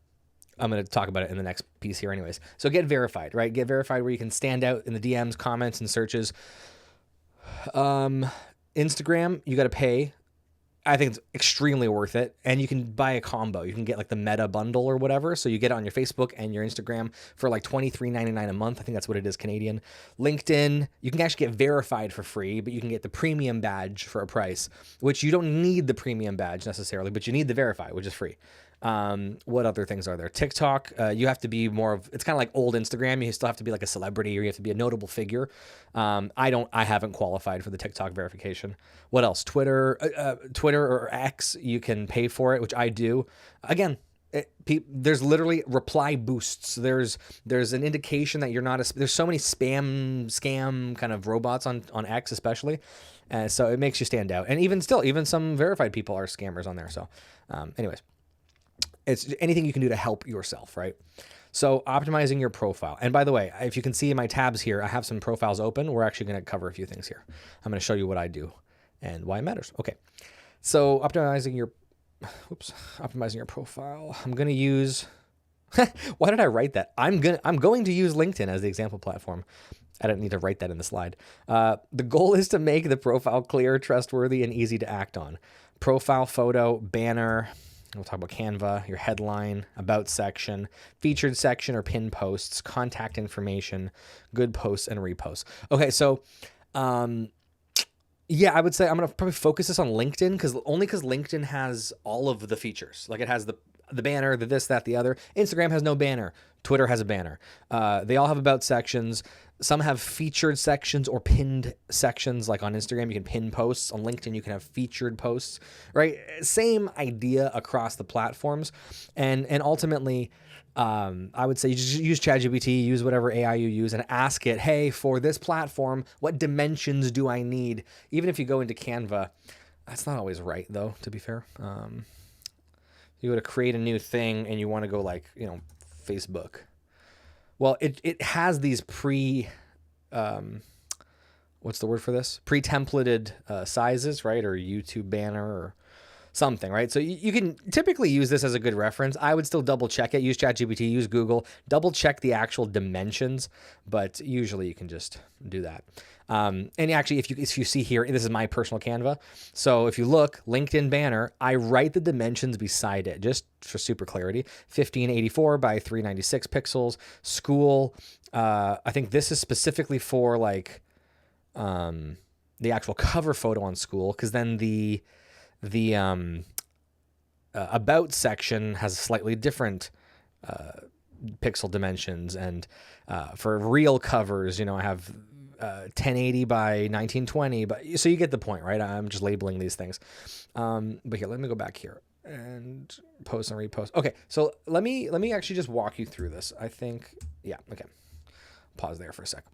going to talk about it in the next piece here anyways. So get verified, right? Get verified where you can stand out in the DMs, comments, and searches. Instagram, you got to pay. I think it's extremely worth it. And you can buy a combo. You can get like the Meta bundle or whatever. So you get it on your Facebook and your Instagram for like $23.99 a month. I think that's what it is Canadian. LinkedIn, you can actually get verified for free, but you can get the premium badge for a price, which you don't need the premium badge necessarily, but you need the verify, which is free. What other things are there? TikTok, you have to be it's kind of like old Instagram. You still have to be like a celebrity, or you have to be a notable figure. I haven't qualified for the TikTok verification. What else? Twitter or X, you can pay for it, which I do. Again, there's literally reply boosts. There's an indication that you're not there's so many scam kind of robots on X especially. So it makes you stand out. And even some verified people are scammers on there. So, anyways. It's anything you can do to help yourself, right? So optimizing your profile. And by the way, if you can see in my tabs here, I have some profiles open. We're actually going to cover a few things here. I'm going to show you what I do and why it matters. Okay. So optimizing your profile. I'm going to use Why did I write that? I'm going to use LinkedIn as the example platform. I don't need to write that in the slide. The goal is to make the profile clear, trustworthy, and easy to act on. Profile photo, banner. We'll talk about Canva, your headline, about section, featured section or pin posts, contact information, good posts, and reposts. Okay, so yeah, I would say I'm going to probably focus this on LinkedIn because LinkedIn has all of the features. Like it has the banner, the this, that, the other. Instagram has no banner. Twitter has a banner. They all have about sections. Some have featured sections or pinned sections. Like on Instagram, you can pin posts. On LinkedIn, you can have featured posts, right? Same idea across the platforms. And ultimately, I would say you just use ChatGPT, use whatever AI you use, and ask it, hey, for this platform, what dimensions do I need? Even if you go into Canva, that's not always right, though, to be fair. You go to create a new thing and you want to go like, Facebook. Well, it has these what's the word for this? Pre-templated sizes, right? Or YouTube banner or something, right? So you can typically use this as a good reference. I would still double check it. Use ChatGPT, use Google, double check the actual dimensions, but usually you can just do that. And actually, if you see here, this is my personal Canva. So if you look, LinkedIn banner, I write the dimensions beside it just for super clarity. 1584 by 396 pixels. School, I think this is specifically for like the actual cover photo on School, because then the about section has slightly different pixel dimensions, and for real covers, I have 1080 by 1920, but so you get the point, right? I'm just labeling these things. But here, let me go back here and post and repost. Okay, so let me actually just walk you through this. I think, yeah, okay. Pause there for a second.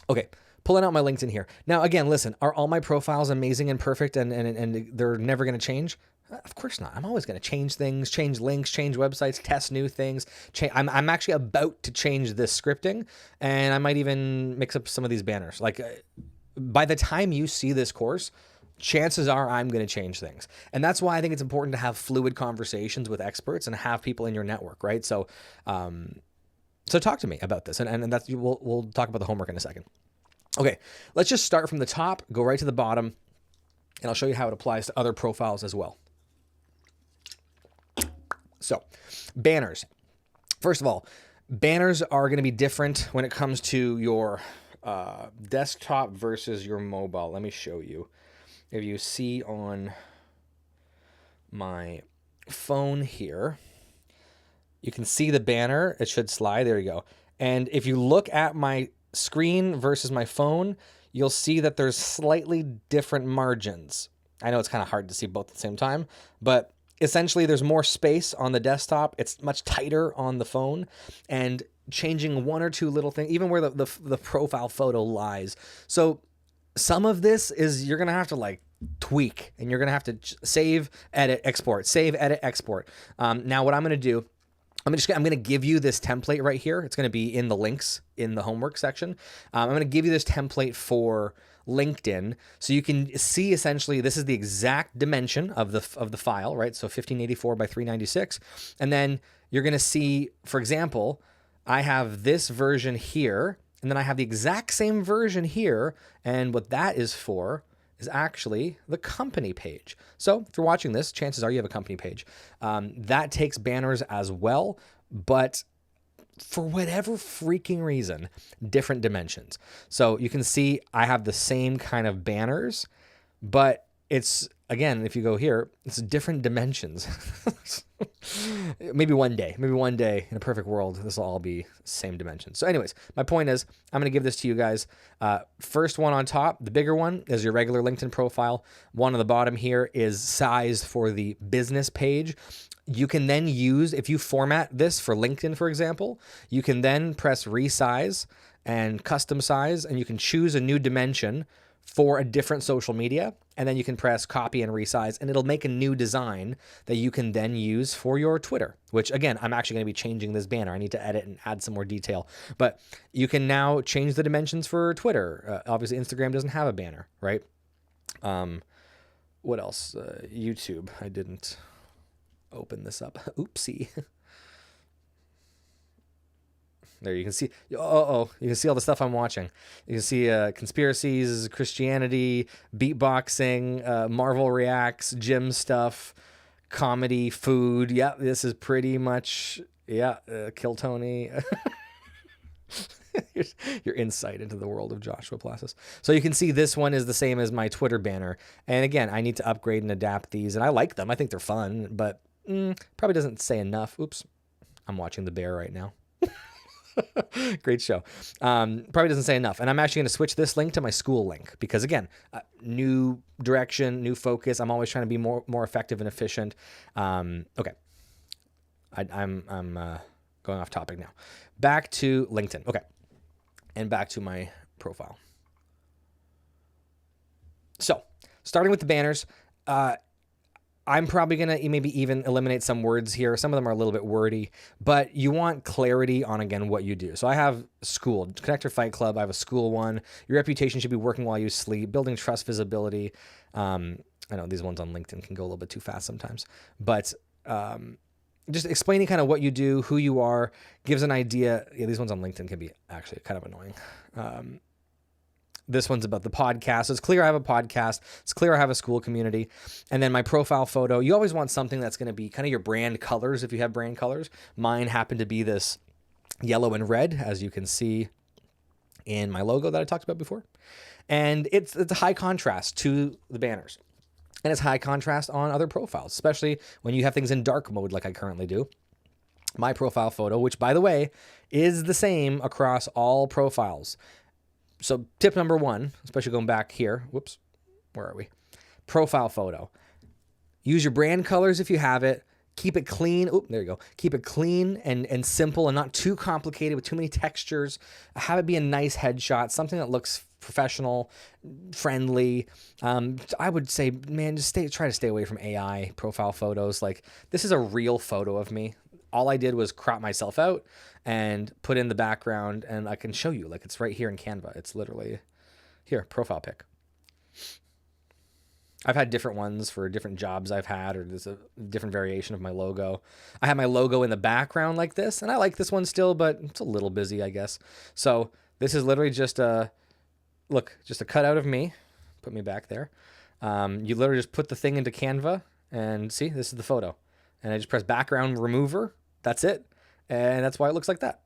Okay, pulling out my LinkedIn here. Now, again, listen, are all my profiles amazing and perfect and they're never going to change? Of course not. I'm always going to change things, change links, change websites, test new things. I'm actually about to change this scripting, and I might even mix up some of these banners. Like by the time you see this course, chances are I'm going to change things. And that's why I think it's important to have fluid conversations with experts and have people in your network, right? So talk to me about this, and that's we'll talk about the homework in a second. Okay, let's just start from the top, go right to the bottom, and I'll show you how it applies to other profiles as well. So, banners. First of all, banners are going to be different when it comes to your desktop versus your mobile. Let me show you. If you see on my phone here, you can see the banner. It should slide. There you go. And if you look at my screen versus my phone, you'll see that there's slightly different margins. I know it's kind of hard to see both at the same time, but essentially there's more space on the desktop. It's much tighter on the phone, and changing one or two little things, even where the profile photo lies. So some of this is you're going to have to like tweak, and you're going to have to save, edit, export, save, edit, export. Now what I'm going to do, I'm going to give you this template right here. It's going to be in the links in the homework section. I'm going to give you this template for LinkedIn, so you can see essentially this is the exact dimension of the file, right? So 1584 by 396, and then you're going to see, for example, I have this version here, and then I have the exact same version here, and what that is for is actually the company page. So if you're watching this, chances are you have a company page. That takes banners as well, but for whatever freaking reason, different dimensions. So you can see I have the same kind of banners, but it's, again, if you go here, it's different dimensions. Maybe one day in a perfect world, this will all be same dimensions. So anyways, my point is, I'm going to give this to you guys. First one on top, the bigger one, is your regular LinkedIn profile. One on the bottom here is sized for the business page. You can then use, if you format this for LinkedIn, for example, you can then press resize and custom size, and you can choose a new dimension for a different social media, and then you can press copy and resize, and it'll make a new design that you can then use for your Twitter, which again, I'm actually going to be changing this banner. I need to edit and add some more detail, but you can now change the dimensions for Twitter. Obviously Instagram doesn't have a banner, right? What else? YouTube. I didn't open this up. Oopsie. There you can see, you can see all the stuff I'm watching. You can see conspiracies, Christianity, beatboxing, Marvel reacts, gym stuff, comedy, food. Yeah, this is pretty much, Kill Tony. Your insight into the world of Joshua Palassis. So you can see this one is the same as my Twitter banner. And again, I need to upgrade and adapt these, and I like them. I think they're fun, but probably doesn't say enough. Oops. I'm watching The Bear right now. Great show. Probably doesn't say enough. And I'm actually going to switch this link to my school link because, again, new direction, new focus. I'm always trying to be more effective and efficient. Okay. I'm going off topic now. Back to LinkedIn. Okay. And back to my profile. So, starting with the banners, I'm probably going to maybe even eliminate some words here. Some of them are a little bit wordy, but you want clarity on, again, what you do. So I have school, Connector Fight Club. I have a school one. Your reputation should be working while you sleep, building trust, visibility. I know these ones on LinkedIn can go a little bit too fast sometimes, but just explaining kind of what you do, who you are, gives an idea. Yeah, these ones on LinkedIn can be actually kind of annoying. This one's about the podcast. So it's clear I have a podcast. It's clear I have a school community. And then my profile photo, you always want something that's going to be kind of your brand colors if you have brand colors. Mine happen to be this yellow and red, as you can see in my logo that I talked about before. And it's a high contrast to the banners. And it's high contrast on other profiles, especially when you have things in dark mode like I currently do. My profile photo, which, by the way, is the same across all profiles. So tip number one, especially going back here. Whoops, where are we? Profile photo. Use your brand colors if you have it. Keep it clean. Oh, there you go. Keep it clean and simple and not too complicated with too many textures. Have it be a nice headshot, something that looks professional, friendly. I would say, man, just try to stay away from AI profile photos. Like, this is a real photo of me. All I did was crop myself out and put in the background, and I can show you, like, it's right here in Canva. It's literally here, profile pic. I've had different ones for different jobs I've had, or there's a different variation of my logo. I have my logo in the background like this, and I like this one still, but it's a little busy, I guess. So this is literally just a cutout of me. Put me back there. You literally just put the thing into Canva, and see, this is the photo. And I just press background remover. That's it. And that's why it looks like that.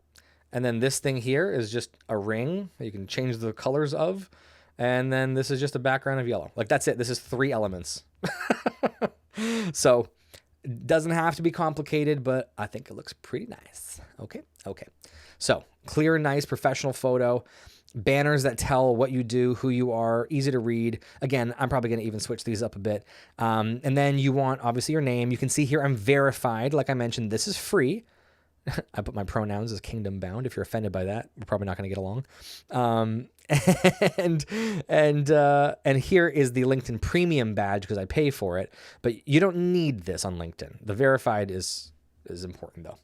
And then this thing here is just a ring that you can change the colors of. And then this is just a background of yellow. Like, that's it. This is 3 elements. So it doesn't have to be complicated, but I think it looks pretty nice. Okay. So clear, nice, professional photo. Banners that tell what you do, who you are, easy to read. Again, I'm probably going to even switch these up a bit. And then you want, obviously, your name. You can see here I'm verified. Like I mentioned, this is free. I put my pronouns as kingdom bound. If you're offended by that, we're probably not going to get along. And here is the LinkedIn Premium badge because I pay for it. But you don't need this on LinkedIn. The verified is important, though.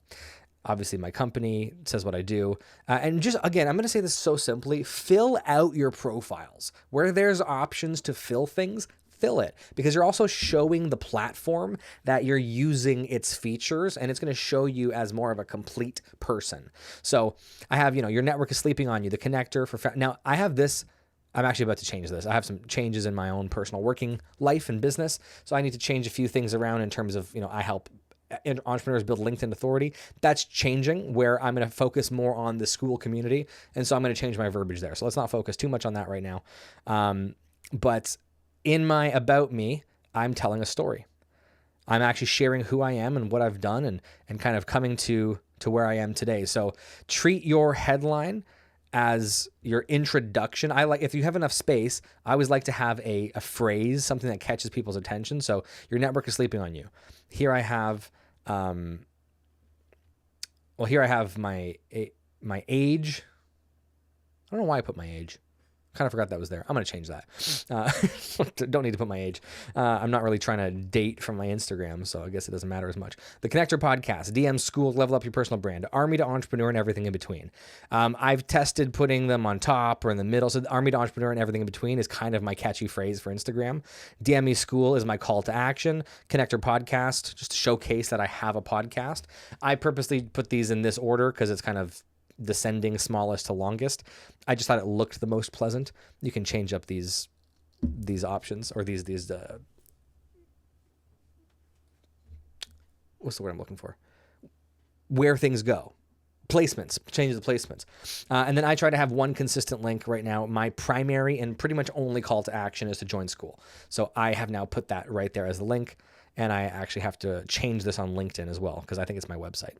Obviously, my company says what I do. And just, again, I'm going to say this so simply. Fill out your profiles. Where there's options to fill things, fill it. Because you're also showing the platform that you're using its features, and it's going to show you as more of a complete person. So I have, your network is sleeping on you, the connector for... Now, I have this... I'm actually about to change this. I have some changes in my own personal working life and business. So I need to change a few things around in terms of, I help entrepreneurs build LinkedIn authority. That's changing, where I'm going to focus more on the school community. And so I'm going to change my verbiage there. So let's not focus too much on that right now. But in my About Me, I'm telling a story. I'm actually sharing who I am and what I've done and kind of coming to where I am today. So treat your headline as your introduction. If you have enough space, I always like to have a phrase, something that catches people's attention. So your network is sleeping on you. Here I have, here I have my age. I don't know why I put my age. Kind of forgot that was there. I'm going to change that. Don't need to put my age. I'm not really trying to date from my Instagram, so I guess it doesn't matter as much. The Connector Podcast, DM School, Level Up Your Personal Brand, Army to Entrepreneur, and everything in between. I've tested putting them on top or in the middle. So Army to Entrepreneur and everything in between is kind of my catchy phrase for Instagram. DM Me School is my call to action. Connector Podcast, just to showcase that I have a podcast. I purposely put these in this order because it's kind of descending smallest to longest. I just thought it looked the most pleasant. You can change up these options, or these what's the word I'm looking for? Where things go. Placements, changes the placements. And then I try to have one consistent link right now. My primary and pretty much only call to action is to join school. So I have now put that right there as the link, and I actually have to change this on LinkedIn as well, because I think it's my website.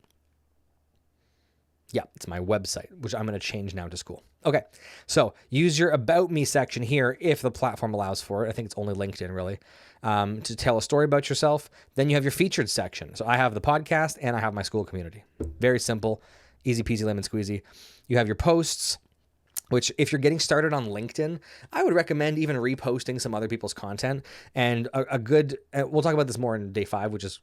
Yeah, it's my website, which I'm going to change now to school. Okay, so use your About Me section here if the platform allows for it. I think it's only LinkedIn, really, to tell a story about yourself. Then you have your featured section. So I have the podcast and I have my school community. Very simple, easy peasy lemon squeezy. You have your posts, which if you're getting started on LinkedIn, I would recommend even reposting some other people's content. And a good, we'll talk about this more in day 5, which is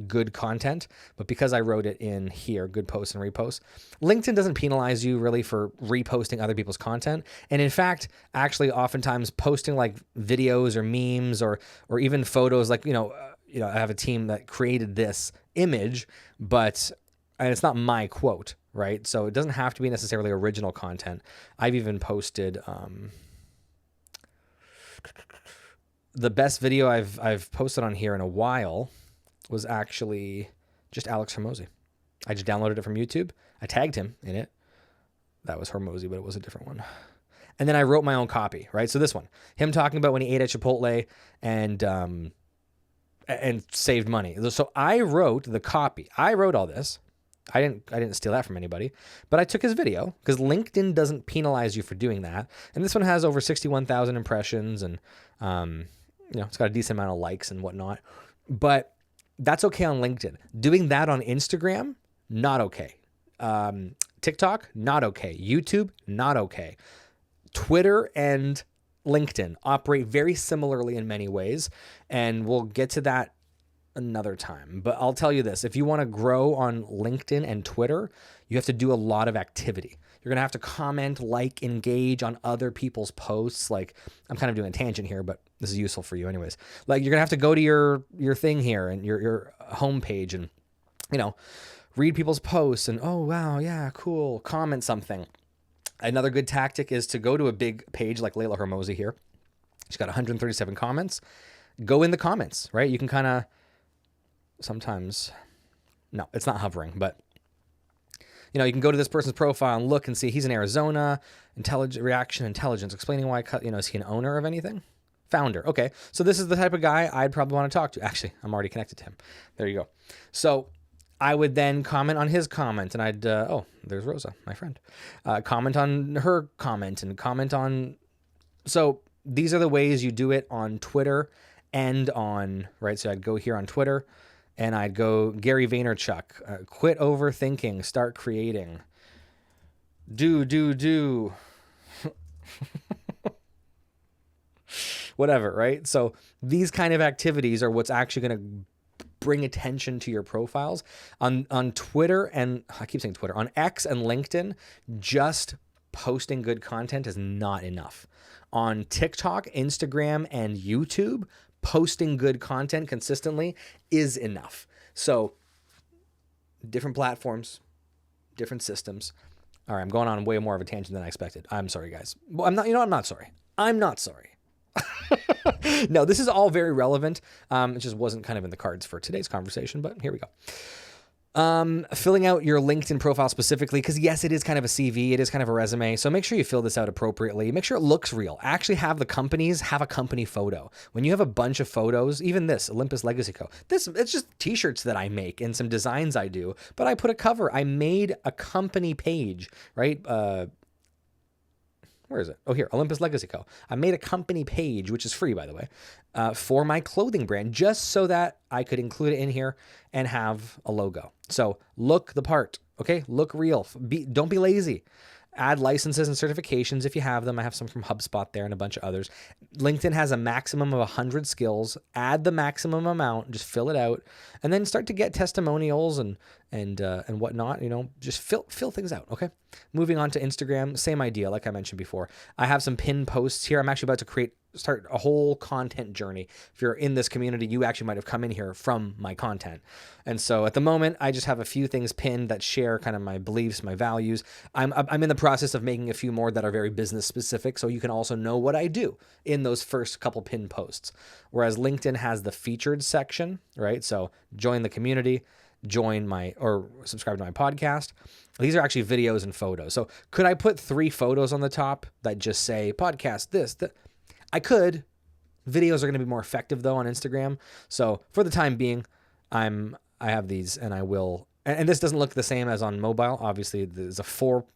good content, but because I wrote it in here, good posts and reposts, LinkedIn doesn't penalize you really for reposting other people's content. And in fact, actually oftentimes posting like videos or memes or even photos, like, I have a team that created this image, and it's not my quote, right? So it doesn't have to be necessarily original content. I've even posted, the best video I've posted on here in a while was actually just Alex Hormozy. I just downloaded it from YouTube. I tagged him in it. That was Hormozy, but it was a different one. And then I wrote my own copy, right? So this one, him talking about when he ate at Chipotle and saved money. So I wrote the copy. I wrote all this. I didn't steal that from anybody, but I took his video because LinkedIn doesn't penalize you for doing that. And this one has over 61,000 impressions, and it's got a decent amount of likes and whatnot. But that's okay on LinkedIn. Doing that on Instagram, not okay. TikTok, not okay. YouTube, not okay. Twitter and LinkedIn operate very similarly in many ways, and we'll get to that another time. But I'll tell you this, if you want to grow on LinkedIn and Twitter, you have to do a lot of activity. You're going to have to comment, like, engage on other people's posts. Like, I'm kind of doing a tangent here, but this is useful for you anyways. Like, you're going to have to go to your thing here and your homepage and, read people's posts and, oh, wow, yeah, cool, comment something. Another good tactic is to go to a big page like Layla Hormozy here. She's got 137 comments. Go in the comments, right? You can kind of sometimes, no, it's not hovering, but you can go to this person's profile and look and see he's in Arizona, reaction intelligence, explaining why, is he an owner of anything? Founder. Okay. So this is the type of guy I'd probably want to talk to. Actually, I'm already connected to him. There you go. So I would then comment on his comment, and I'd, there's Rosa, my friend, comment on her comment and comment on, so these are the ways you do it on Twitter and on, right? So I'd go here on Twitter, and I'd go Gary Vaynerchuk, quit overthinking, start creating, do, whatever, right? So these kind of activities are what's actually going to bring attention to your profiles. On Twitter, and I keep saying Twitter, on X and LinkedIn, just posting good content is not enough. On TikTok, Instagram, and YouTube, posting good content consistently is enough. So different platforms, different systems. All right, I'm going on way more of a tangent than I expected. I'm sorry, guys. Well, I'm not sorry. I'm not sorry. No, this is all very relevant. It just wasn't kind of in the cards for today's conversation, but here we go. Filling out your LinkedIn profile specifically, because yes, it is kind of a CV, it is kind of a resume. So make sure you fill this out appropriately. Make sure it looks real. Actually have the companies have a company photo. When you have a bunch of photos, even this Olympus Legacy Co. It's just t-shirts that I make and some designs I do, but I put a cover. I made a company page, right? Where is it? Oh, here, Olympus Legacy Co. I made a company page, which is free, by the way, for my clothing brand, just so that I could include it in here and have a logo. So look the part, okay? Look real. Don't be lazy. Add licenses and certifications if you have them. I have some from HubSpot there and a bunch of others. LinkedIn has a maximum of 100 skills. Add the maximum amount, just fill it out, and then start to get testimonials and whatnot. Just fill things out. Okay. Moving on to Instagram, same idea, like I mentioned before. I have some pinned posts here. I'm actually about to create start a whole content journey. If you're in this community, you actually might have come in here from my content. And so at the moment, I just have a few things pinned that share kind of my beliefs, my values. I'm in the process of making a few more that are very business specific, so you can also know what I do in those first couple pinned posts. Whereas LinkedIn has the featured section, right? So join the community, or subscribe to my podcast. These are actually videos and photos. So could I put 3 photos on the top that just say podcast this, that? I could. Videos are going to be more effective though on Instagram. So for the time being, I have these, and I will. And this doesn't look the same as on mobile. Obviously, there's a four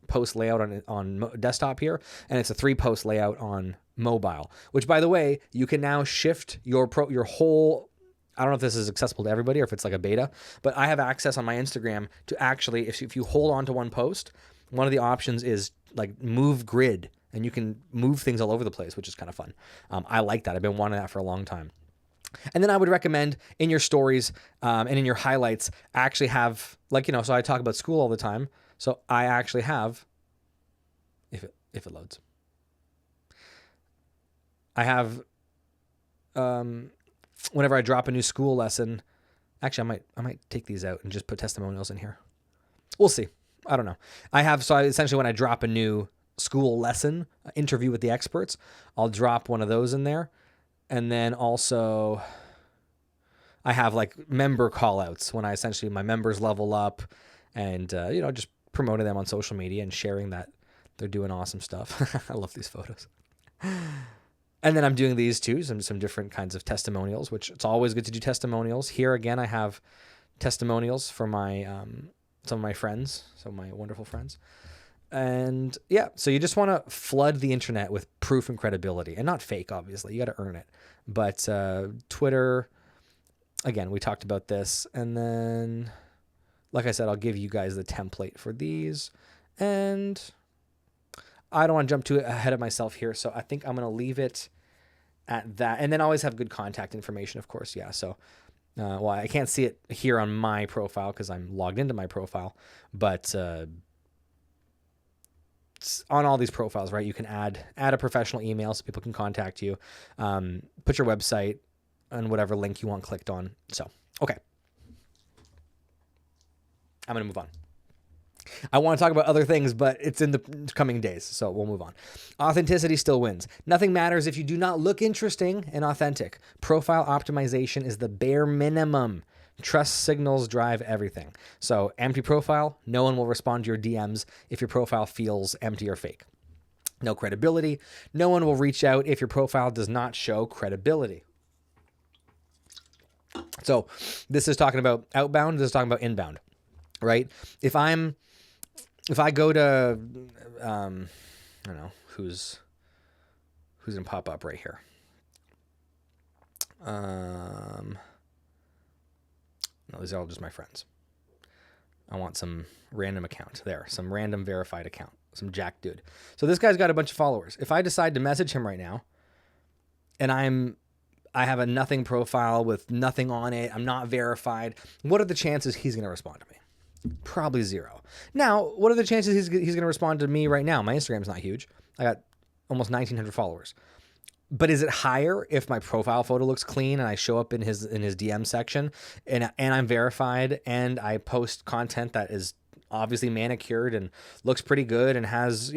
post layout on desktop here, and it's a 3 post layout on mobile. Which, by the way, you can now shift your whole. I don't know if this is accessible to everybody or if it's like a beta, but I have access on my Instagram to actually, if you hold on to one post, one of the options is like move grid. And you can move things all over the place, which is kind of fun. I like that. I've been wanting that for a long time. And then I would recommend in your stories and in your highlights, actually have, so I talk about school all the time. So I actually have, if it loads, I have, whenever I drop a new school lesson, actually I might take these out and just put testimonials in here. We'll see. I don't know. So essentially when I drop a new school lesson, interview with the experts, I'll drop one of those in there. And then also I have like member call outs when my members level up and, just promoting them on social media and sharing that they're doing awesome stuff. I love these photos. And then I'm doing these too, some different kinds of testimonials, which it's always good to do testimonials. Here again, I have testimonials for my, some of my friends, some of my wonderful friends. And yeah, so you just want to flood the internet with proof and credibility, and not fake, obviously. You got to earn it. But Twitter, again, we talked about this. And then, like I said, I'll give you guys the template for these. And I don't want to jump too ahead of myself here, so I think I'm going to leave it at that. And then always have good contact information, of course. Yeah, so I can't see it here on my profile because I'm logged into my profile, but on all these profiles, right, you can add a professional email so people can contact you, put your website and whatever link you want clicked on. So, okay. I'm going to move on. I want to talk about other things, but it's in the coming days, so we'll move on. Authenticity still wins. Nothing matters if you do not look interesting and authentic. Profile optimization is the bare minimum. Trust signals drive everything. So empty profile, no one will respond to your DMs if your profile feels empty or fake. No credibility, no one will reach out if your profile does not show credibility. So this is talking about outbound, this is talking about inbound, right? If I go to, I don't know, who's going to pop up right here? No, these are all just my friends. I want some random account there, some random verified account, some jack dude. So this guy's got a bunch of followers. If I decide to message him right now and I have a nothing profile with nothing on it, I'm not verified, what are the chances he's going to respond to me? Probably 0. Now, what are the chances he's going to respond to me right now? My Instagram's not huge. I got almost 1,900 followers. But is it higher if my profile photo looks clean and I show up in his DM section and I'm verified and I post content that is obviously manicured and looks pretty good and has,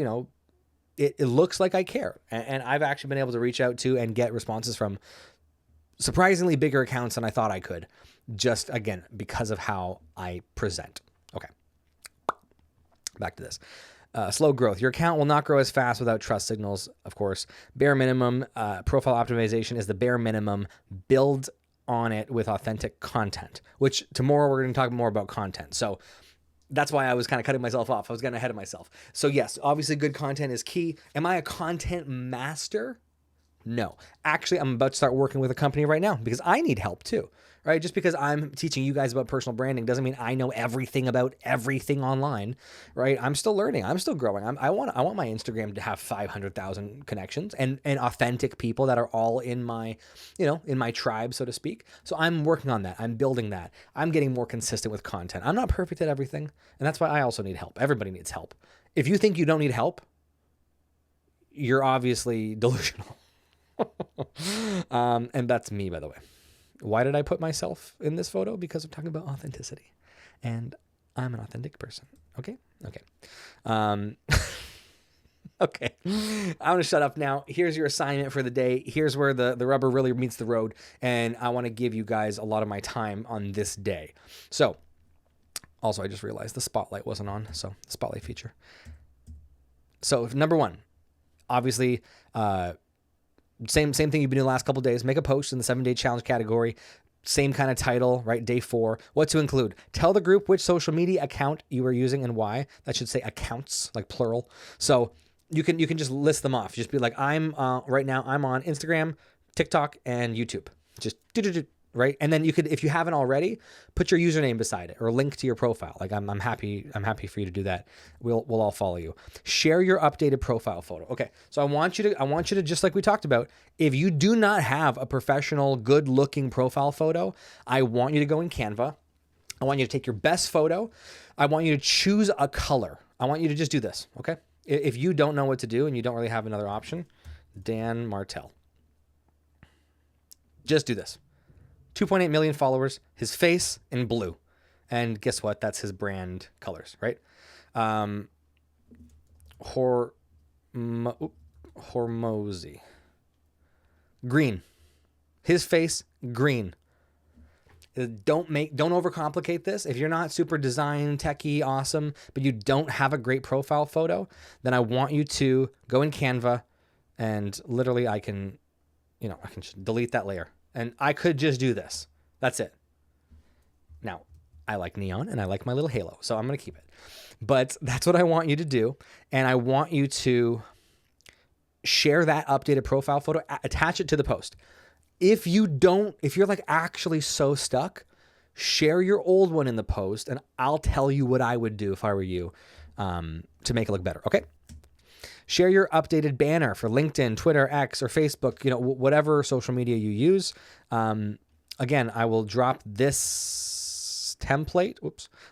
it looks like I care. And I've actually been able to reach out to and get responses from surprisingly bigger accounts than I thought I could, just again, because of how I present. Okay. Back to this. Slow growth. Your account will not grow as fast without trust signals, of course. Bare minimum profile optimization is the bare minimum. Build on it with authentic content, which tomorrow we're going to talk more about content. So that's why I was kind of cutting myself off. I was getting ahead of myself. So yes, obviously good content is key. Am I a content master? No. Actually, I'm about to start working with a company right now because I need help too, right? Just because I'm teaching you guys about personal branding doesn't mean I know everything about everything online, right? I'm still learning. I'm still growing. I want my Instagram to have 500,000 connections and authentic people that are all in my, in my tribe, so to speak. So I'm working on that. I'm building that. I'm getting more consistent with content. I'm not perfect at everything. And that's why I also need help. Everybody needs help. If you think you don't need help, you're obviously delusional. And that's me, by the way. Why did I put myself in this photo? Because I'm talking about authenticity, and I'm an authentic person. Okay. Okay. I'm going to shut up now. Here's your assignment for the day. Here's where the rubber really meets the road. And I want to give you guys a lot of my time on this day. So also, I just realized the spotlight wasn't on. So the spotlight feature. So number one, obviously, same thing you've been doing the last couple of days. Make a post in the 7-day challenge category. Same kind of title, right? Day 4. What to include? Tell the group which social media account you are using and why. That should say accounts, like plural. So you can just list them off. Just be like, right now I'm on Instagram, TikTok, and YouTube. Just right. And then you could, if you haven't already, put your username beside it or link to your profile. Like I'm happy for you to do that. We'll all follow you. Share your updated profile photo. Okay. So I want you to, just like we talked about, if you do not have a professional, good looking profile photo, I want you to go in Canva. I want you to take your best photo. I want you to choose a color. I want you to just do this. Okay. If you don't know what to do and you don't really have another option, Dan Martell, just do this. 2.8 million followers, his face in blue. And guess what? That's his brand colors, right? Hormozy. Green. His face, green. Don't overcomplicate this. If you're not super design, techie, awesome, but you don't have a great profile photo, then I want you to go in Canva and literally I can just delete that layer. And I could just do this. That's it. Now, I like neon and I like my little halo, so I'm going to keep it. But that's what I want you to do. And I want you to share that updated profile photo, attach it to the post. If you're like actually so stuck, share your old one in the post and I'll tell you what I would do if I were you to make it look better. Okay. Share your updated banner for LinkedIn, Twitter, X, or Facebook, whatever social media you use. Again, I will drop this template.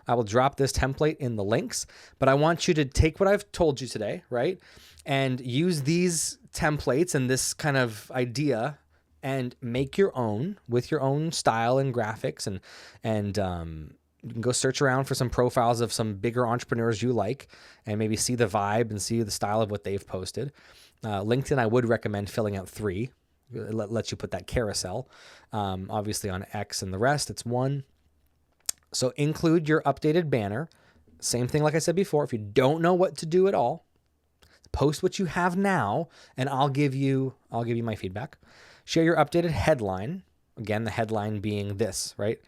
I will drop this template in the links, but I want you to take what I've told you today, right? And use these templates and this kind of idea and make your own with your own style and graphics and you can go search around for some profiles of some bigger entrepreneurs you like and maybe see the vibe and see the style of what they've posted. LinkedIn, I would recommend filling out 3. It lets you put that carousel. Obviously on X and the rest, it's 1. So include your updated banner. Same thing like I said before. If you don't know what to do at all, post what you have now and I'll give you my feedback. Share your updated headline. Again, the headline being this, right?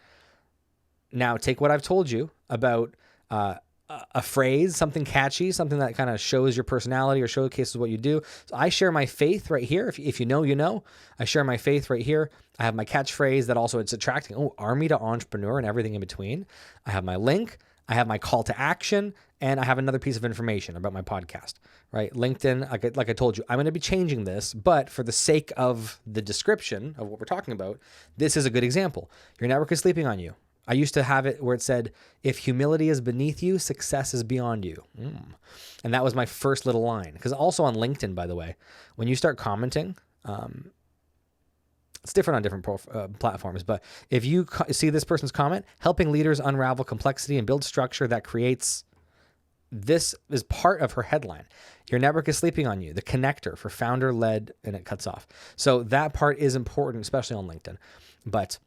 Now, take what I've told you about a phrase, something catchy, something that kind of shows your personality or showcases what you do. So I share my faith right here. If you know, you know. I share my faith right here. I have my catchphrase that also it's attracting. Oh, army to entrepreneur and everything in between. I have my link. I have my call to action. And I have another piece of information about my podcast, right? LinkedIn, like I told you, I'm going to be changing this, but for the sake of the description of what we're talking about, this is a good example. Your network is sleeping on you. I used to have it where it said, if humility is beneath you, success is beyond you. And that was my first little line. Because also on LinkedIn, by the way, when you start commenting, it's different on different platforms. But if you see this person's comment, helping leaders unravel complexity and build structure that creates, this is part of her headline. Your network is sleeping on you, the connector for founder-led, and it cuts off. So that part is important, especially on LinkedIn. But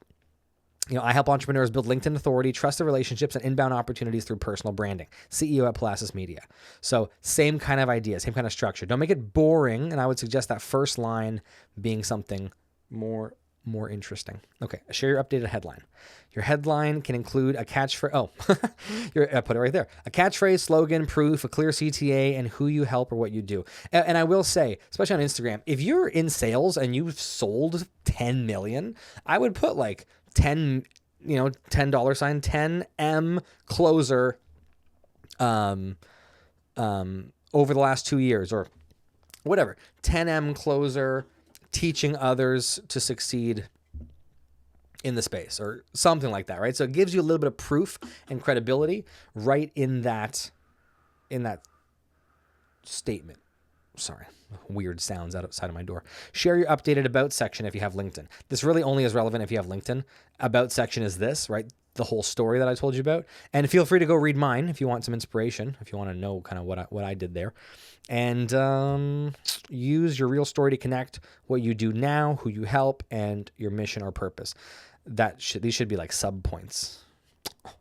I help entrepreneurs build LinkedIn authority, trusted relationships, and inbound opportunities through personal branding. CEO at Palassis Media. So same kind of idea, same kind of structure. Don't make it boring, and I would suggest that first line being something more interesting. Okay, share your updated headline. Your headline can include a catchphrase. Oh, I put it right there. A catchphrase, slogan, proof, a clear CTA, and who you help or what you do. And I will say, especially on Instagram, if you're in sales and you've sold 10 million, I would put like $10 sign, 10M closer over the last 2 years or whatever. 10M closer, teaching others to succeed in the space or something like that, right? So it gives you a little bit of proof and credibility right in that statement. Sorry, weird sounds outside of my door. Share your updated about section if you have LinkedIn. This really only is relevant if you have LinkedIn. About section is this, right? The whole story that I told you about. And feel free to go read mine if you want some inspiration, if you want to know kind of what I did there. And use your real story to connect what you do now, who you help, and your mission or purpose. These should be like sub points.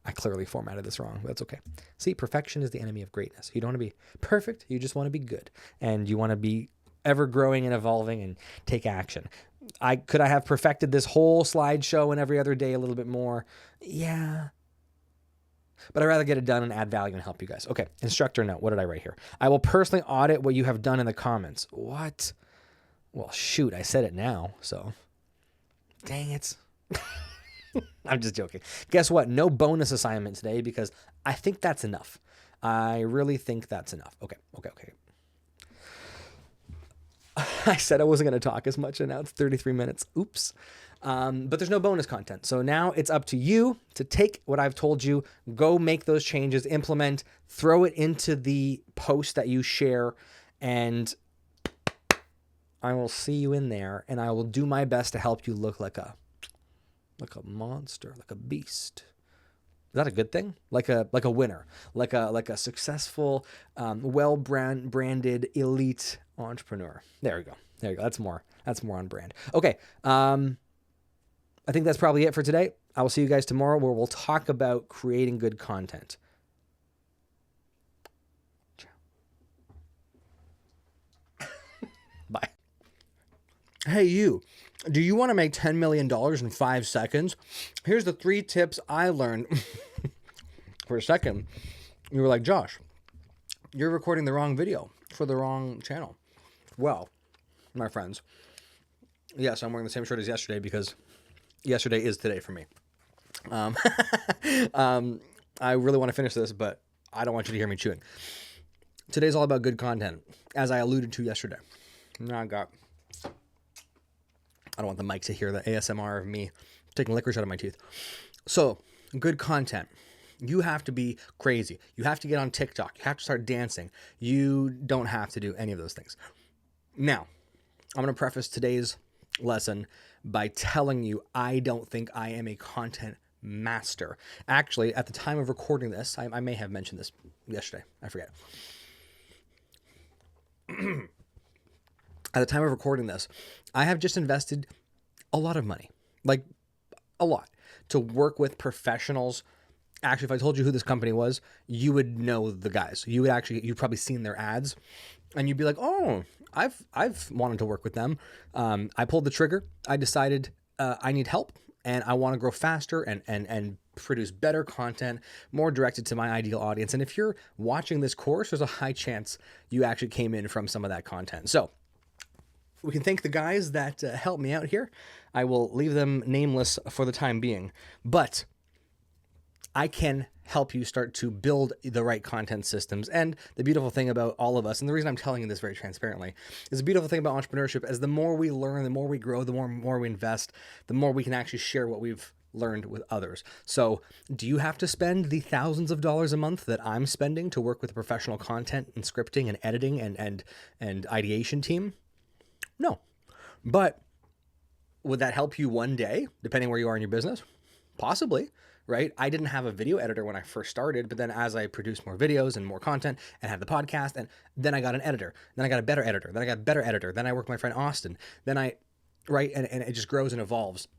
I clearly formatted this wrong. That's okay. See, perfection is the enemy of greatness. You don't want to be perfect. You just want to be good. And you want to be ever growing and evolving and take action. Could I have perfected this whole slideshow and every other day a little bit more? Yeah. But I'd rather get it done and add value and help you guys. Okay. Instructor note. What did I write here? I will personally audit what you have done in the comments. What? Well, shoot. I said it now. So dang it. I'm just joking. Guess what? No bonus assignment today because I think that's enough. I really think that's enough. Okay. I said I wasn't going to talk as much, and now it's 33 minutes. Oops. But there's no bonus content. So now it's up to you to take what I've told you, go make those changes, implement, throw it into the post that you share, and I will see you in there, and I will do my best to help you look like a monster, like a beast. Is that a good thing? Like a winner, like a successful, branded elite entrepreneur. There we go. That's more on brand. Okay. I think that's probably it for today. I will see you guys tomorrow where we'll talk about creating good content. Bye. Hey, you. Do you want to make $10 million in 5 seconds? Here's the 3 tips I learned. For a second, you were like, Josh, you're recording the wrong video for the wrong channel. Well, my friends, yes, I'm wearing the same shirt as yesterday because yesterday is today for me. I really want to finish this, but I don't want you to hear me chewing. Today's all about good content, as I alluded to yesterday. Now I don't want the mic to hear the ASMR of me taking licorice out of my teeth. So, good content. You have to be crazy. You have to get on TikTok. You have to start dancing. You don't have to do any of those things. Now, I'm going to preface today's lesson by telling you I don't think I am a content master. Actually, at the time of recording this, I may have mentioned this yesterday. I forget. At the time of recording this, I have just invested a lot of money, like a lot, to work with professionals. Actually, if I told you who this company was, you would know the guys. You'd probably seen their ads, and you'd be like, "Oh, I've wanted to work with them." I pulled the trigger. I decided I need help, and I want to grow faster and produce better content, more directed to my ideal audience. And if you're watching this course, there's a high chance you actually came in from some of that content. So we can thank the guys that helped me out here. I will leave them nameless for the time being, but I can help you start to build the right content systems. And the beautiful thing about all of us, and the reason I'm telling you this very transparently, is the beautiful thing about entrepreneurship is the more we learn, the more we grow, the more we invest, the more we can actually share what we've learned with others. So do you have to spend the thousands of dollars a month that I'm spending to work with a professional content and scripting and editing and ideation team? No. But would that help you one day, depending where you are in your business? Possibly. Right? I didn't have a video editor when I first started, but then as I produced more videos and more content and had the podcast, and then I got an editor, then I got a better editor, then I got a better editor, then I worked with my friend Austin, then right? And it just grows and evolves.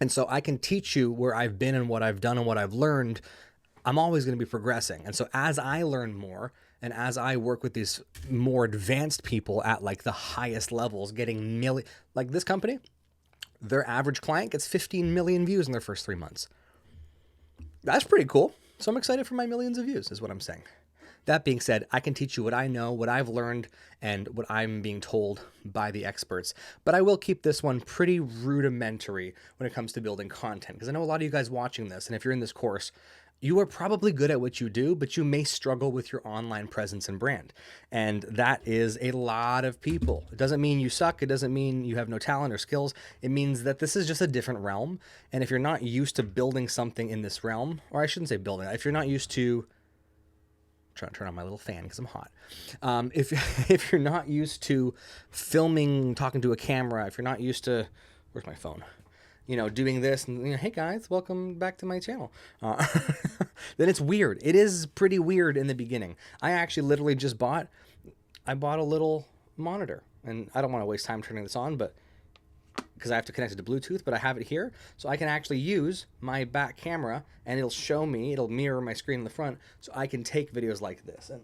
And so I can teach you where I've been and what I've done and what I've learned. I'm always going to be progressing. And so as I learn more and as I work with these more advanced people at like the highest levels, getting like this company, their average client gets 15 million views in their first 3 months. That's pretty cool. So I'm excited for my millions of views is what I'm saying. That being said, I can teach you what I know, what I've learned, and what I'm being told by the experts. But I will keep this one pretty rudimentary when it comes to building content, because I know a lot of you guys watching this, and if you're in this course, you are probably good at what you do, but you may struggle with your online presence and brand. And that is a lot of people. It doesn't mean you suck. It doesn't mean you have no talent or skills. It means that this is just a different realm. And if you're not used to building something in this realm, or I shouldn't say building, if you're not used to Trying to turn on my little fan because I'm hot. If you're not used to filming, talking to a camera, if you're not used to, where's my phone? Doing this and, hey guys, welcome back to my channel. Then it's weird. It is pretty weird in the beginning. I actually literally just bought a little monitor, and I don't want to waste time turning this on, but because I have to connect it to Bluetooth, but I have it here, so I can actually use my back camera, and it'll mirror my screen in the front, so I can take videos like this. And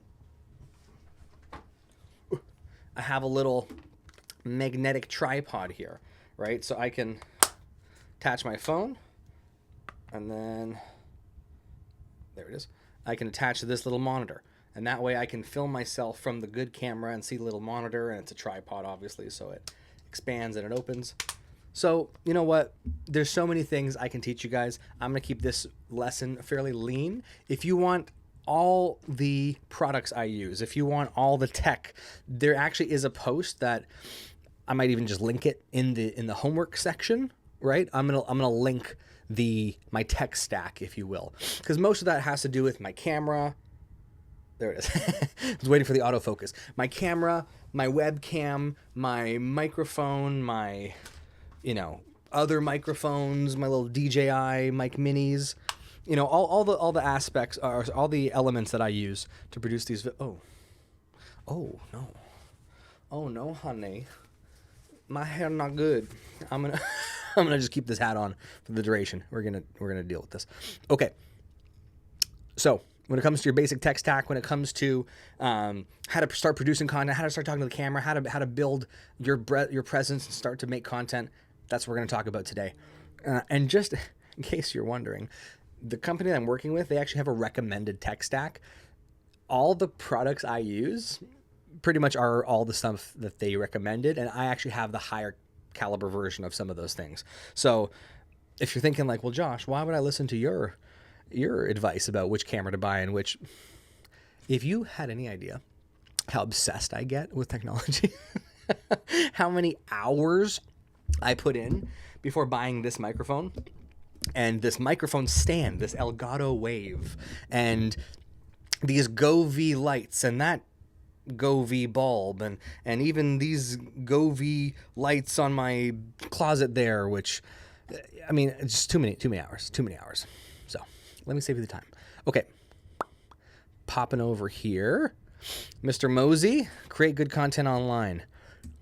I have a little magnetic tripod here, right? So I can attach my phone, and then there it is. I can attach to this little monitor, and that way I can film myself from the good camera and see the little monitor, and it's a tripod, obviously, so it expands and it opens. So, you know what? There's so many things I can teach you guys. I'm going to keep this lesson fairly lean. If you want all the products I use, if you want all the tech, there actually is a post that I might even just link it in the homework section, right? I'm going to link my tech stack, if you will, because most of that has to do with my camera. There it is. I was waiting for the autofocus. My camera, my webcam, my microphone, my other microphones, my little DJI mic minis, all the aspects, are all the elements that I use to produce these. Oh no, honey, my hair not good. I'm gonna just keep this hat on for the duration. We're gonna deal with this. Okay. So when it comes to your basic tech stack, when it comes to how to start producing content, how to start talking to the camera, how to build your presence and start to make content, that's what we're going to talk about today. And just in case you're wondering, the company that I'm working with, they actually have a recommended tech stack. All the products I use pretty much are all the stuff that they recommended, and I actually have the higher caliber version of some of those things. So if you're thinking like, well, Josh, why would I listen to your advice about which camera to buy and which... If you had any idea how obsessed I get with technology, how many hours I put in before buying this microphone and this microphone stand, this Elgato Wave, and these Govee lights and that Govee bulb, and even these Govee lights on my closet there, which, I mean, it's just too many hours. So let me save you the time. Okay. Popping over here. Mr. Mosey, create good content online.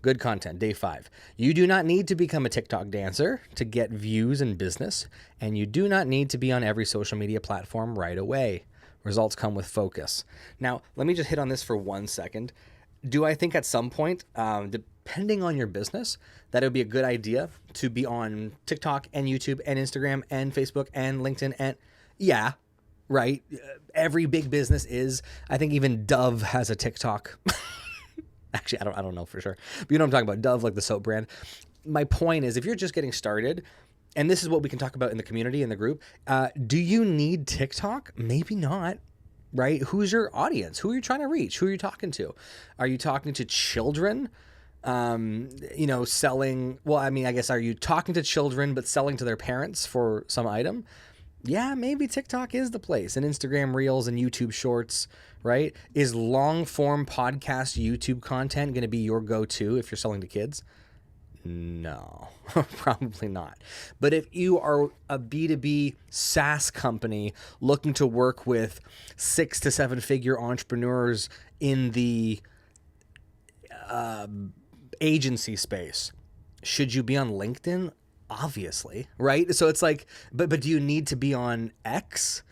Good content, day 5. You do not need to become a TikTok dancer to get views and business, and you do not need to be on every social media platform right away. Results come with focus. Now, let me just hit on this for 1 second. Do I think at some point, depending on your business, that it would be a good idea to be on TikTok and YouTube and Instagram and Facebook and LinkedIn? And yeah, right. Every big business is. I think even Dove has a TikTok. Actually, I don't know for sure. But you know what I'm talking about, Dove, like the soap brand. My point is, if you're just getting started, and this is what we can talk about in the community, in the group, do you need TikTok? Maybe not, right? Who's your audience? Who are you trying to reach? Who are you talking to? Are you talking to children? Selling, well, I mean, I guess, are you talking to children but selling to their parents for some item? Yeah, maybe TikTok is the place, and Instagram Reels and YouTube Shorts, right? Is long form podcast YouTube content going to be your go-to if you're selling to kids? No, probably not. But if you are a B2B SaaS company looking to work with 6 to 7 figure entrepreneurs in the agency space, should you be on LinkedIn? Obviously, right? So it's like, but do you need to be on X?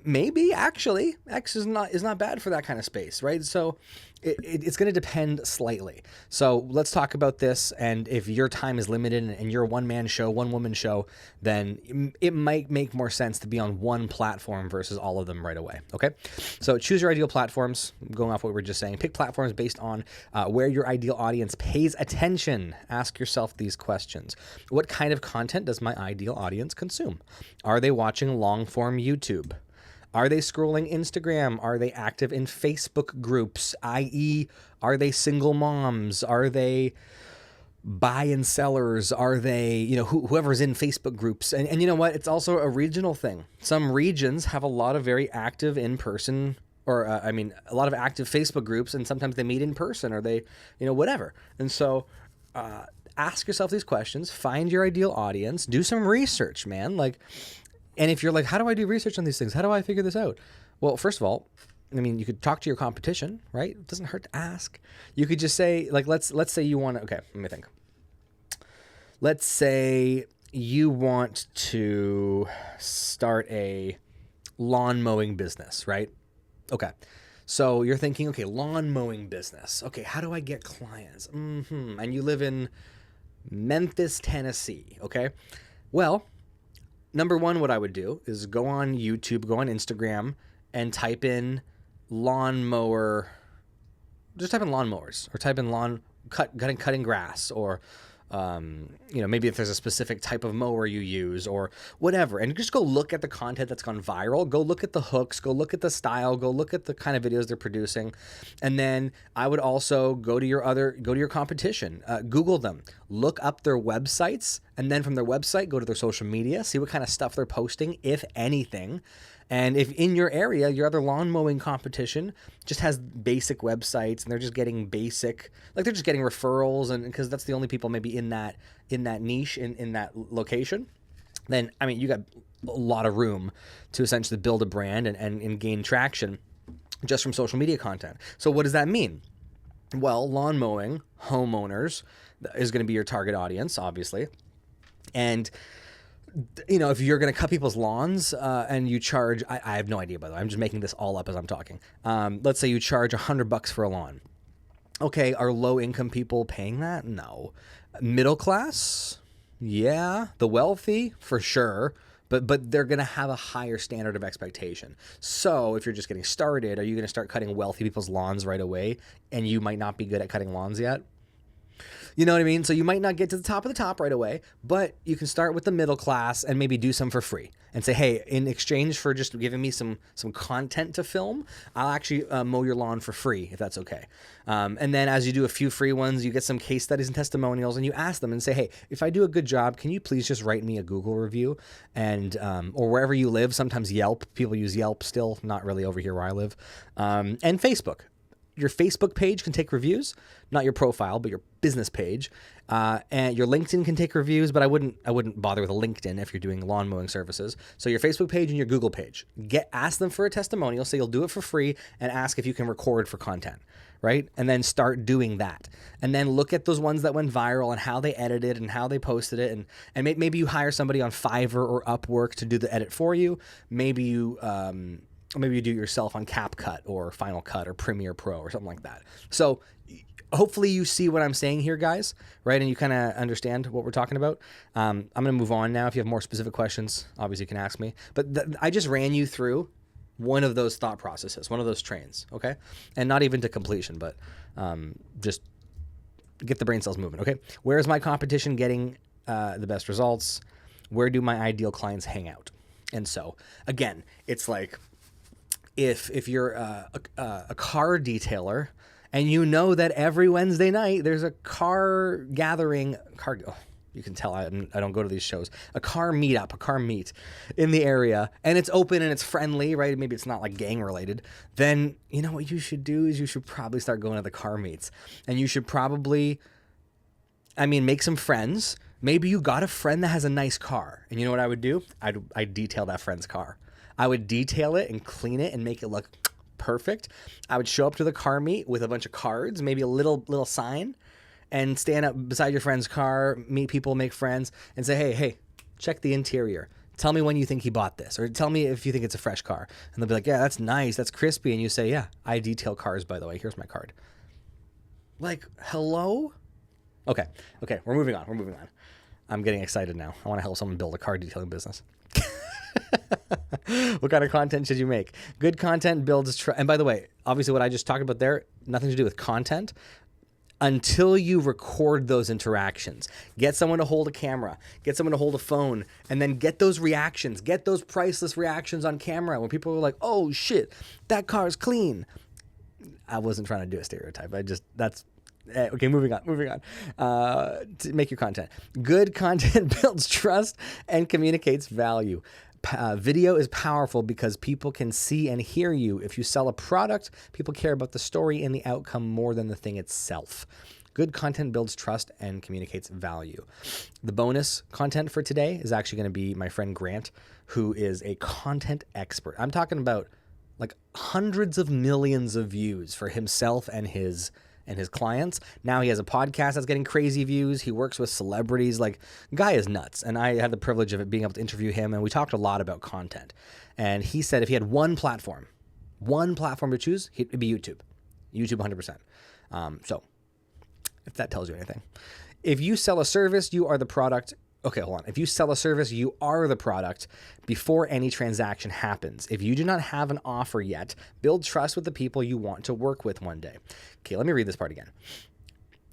Maybe, actually. X is not bad for that kind of space, right? So it's going to depend slightly. So let's talk about this. And if your time is limited and you're a one-man show, one-woman show, then it might make more sense to be on one platform versus all of them right away, okay? So choose your ideal platforms, going off what we were just saying. Pick platforms based on where your ideal audience pays attention. Ask yourself these questions. What kind of content does my ideal audience consume? Are they watching long-form YouTube? Are they scrolling Instagram? Are they active in Facebook groups, i.e., are they single moms? Are they buy and sellers? Are they, whoever's in Facebook groups? And you know what? It's also a regional thing. Some regions have a lot of very active in-person or a lot of active Facebook groups, and sometimes they meet in person or they, whatever. And so ask yourself these questions, find your ideal audience, do some research, man. And if you're like, how do I do research on these things? How do I figure this out? Well, first of all, you could talk to your competition, right? It doesn't hurt to ask. You could just say, let's say you want to, okay, let me think. Let's say you want to start a lawn mowing business, right? Okay. So you're thinking, okay, lawn mowing business. Okay, how do I get clients? And you live in Memphis, Tennessee, okay? Well, number one, what I would do is go on YouTube, go on Instagram, and type in lawnmower. Just type in lawnmowers, or type in cutting grass, or maybe if there's a specific type of mower you use or whatever, and just go look at the content that's gone viral, go look at the hooks, go look at the style, go look at the kind of videos they're producing. And then I would also go to your competition, Google them, look up their websites, and then from their website, go to their social media, see what kind of stuff they're posting, if anything. And if in your area, your other lawn mowing competition just has basic websites and they're just getting they're just getting referrals, and because that's the only people maybe in that niche, in that location, then, you got a lot of room to essentially build a brand and gain traction just from social media content. So what does that mean? Well, lawn mowing, homeowners is going to be your target audience, obviously. And if you're going to cut people's lawns and you charge, I have no idea, by the way, I'm just making this all up as I'm talking. Let's say you charge $100 for a lawn. Okay, are low income people paying that? No. Middle class? Yeah. The wealthy? For sure. But they're going to have a higher standard of expectation. So if you're just getting started, are you going to start cutting wealthy people's lawns right away? And you might not be good at cutting lawns yet. You know what I mean? So you might not get to the top of the top right away, but you can start with the middle class and maybe do some for free and say, hey, in exchange for just giving me some content to film, I'll actually mow your lawn for free, if that's okay. And then as you do a few free ones, you get some case studies and testimonials, and you ask them and say, hey, if I do a good job, can you please just write me a Google review? And or wherever you live, sometimes Yelp, people use Yelp still, not really over here where I live, and Facebook. Your Facebook page can take reviews, not your profile, but your business page. And your LinkedIn can take reviews, but I wouldn't bother with a LinkedIn if you're doing lawn mowing services. So your Facebook page and your Google page. Ask them for a testimonial, so you'll do it for free, and ask if you can record for content, right? And then start doing that. And then look at those ones that went viral and how they edited and how they posted it. And maybe you hire somebody on Fiverr or Upwork to do the edit for you. Maybe you do it yourself on CapCut or Final Cut or Premiere Pro or something like that. So hopefully you see what I'm saying here, guys, right? And you kind of understand what we're talking about. I'm going to move on now. If you have more specific questions, obviously you can ask me. But I just ran you through one of those thought processes, one of those trains, okay? And not even to completion, but just get the brain cells moving, okay? Where is my competition getting the best results? Where do my ideal clients hang out? And so, again, it's like, if you're a car detailer and you know that every Wednesday night there's a car gathering, you can tell I don't go to these shows, a car meet in the area, and it's open and it's friendly, right? Maybe it's not like gang related. Then you know what you should do is you should probably start going to the car meets, and you should probably, make some friends. Maybe you got a friend that has a nice car, and you know what I would do? I'd detail that friend's car. I would detail it and clean it and make it look perfect. I would show up to the car meet with a bunch of cards, maybe a little sign, and stand up beside your friend's car, meet people, make friends, and say, hey, check the interior. Tell me when you think he bought this, or tell me if you think it's a fresh car. And they'll be like, yeah, that's nice, that's crispy. And you say, yeah, I detail cars, by the way. Here's my card. Like, hello? Okay, we're moving on. I'm getting excited now. I want to help someone build a car detailing business. What kind of content should you make? Good content builds trust. And by the way, obviously what I just talked about there, nothing to do with content until you record those interactions. Get someone to hold a camera, get someone to hold a phone, and then get those reactions, get those priceless reactions on camera when people are like, oh shit, that car is clean. I wasn't trying to do a stereotype. Okay, moving on. To make your content. Good content builds trust and communicates value. Video is powerful because people can see and hear you. If you sell a product, people care about the story and the outcome more than the thing itself. Good content builds trust and communicates value. The bonus content for today is actually going to be my friend Grant, who is a content expert. I'm talking about like hundreds of millions of views for himself and his clients. Now he has a podcast that's getting crazy views. He works with celebrities. Like, guy is nuts. And I had the privilege of being able to interview him, and we talked a lot about content. And he said if he had one platform to choose, it'd be YouTube. YouTube 100%. So if that tells you anything. If you sell a service, you are the product. Okay, hold on. If you sell a service, you are the product before any transaction happens. If you do not have an offer yet, build trust with the people you want to work with one day. Okay, let me read this part again.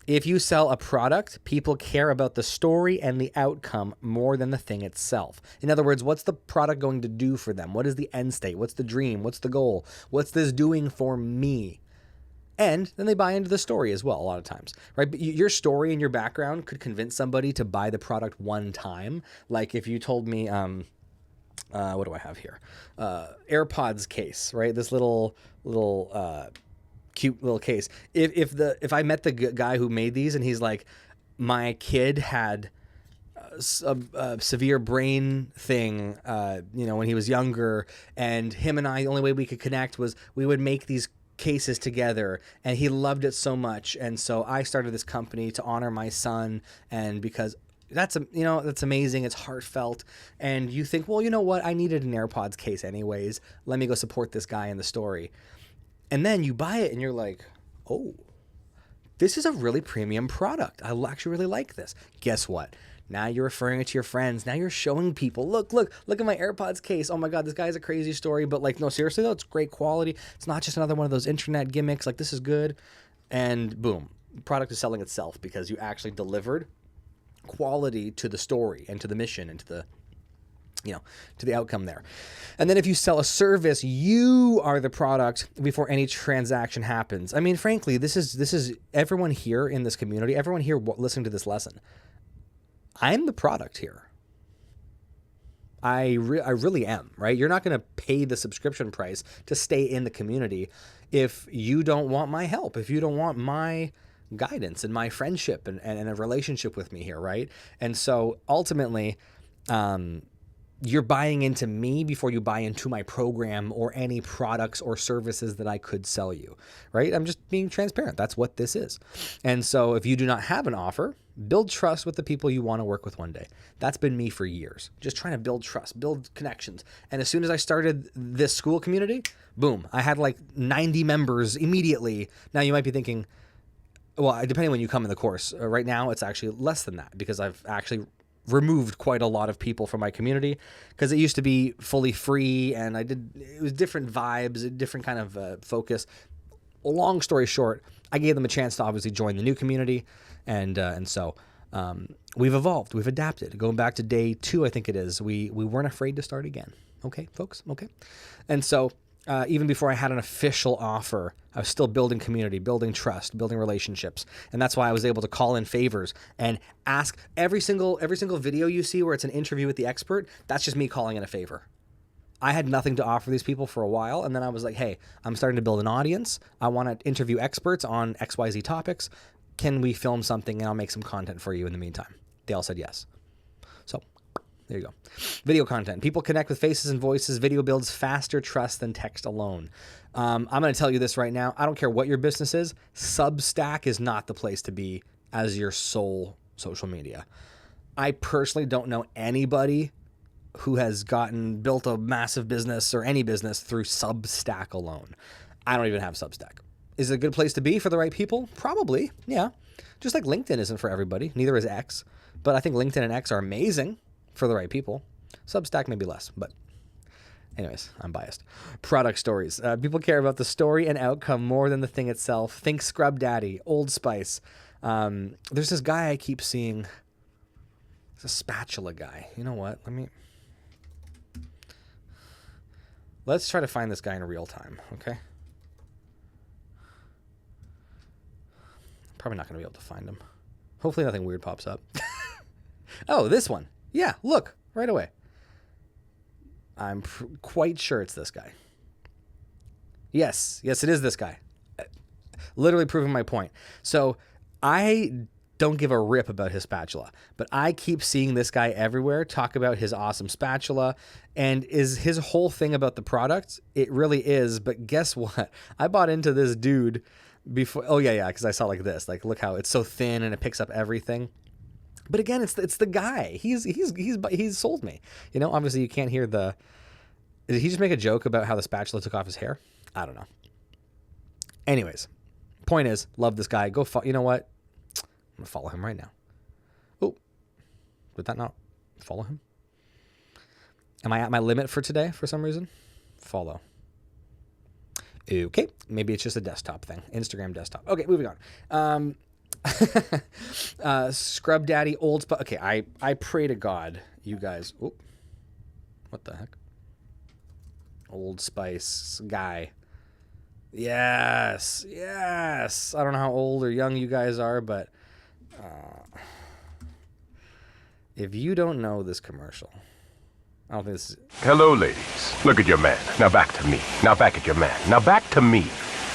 If you sell a product, people care about the story and the outcome more than the thing itself. In other words, what's the product going to do for them? What is the end state? What's the dream? What's the goal? What's this doing for me? And then they buy into the story as well a lot of times, right? But your story and your background could convince somebody to buy the product one time. Like if you told me, what do I have here? AirPods case, right? This little cute little case. If I met the guy who made these and he's like, my kid had a severe brain thing, when he was younger, and him and I, the only way we could connect was we would make these cases together, and he loved it so much, and so I started this company to honor my son, and because that's amazing, it's heartfelt, and you think, well, you know what, I needed an AirPods case anyways, let me go support this guy in the story. And then you buy it and you're like, oh, this is a really premium product, I actually really like this. Guess what? Now you're referring it to your friends. Now you're showing people, look at my AirPods case. Oh my God, this guy has a crazy story. But like, no, seriously though, it's great quality. It's not just another one of those internet gimmicks. Like, this is good. And boom, the product is selling itself because you actually delivered quality to the story and to the mission and to the, to the outcome there. And then if you sell a service, you are the product before any transaction happens. I mean, frankly, this is everyone here in this community, everyone here listening to this lesson. I'm the product here. I really am, right? You're not going to pay the subscription price to stay in the community if you don't want my help, if you don't want my guidance and my friendship and a relationship with me here, right? And so ultimately, you're buying into me before you buy into my program or any products or services that I could sell you, right? I'm just being transparent. That's what this is. And so if you do not have an offer, build trust with the people you want to work with one day. That's been me for years, just trying to build trust, build connections. And as soon as I started this school community, boom, I had like 90 members immediately. Now you might be thinking, well, depending when you come in the course, right now it's actually less than that because I've actually removed quite a lot of people from my community because it used to be fully free and it was different vibes, a different kind of focus. Long story short, I gave them a chance to obviously join the new community. And so we've evolved, we've adapted. Going back to day 2, I think it is, we weren't afraid to start again. Okay, folks? Okay. And so even before I had an official offer, I was still building community, building trust, building relationships. And that's why I was able to call in favors and ask every single video you see where it's an interview with the expert, that's just me calling in a favor. I had nothing to offer these people for a while. And then I was like, hey, I'm starting to build an audience. I want to interview experts on XYZ topics. Can we film something and I'll make some content for you in the meantime? They all said yes. So there you go. Video content. People connect with faces and voices. Video builds faster trust than text alone. I'm going to tell you this right now. I don't care what your business is. Substack is not the place to be as your sole social media. I personally don't know anybody who has built a massive business or any business through Substack alone. I don't even have Substack. Is it a good place to be for the right people? Probably, yeah. Just like LinkedIn isn't for everybody. Neither is X. But I think LinkedIn and X are amazing for the right people. Substack maybe less, but anyways, I'm biased. Product stories. People care about the story and outcome more than the thing itself. Think Scrub Daddy, Old Spice. There's this guy I keep seeing. It's a spatula guy. You know what? Let's try to find this guy in real time, okay? Probably not going to be able to find him. Hopefully nothing weird pops up. Oh, this one. Yeah, look, right away. I'm quite sure it's this guy. Yes, it is this guy. Literally proving my point. So I don't give a rip about his spatula, but I keep seeing this guy everywhere talk about his awesome spatula, and is his whole thing about the product. It really is. But guess what? I bought into this dude before. Oh yeah. Because I saw like this, like, look how it's so thin and it picks up everything. But again, it's the guy. He's sold me. You know, obviously you can't hear the. Did he just make a joke about how the spatula took off his hair? I don't know. Anyways, point is, love this guy. Go you know what? I'm gonna follow him right now. Oh, did that not follow him? Am I at my limit for today for some reason? Follow. Okay, maybe it's just a desktop thing. Instagram desktop. Okay, moving on. Scrub Daddy, Old Spice. Okay, I pray to God, you guys. Oh, what the heck? Old Spice guy. Yes. I don't know how old or young you guys are, but if you don't know this commercial, I don't think this is... Hello, ladies. Look at your man. Now back to me. Now back at your man. Now back to me.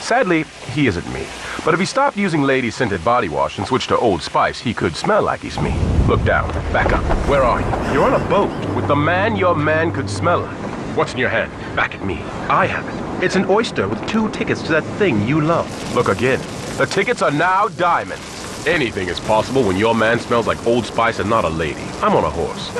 Sadly, he isn't me. But if he stopped using lady-scented body wash and switched to Old Spice, he could smell like he's me. Look down. Back up. Where are you? You're on a boat with the man your man could smell like. What's in your hand? Back at me. I have it. It's an oyster with 2 tickets to that thing you love. Look again. The tickets are now diamonds. Anything is possible when your man smells like Old Spice and not a lady. I'm on a horse.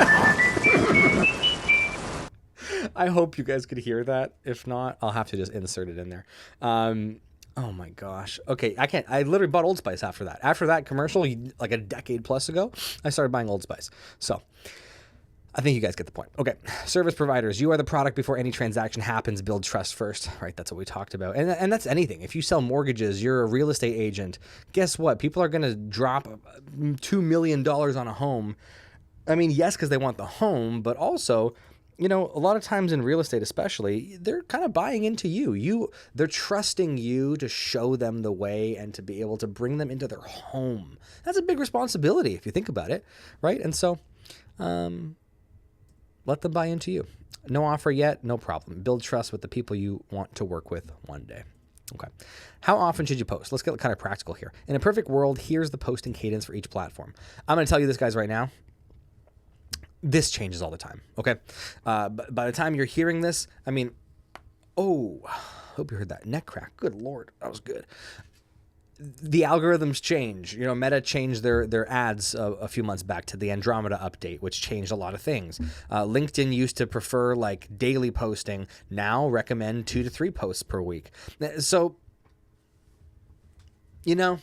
I hope you guys could hear that. If not, I'll have to just insert it in there. Oh my gosh. Okay, I can't. I literally bought Old Spice after that. After that commercial, like a decade plus ago, I started buying Old Spice. So I think you guys get the point. Okay, service providers, you are the product before any transaction happens. Build trust first, right? That's what we talked about. And that's anything. If you sell mortgages, you're a real estate agent, guess what? People are going to drop $2 million on a home. I mean, yes, because they want the home, but also, you know, a lot of times in real estate especially, they're kind of buying into you. They're trusting you to show them the way and to be able to bring them into their home. That's a big responsibility if you think about it, right? And so, let them buy into you. No offer yet, no problem. Build trust with the people you want to work with one day. Okay. How often should you post? Let's get kind of practical here. In a perfect world, here's the posting cadence for each platform. I'm going to tell you this, guys, right now. This changes all the time, okay? But by the time you're hearing this, I mean, oh, hope you heard that neck crack. Good Lord, that was good. The algorithms change. You know, Meta changed their ads a few months back to the Andromeda update, which changed a lot of things. LinkedIn used to prefer like daily posting. Now recommend 2 to 3 posts per week. So, you know,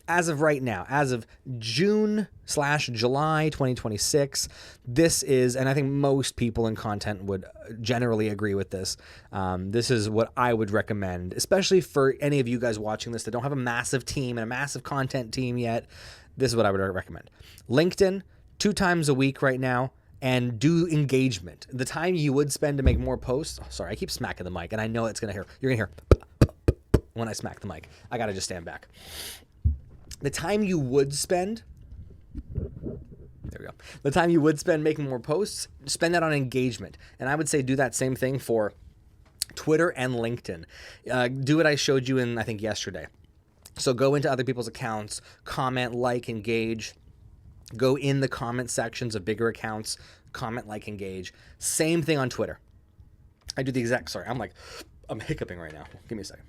as of right now, as of June/July 2026, this is, and I think most people in content would generally agree with this. This is what I would recommend, especially for any of you guys watching this that don't have a massive team and a massive content team yet. This is what I would recommend. LinkedIn, 2 times a week right now, and do engagement. The time you would spend to make more posts. Oh, sorry, I keep smacking the mic, and I know you're gonna hear when I smack the mic. I gotta just stand back. The time you would spend, there we go. The time you would spend making more posts, spend that on engagement. And I would say do that same thing for Twitter and LinkedIn. Do what I showed you in, I think, yesterday. So go into other people's accounts, comment, like, engage. Go in the comment sections of bigger accounts, comment, like, engage. Same thing on Twitter. I do the exact, sorry, I'm hiccuping right now. Give me a second.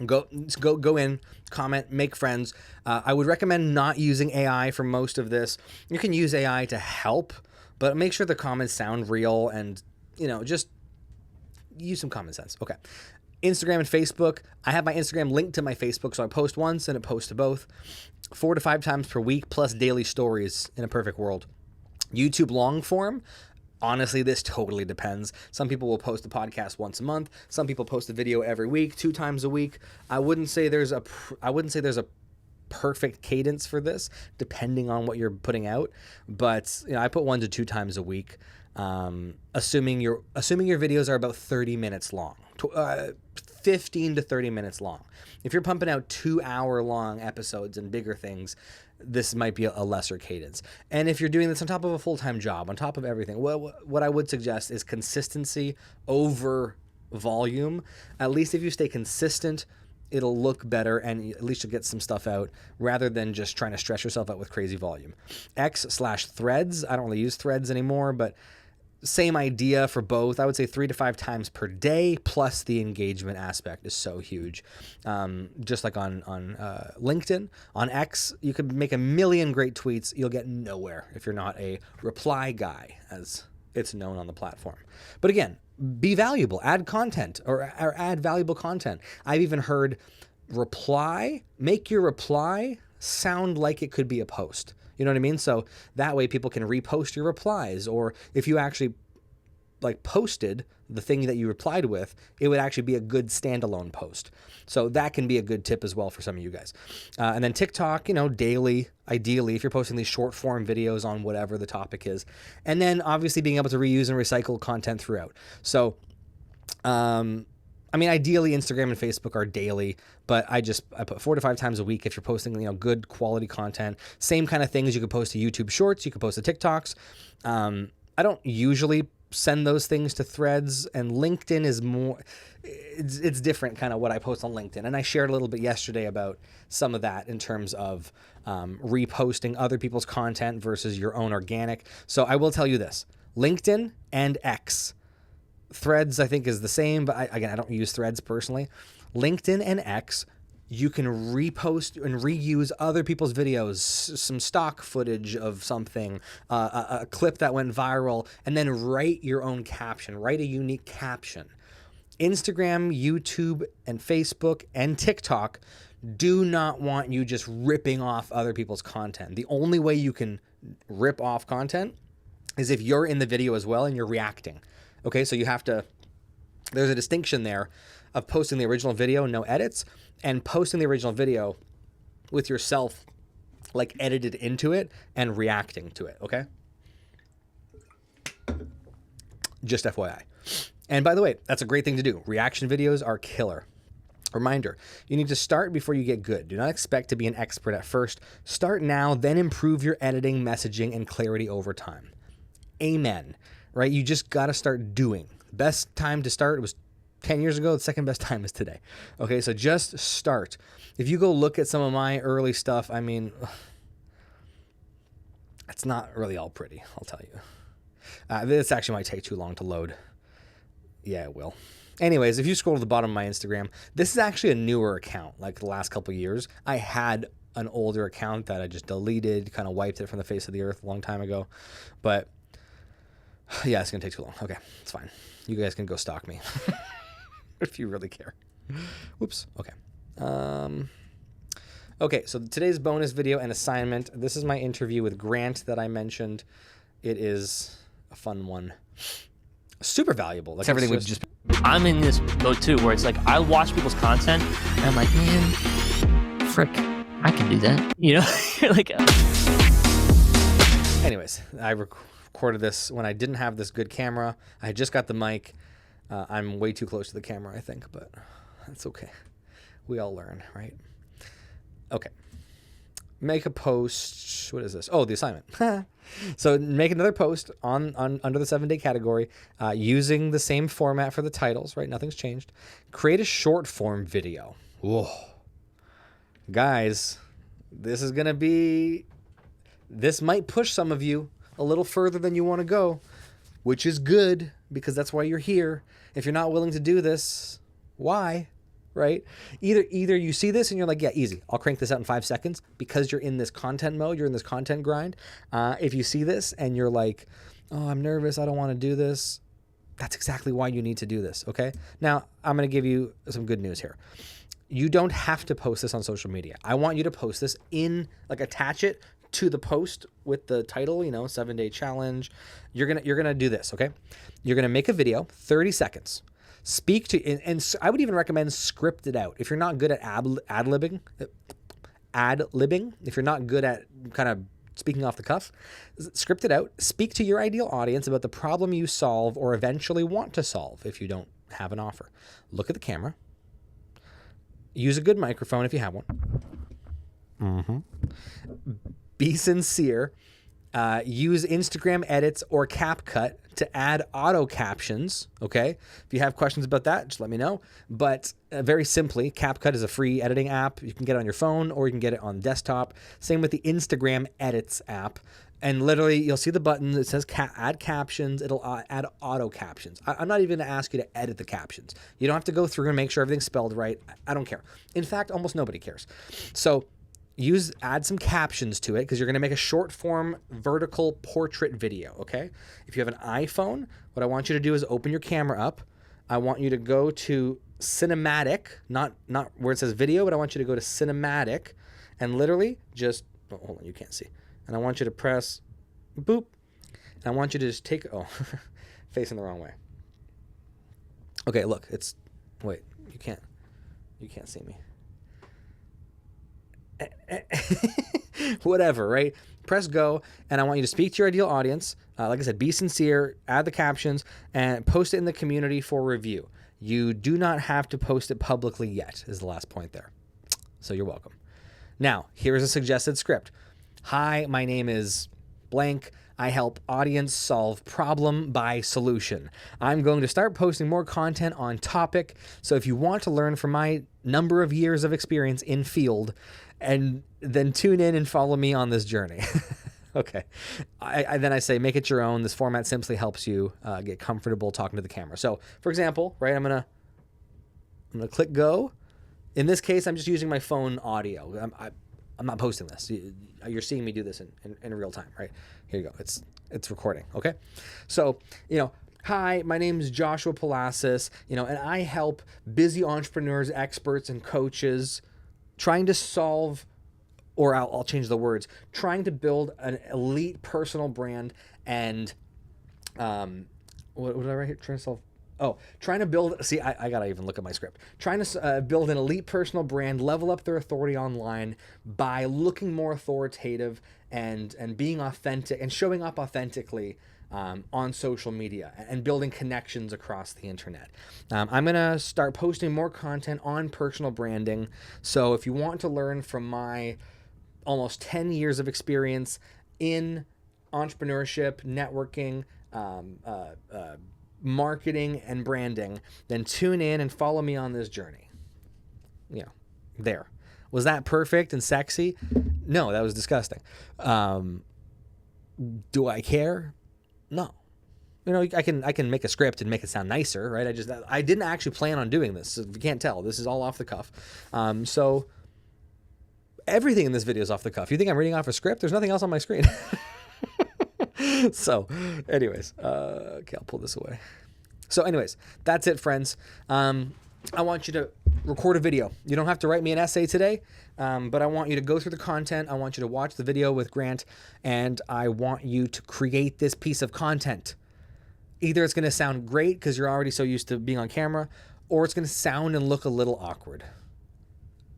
Go in, comment, make friends. I would recommend not using AI for most of this. You can use AI to help, but make sure the comments sound real and, you know, just use some common sense. Okay. Instagram and Facebook. I have my Instagram linked to my Facebook, so I post once and it posts to both. 4 to 5 times per week, plus daily stories in a perfect world. YouTube long form. Honestly, this totally depends. Some people will post a podcast once a month. Some people post a video every week, 2 times a week. I wouldn't say there's a perfect cadence for this, depending on what you're putting out. But you know, I put 1 to 2 times a week, assuming your videos are about 30 minutes long. 15 to 30 minutes long. If you're pumping out 2-hour long episodes and bigger things, this might be a lesser cadence. And if you're doing this on top of a full-time job, on top of everything, what I would suggest is consistency over volume. At least if you stay consistent, it'll look better, and at least you'll get some stuff out rather than just trying to stress yourself out with crazy volume. X/Threads. I don't really use Threads anymore, but same idea for both. I would say 3 to 5 times per day, plus the engagement aspect is so huge. Just like on LinkedIn, on X, you could make a million great tweets. You'll get nowhere if you're not a reply guy, as it's known on the platform. But again, be valuable, add content or add valuable content. I've even heard make your reply sound like it could be a post. You know what I mean? So that way people can repost your replies, or if you actually like posted the thing that you replied with, it would actually be a good standalone post. So that can be a good tip as well for some of you guys. And then TikTok, daily, ideally, if you're posting these short form videos on whatever the topic is. And then obviously being able to reuse and recycle content throughout. So, ideally Instagram and Facebook are daily, but I put 4 to 5 times a week if you're posting, good quality content. Same kind of things you could post to YouTube Shorts, you could post to TikToks. I don't usually send those things to Threads, and LinkedIn is more, it's different kind of what I post on LinkedIn. And I shared a little bit yesterday about some of that in terms of reposting other people's content versus your own organic. So I will tell you this, LinkedIn and X. Threads, I think, is the same, but I don't use Threads personally. LinkedIn and X, you can repost and reuse other people's videos, some stock footage of something, a clip that went viral, and then write your own caption, write a unique caption. Instagram, YouTube, and Facebook, and TikTok do not want you just ripping off other people's content. The only way you can rip off content is if you're in the video as well and you're reacting. Okay, so there's a distinction there of posting the original video, no edits, and posting the original video with yourself like edited into it and reacting to it, okay? Just FYI. And by the way, that's a great thing to do. Reaction videos are killer. Reminder, you need to start before you get good. Do not expect to be an expert at first. Start now, then improve your editing, messaging, and clarity over time. Amen. Right? You just got to start doing. Best time to start was 10 years ago. The second best time is today. Okay, so just start. If you go look at some of my early stuff, it's not really all pretty, I'll tell you. This actually might take too long to load. Yeah, it will. Anyways, if you scroll to the bottom of my Instagram, this is actually a newer account. Like the last couple of years, I had an older account that I just deleted, kind of wiped it from the face of the earth a long time ago. But yeah, it's going to take too long. Okay, it's fine. You guys can go stalk me if you really care. Whoops. Okay. Okay, so today's bonus video and assignment. This is my interview with Grant that I mentioned. It is a fun one. Super valuable. Like everything would just. I'm in this mode too, where it's like I watch people's content and I'm like, man, frick, I can do that. You're like. Anyways, I recorded this when I didn't have this good camera. I just got the mic. I'm way too close to the camera, I think, but that's okay. We all learn, right? Okay. Make a post. What is this? Oh, the assignment. So make another post on under the 7-day category using the same format for the titles, right? Nothing's changed. Create a short form video. Whoa. Guys, this might push some of you a little further than you want to go, which is good because that's why you're here. If you're not willing to do this, why? Right? Either you see this and you're like, yeah, easy. I'll crank this out in 5 seconds because you're in this content mode. You're in this content grind. If you see this and you're like, oh, I'm nervous. I don't want to do this. That's exactly why you need to do this. Okay. Now I'm going to give you some good news here. You don't have to post this on social media. I want you to post this attach it to the post with the title, 7-day challenge. You're going to do this. Okay. You're going to make a video, 30 seconds. Speak to, and I would even recommend script it out. If you're not good at ad-libbing, if you're not good at kind of speaking off the cuff, script it out. Speak to your ideal audience about the problem you solve or eventually want to solve if you don't have an offer. Look at the camera, Use a good microphone if you have one. Be sincere. Use Instagram edits or CapCut to add auto captions. Okay. If you have questions about that, just let me know. But very simply, CapCut is a free editing app. You can get it on your phone or you can get it on desktop. Same with the Instagram edits app. And literally, you'll see the button that says add captions. It'll add auto captions. I'm not even going to ask you to edit the captions. You don't have to go through and make sure everything's spelled right. I don't care. In fact, almost nobody cares. So add some captions to it because you're going to make a short form vertical portrait video. Okay. If you have an iPhone, what I want you to do is open your camera up. I want you to go to cinematic, not where it says video, but I want you to go to cinematic and literally just, oh, hold on, you can't see. And I want you to press boop. And I want you to just take, facing the wrong way. Okay, look, wait, you can't see me. Whatever, right? Press go, and I want you to speak to your ideal audience. Like I said, be sincere, add the captions, and post it in the community for review. You do not have to post it publicly yet, is the last point there. So you're welcome. Now, here's a suggested script. Hi, my name is blank. I help audience solve problem by solution. I'm going to start posting more content on topic. So if you want to learn from my number of years of experience in field, and then tune in and follow me on this journey. Okay. Then I say, make it your own. This format simply helps you get comfortable talking to the camera. So for example, right, I'm going to click go. In this case, I'm just using my phone audio. I'm not posting this. You're seeing me do this in real time, right? Here you go. It's recording. Okay. So, hi, my name is Joshua Palassis, and I help busy entrepreneurs, experts, and coaches trying to solve, or I'll change the words, trying to build an elite personal brand and, what did I write here? Trying to build, see, I gotta even look at my script. Trying to build an elite personal brand, level up their authority online by looking more authoritative and being authentic and showing up authentically on social media and building connections across the internet. I'm gonna start posting more content on personal branding. So if you want to learn from my almost 10 years of experience in entrepreneurship, networking, marketing and branding, then tune in and follow me on this journey. There. Was that perfect and sexy? No, that was disgusting. Do I care? No. I can make a script and make it sound nicer, right? I didn't actually plan on doing this. So if you can't tell, this is all off the cuff. So everything in this video is off the cuff. You think I'm reading off a script? There's nothing else on my screen. So anyways, okay, I'll pull this away. So anyways, that's it, friends. I want you to record a video. You don't have to write me an essay today, but I want you to go through the content. I want you to watch the video with Grant, and I want you to create this piece of content. Either it's going to sound great because you're already so used to being on camera, or it's going to sound and look a little awkward.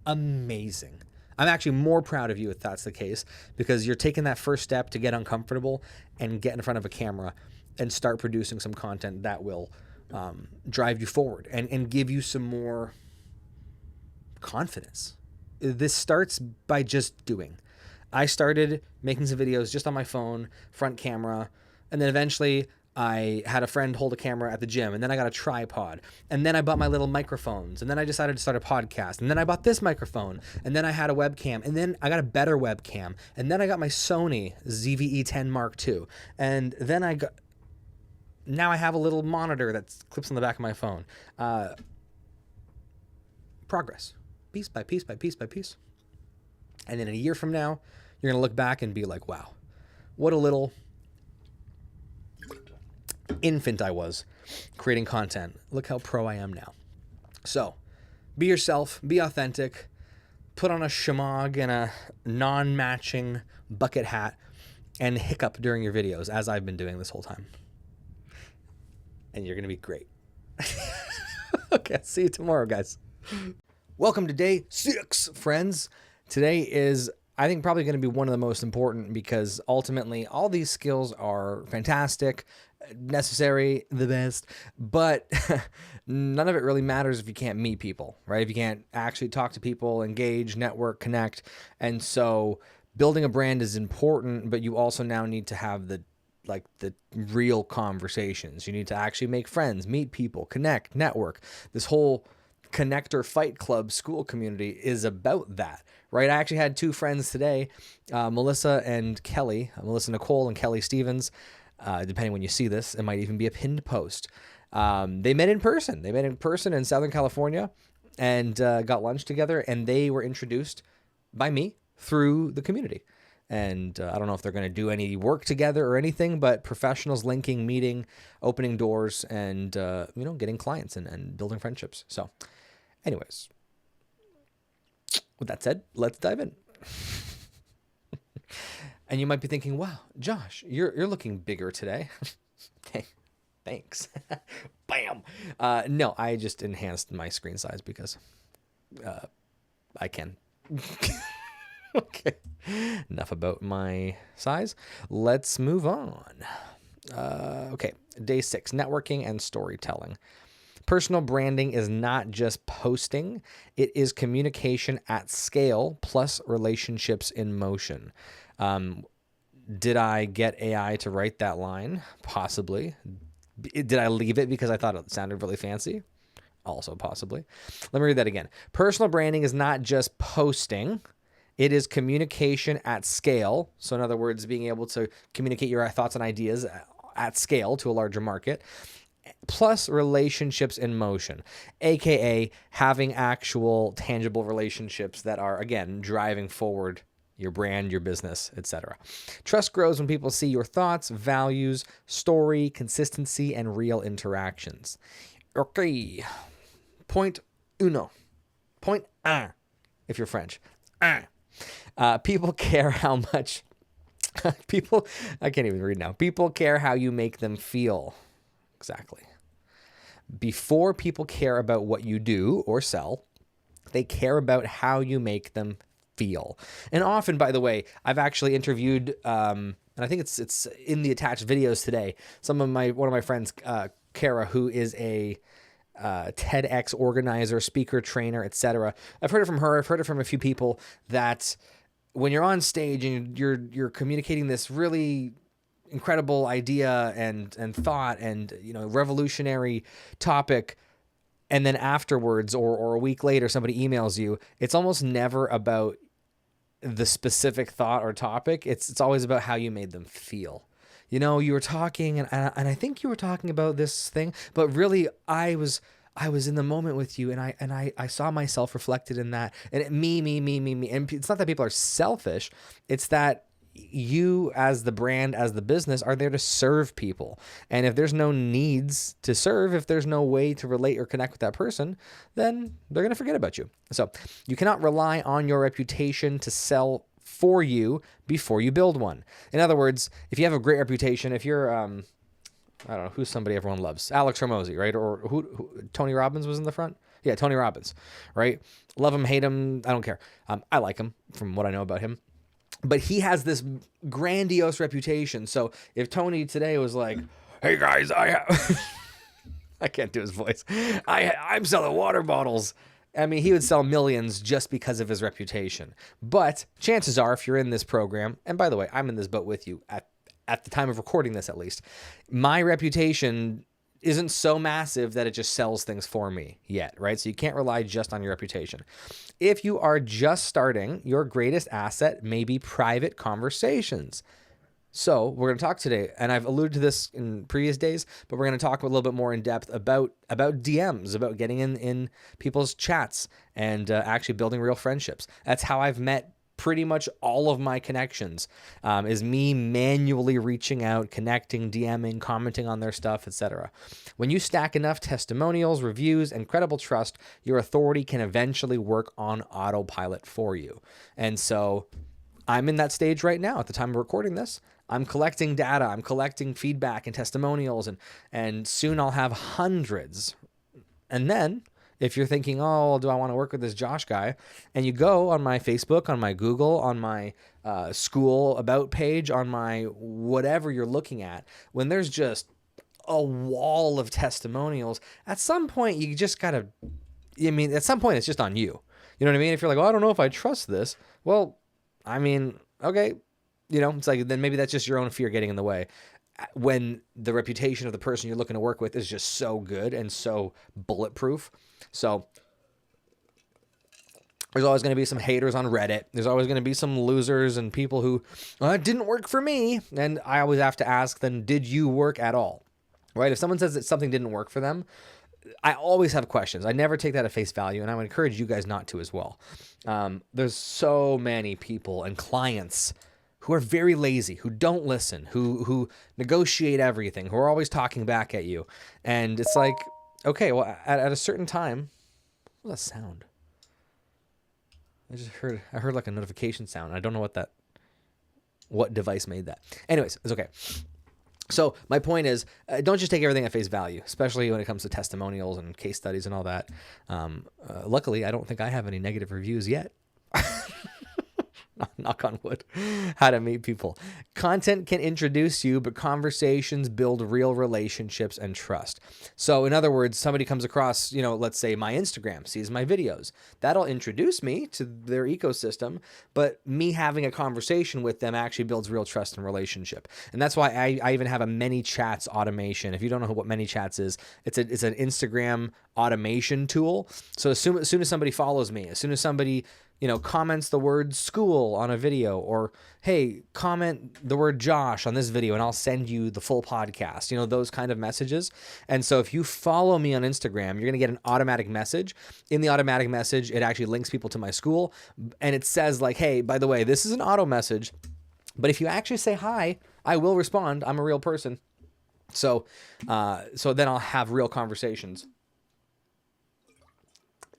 Amazing. I'm actually more proud of you if that's the case, because you're taking that first step to get uncomfortable and get in front of a camera and start producing some content that will drive you forward and give you some more confidence. This starts by just doing. I started making some videos just on my phone, front camera, and then eventually I had a friend hold a camera at the gym, and then I got a tripod, and then I bought my little microphones, and then I decided to start a podcast, and then I bought this microphone, and then I had a webcam, and then I got a better webcam, and then I got my Sony ZV-E10 Mark II, and then now I have a little monitor that clips on the back of my phone. Progress, piece by piece by piece by piece. And then a year from now, you're going to look back and be like, wow, what a little infant I was creating content. Look how pro I am now. So be yourself, be authentic, put on a shamog and a non-matching bucket hat and hiccup during your videos, as I've been doing this whole time. And you're going to be great. Okay, see you tomorrow, guys. Welcome to day 6, friends. Today is, I think, probably going to be one of the most important, because ultimately all these skills are fantastic. necessary, the best, but none of it really matters if you can't meet people, right? If you can't actually talk to people, engage, network, connect. And so building a brand is important, but you also now need to have the real conversations. You need to actually make friends, meet people, connect, network. This whole Connector Fight Club school community is about that, right? I actually had two friends today, Melissa and Kelly, Melissa Nicole and Kelly Stevens. Depending when you see this, it might even be a pinned post. They met in person. They met in person in Southern California and got lunch together, and they were introduced by me through the community. And I don't know if they're going to do any work together or anything, but professionals linking, meeting, opening doors, and getting clients and building friendships. So anyways, with that said, let's dive in. And you might be thinking, wow, Josh, you're looking bigger today. Thanks. Bam. No, I just enhanced my screen size because I can. Okay. Enough about my size. Let's move on. Okay. Day 6, networking and storytelling. Personal branding is not just posting. It is communication at scale plus relationships in motion. Did I get AI to write that line? Possibly. Did I leave it because I thought it sounded really fancy? Also possibly. Let me read that again. Personal branding is not just posting. It is communication at scale. So in other words, being able to communicate your thoughts and ideas at scale to a larger market, plus relationships in motion, aka having actual tangible relationships that are, again, driving forward your brand, your business, etc. Trust grows when people see your thoughts, values, story, consistency, and real interactions. Okay. Point uno. Point un, if you're French. People care how much I can't even read now. People care how you make them feel. Exactly. Before people care about what you do or sell, they care about how you make them feel. And often, by the way, I've actually interviewed, and I think it's in the attached videos today, one of my friends, Kara, who is a TEDx organizer, speaker, trainer, etc. I've heard it from her. I've heard it from a few people that when you're on stage and you're communicating this really incredible idea and thought and revolutionary topic, and then afterwards or a week later somebody emails you, it's almost never about the specific thought or topic. It's always about how you made them feel. You were talking and I think you were talking about this thing, but really I was in the moment with you, and I saw myself reflected in that, and me. And it's not that people are selfish. It's that you as the brand, as the business, are there to serve people. And if there's no needs to serve, if there's no way to relate or connect with that person, then they're going to forget about you. So you cannot rely on your reputation to sell for you before you build one. In other words, if you have a great reputation, if you're, I don't know, who's somebody everyone loves? Alex Hormozy, right? Or who Tony Robbins was in the front? Yeah, Tony Robbins, right? Love him, hate him, I don't care. I like him from what I know about him. But he has this grandiose reputation. So if Tony today was like, hey guys, I can't do his voice. I'm selling water bottles. I mean, he would sell millions just because of his reputation. But chances are, if you're in this program, and by the way, I'm in this boat with you at the time of recording this, at least, my reputation isn't so massive that it just sells things for me yet, right? So you can't rely just on your reputation. If you are just starting, your greatest asset may be private conversations. So we're going to talk today, and I've alluded to this in previous days, but we're going to talk a little bit more in depth about DMs, about getting in people's chats and actually building real friendships. That's how I've met pretty much all of my connections, is me manually reaching out, connecting, DMing, commenting on their stuff, etc. When you stack enough testimonials, reviews, and credible trust, your authority can eventually work on autopilot for you. And so I'm in that stage right now at the time of recording this. I'm collecting data, I'm collecting feedback and testimonials, and soon I'll have hundreds. And then if you're thinking, oh, do I want to work with this Josh guy? And you go on my Facebook, on my Google, on my school about page, on my whatever you're looking at, when there's just a wall of testimonials, at some point you just gotta, I mean, at some point it's just on you. You know what I mean? If you're like, oh, I don't know if I trust this. Well, I mean, okay. You know, it's like, then maybe that's just your own fear getting in the way. When the reputation of the person you're looking to work with is just so good and so bulletproof. So there's always going to be some haters on Reddit. There's always going to be some losers and people who, it didn't work for me. And I always have to ask them, did you work at all? Right? If someone says that something didn't work for them, I always have questions. I never take that at face value, and I would encourage you guys not to as well. There's so many people and clients who are very lazy, who don't listen, who negotiate everything, who are always talking back at you. And it's like, okay, well, at a certain time, what's that sound? I heard like a notification sound. I don't know what device made that. Anyways, it's okay. So my point is, don't just take everything at face value, especially when it comes to testimonials and case studies and all that. Luckily, I don't think I have any negative reviews yet. Knock on wood. How to meet people. Content can introduce you, but conversations build real relationships and trust. So in other words, somebody comes across, let's say my Instagram, sees my videos. That'll introduce me to their ecosystem, but me having a conversation with them actually builds real trust and relationship. And that's why I even have a ManyChats automation. If you don't know what ManyChats is, it's an Instagram automation tool. So as soon as somebody follows me, as soon as somebody comments the word school on a video, or, hey, comment the word Josh on this video and I'll send you the full podcast, those kind of messages. And so if you follow me on Instagram, you're going to get an automatic message. In the automatic message, it actually links people to my school, and it says like, hey, by the way, this is an auto message, but if you actually say hi, I will respond. I'm a real person. So then I'll have real conversations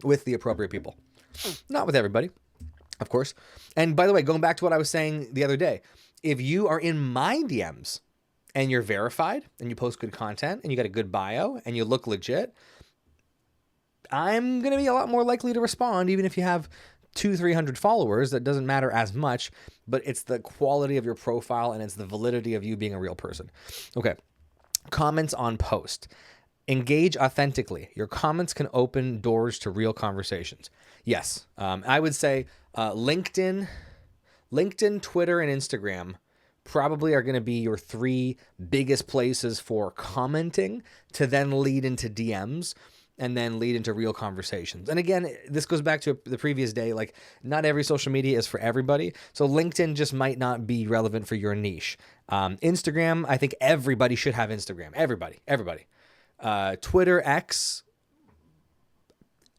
with the appropriate people. Not with everybody, of course. And by the way, going back to what I was saying the other day, if you are in my DMs and you're verified and you post good content and you got a good bio and you look legit, I'm going to be a lot more likely to respond, even if you have 200-300 followers. That doesn't matter as much, but it's the quality of your profile and it's the validity of you being a real person. Okay. Comments on post. Engage authentically. Your comments can open doors to real conversations. Yes, I would say LinkedIn, Twitter, and Instagram probably are going to be your 3 biggest places for commenting to then lead into DMs and then lead into real conversations. And again, this goes back to the previous day, like not every social media is for everybody. So LinkedIn just might not be relevant for your niche. Instagram, I think everybody should have Instagram. Everybody. Twitter, X,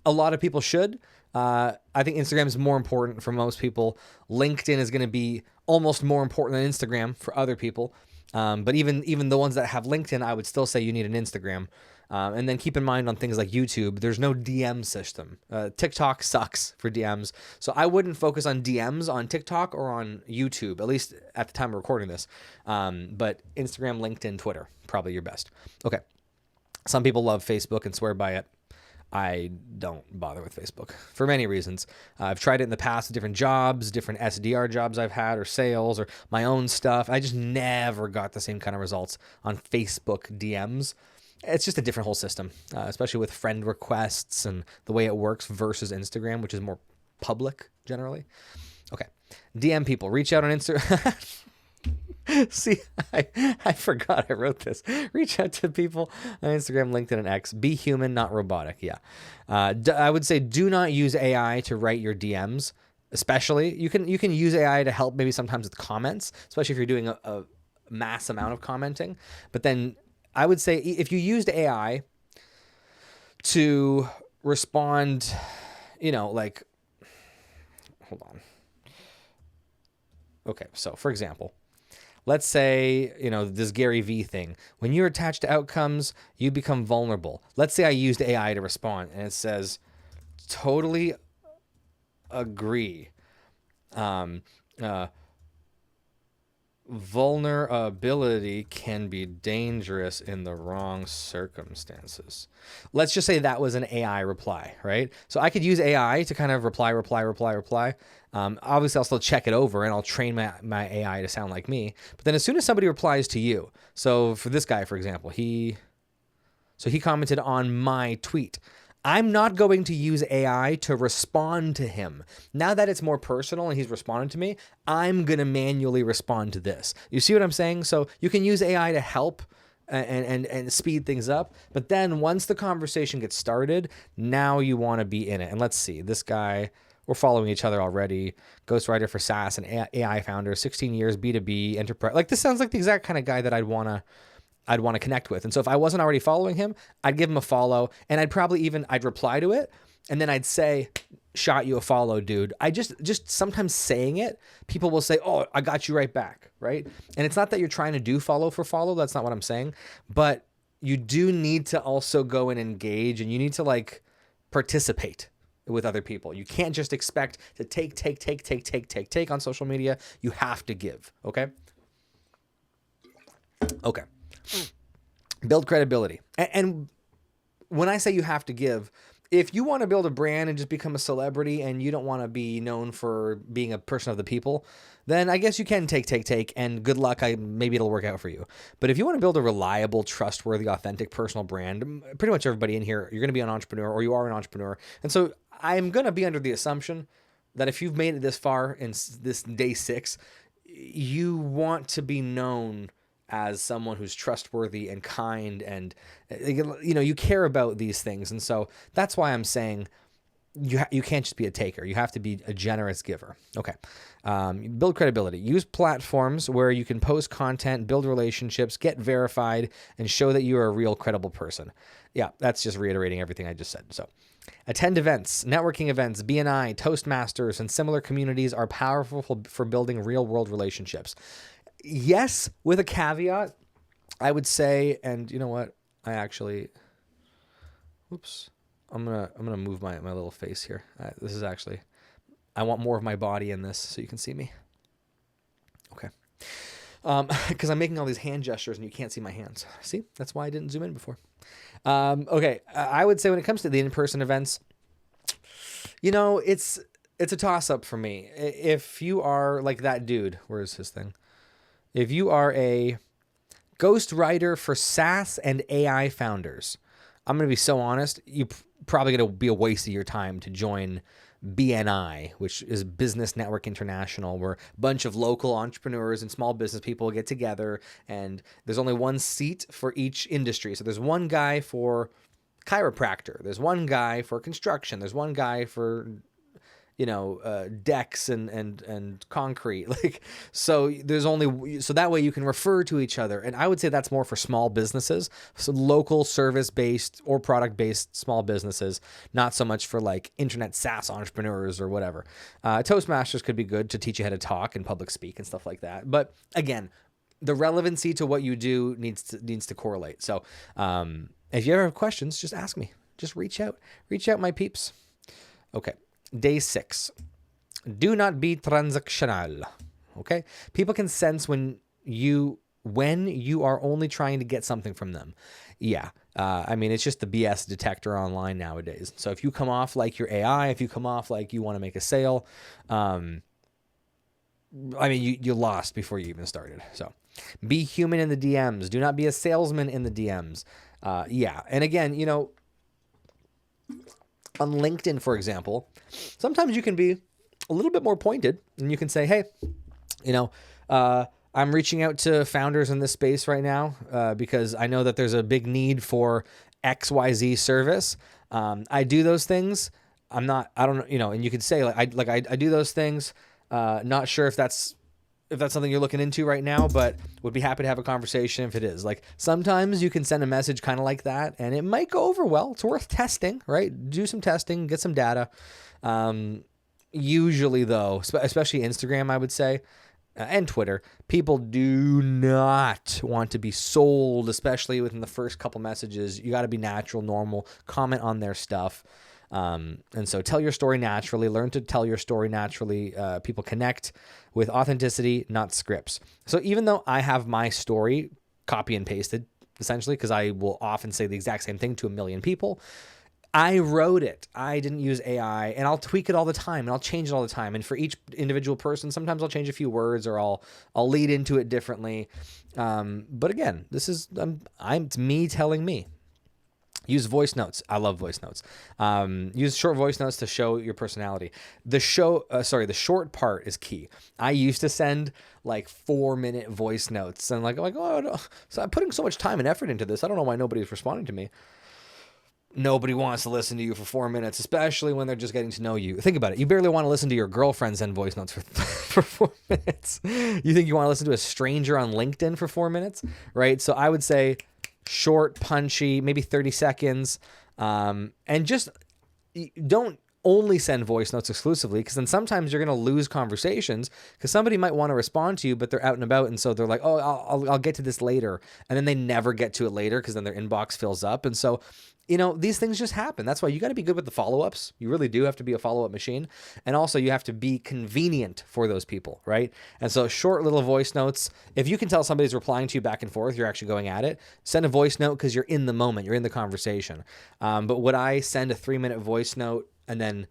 a lot of people should. I think Instagram is more important for most people. LinkedIn is going to be almost more important than Instagram for other people. But even the ones that have LinkedIn, I would still say you need an Instagram. And then keep in mind on things like YouTube, there's no DM system. TikTok sucks for DMs. So I wouldn't focus on DMs on TikTok or on YouTube, at least at the time of recording this. But Instagram, LinkedIn, Twitter, probably your best. Okay. Some people love Facebook and swear by it. I don't bother with Facebook for many reasons. I've tried it in the past with different jobs, different SDR jobs I've had, or sales, or my own stuff. I just never got the same kind of results on Facebook DMs. It's just a different whole system, especially with friend requests and the way it works versus Instagram, which is more public generally. Okay. DM people. Reach out on Instagram. See, I forgot I wrote this. Reach out to people on Instagram, LinkedIn, and X. Be human, not robotic. Yeah. I would say do not use AI to write your DMs, especially. You can use AI to help maybe sometimes with comments, especially if you're doing a mass amount of commenting. But then I would say if you used AI to respond, like, hold on. Okay, so for example, let's say, this Gary Vee thing. When you're attached to outcomes, you become vulnerable. Let's say I used AI to respond and it says, totally agree. Vulnerability can be dangerous in the wrong circumstances. Let's just say that was an AI reply, right? So I could use AI to kind of reply. Obviously, I'll still check it over and I'll train my AI to sound like me. But then as soon as somebody replies to you, so for this guy, for example, he commented on my tweet. I'm not going to use AI to respond to him. Now that it's more personal and he's responded to me, I'm going to manually respond to this. You see what I'm saying? So you can use AI to help and speed things up. But then once the conversation gets started, now you want to be in it. And let's see, this guy, we're following each other already. Ghostwriter for SaaS and AI founder, 16 years, B2B, enterprise. Like this sounds like the exact kind of guy that I'd want to connect with. And so if I wasn't already following him, I'd give him a follow and I'd reply to it. And then I'd say, shot you a follow, dude. I just sometimes saying it, people will say, oh, I got you right back. Right. And it's not that you're trying to do follow for follow. That's not what I'm saying, but you do need to also go and engage and you need to like participate with other people. You can't just expect to take on social media. You have to give. Okay. Okay. Build credibility. And when I say you have to give, if you want to build a brand and just become a celebrity and you don't want to be known for being a person of the people, then I guess you can take, and good luck. Maybe it'll work out for you. But if you want to build a reliable, trustworthy, authentic personal brand, pretty much everybody in here, you're going to be an entrepreneur or you are an entrepreneur. And so I'm going to be under the assumption that if you've made it this far in this day 6, you want to be known as someone who's trustworthy and kind and, you care about these things. And so that's why I'm saying you can't just be a taker. You have to be a generous giver. Okay. Build credibility. Use platforms where you can post content, build relationships, get verified, and show that you are a real credible person. Yeah, that's just reiterating everything I just said. So attend events, networking events, BNI, Toastmasters, and similar communities are powerful for building real world relationships. Yes, with a caveat, I would say, and you know what? I'm gonna move my little face here. This is actually, I want more of my body in this so you can see me. Okay. Because I'm making all these hand gestures and you can't see my hands. See, that's why I didn't zoom in before. Okay, I would say when it comes to the in-person events, it's a toss-up for me. If you are like that dude, where's his thing? If you are a ghostwriter for SaaS and AI founders, I'm going to be so honest, you're probably going to be a waste of your time to join BNI, which is Business Network International, where a bunch of local entrepreneurs and small business people get together, and there's only one seat for each industry. So there's one guy for chiropractor, there's one guy for construction, there's one guy for decks and concrete. So that way you can refer to each other. And I would say that's more for small businesses, so local service-based or product-based small businesses, not so much for like internet SaaS entrepreneurs or whatever. Toastmasters could be good to teach you how to talk and public speak and stuff like that. But again, the relevancy to what you do needs to correlate. So if you ever have questions, just ask me. Just reach out, my peeps. Okay. Day 6, do not be transactional. Okay. People can sense when you are only trying to get something from them. Yeah. It's just the BS detector online nowadays. So if you come off like you're AI, if you come off like you want to make a sale, you lost before you even started. So be human in the DMs. Do not be a salesman in the DMs. Yeah. And again, on LinkedIn, for example, sometimes you can be a little bit more pointed and you can say, hey, I'm reaching out to founders in this space right now because I know that there's a big need for XYZ service. I do those things. I don't know, and you could say I do those things. Not sure if that's something you're looking into right now, but would be happy to have a conversation if it is. Like sometimes you can send a message kind of like that and it might go over well. It's worth testing, right? Do some testing, get some data. Usually though, especially Instagram, I would say, and Twitter, people do not want to be sold, especially within the first couple messages. You got to be natural, normal, comment on their stuff. And so tell your story naturally, learn to tell your story naturally. People connect with authenticity, not scripts. So even though I have my story copy and pasted, essentially, because I will often say the exact same thing to a million people, I wrote it. I didn't use AI, and I'll tweak it all the time, and I'll change it all the time. And for each individual person, sometimes I'll change a few words, or I'll lead into it differently. But again, this is it's me telling me. Use voice notes. I love voice notes. Use short voice notes to show your personality. The short part is key. I used to send like 4-minute voice notes, and I'm like, oh, no. So I'm putting so much time and effort into this. I don't know why nobody's responding to me. Nobody wants to listen to you for 4 minutes, especially when they're just getting to know you. Think about it. You barely want to listen to your girlfriend send voice notes for 4 minutes. You think you want to listen to a stranger on LinkedIn for 4 minutes, right? So I would say short, punchy, maybe 30 seconds. And just don't only send voice notes exclusively, because then sometimes you're going to lose conversations because somebody might want to respond to you, but they're out and about. And so they're like, oh, I'll get to this later. And then they never get to it later because then their inbox fills up. And so, these things just happen. That's why you got to be good with the follow-ups. You really do have to be a follow-up machine. And also you have to be convenient for those people, right? And so short little voice notes, if you can tell somebody's replying to you back and forth, you're actually going at it, send a voice note because you're in the moment, you're in the conversation. But would I send a 3-minute voice note and then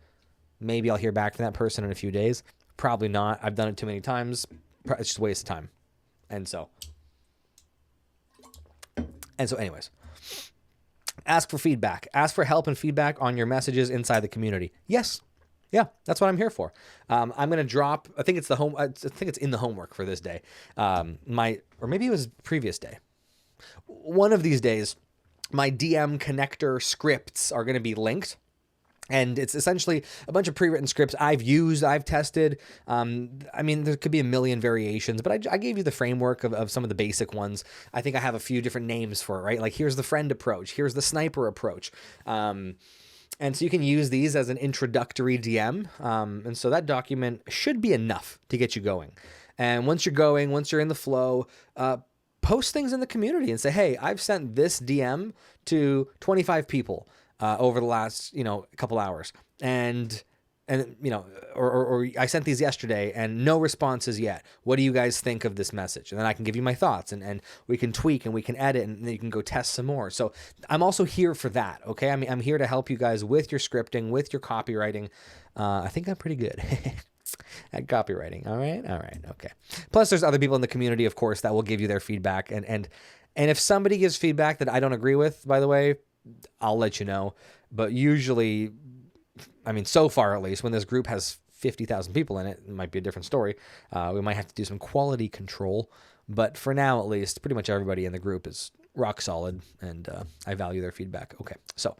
maybe I'll hear back from that person in a few days? Probably not. I've done it too many times. It's just a waste of time. And so anyways, ask for feedback. Ask for help and feedback on your messages inside the community. Yes. Yeah, that's what I'm here for. I'm going to drop, I think it's in the homework for this day. Or maybe it was previous day. One of these days, my DM connector scripts are going to be linked. And it's essentially a bunch of pre-written scripts I've used, I've tested. There could be a million variations, but I gave you the framework of some of the basic ones. I think I have a few different names for it, right? Like here's the friend approach, here's the sniper approach. And so you can use these as an introductory DM. And so that document should be enough to get you going. And once you're in the flow, post things in the community and say, hey, I've sent this DM to 25 people. Over the last, couple hours, and or I sent these yesterday and no responses yet. What do you guys think of this message? And then I can give you my thoughts, and we can tweak and we can edit, and then you can go test some more. So I'm also here for that. Okay. I'm here to help you guys with your scripting, with your copywriting. I think I'm pretty good at copywriting. All right. Okay. Plus there's other people in the community, of course, that will give you their feedback. And if somebody gives feedback that I don't agree with, by the way, I'll let you know. But usually, so far at least, when this group has 50,000 people in it, it might be a different story. We might have to do some quality control. But for now, at least, pretty much everybody in the group is rock solid, and I value their feedback. Okay, so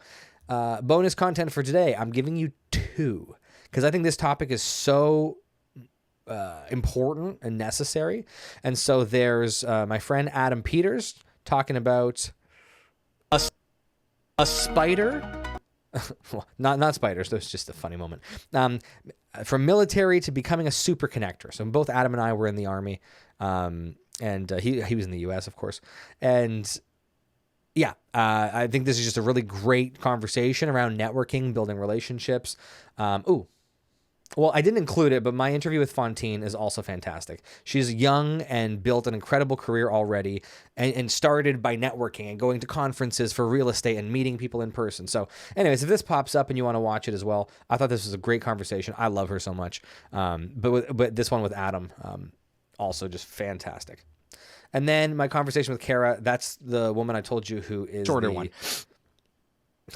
bonus content for today. I'm giving you 2 because I think this topic is so important and necessary. And so there's my friend Adam Peters talking about a spider, well, not spiders. That's just a funny moment. From military to becoming a super connector. So both Adam and I were in the Army, and he was in the U.S., of course. And yeah, I think this is just a really great conversation around networking, building relationships. Well, I didn't include it, but my interview with Fontaine is also fantastic. She's young and built an incredible career already, and started by networking and going to conferences for real estate and meeting people in person. So anyways, if this pops up and you want to watch it as well, I thought this was a great conversation. I love her so much. But this one with Adam, also just fantastic. And then my conversation with Kara, that's the woman I told you who is shorter one.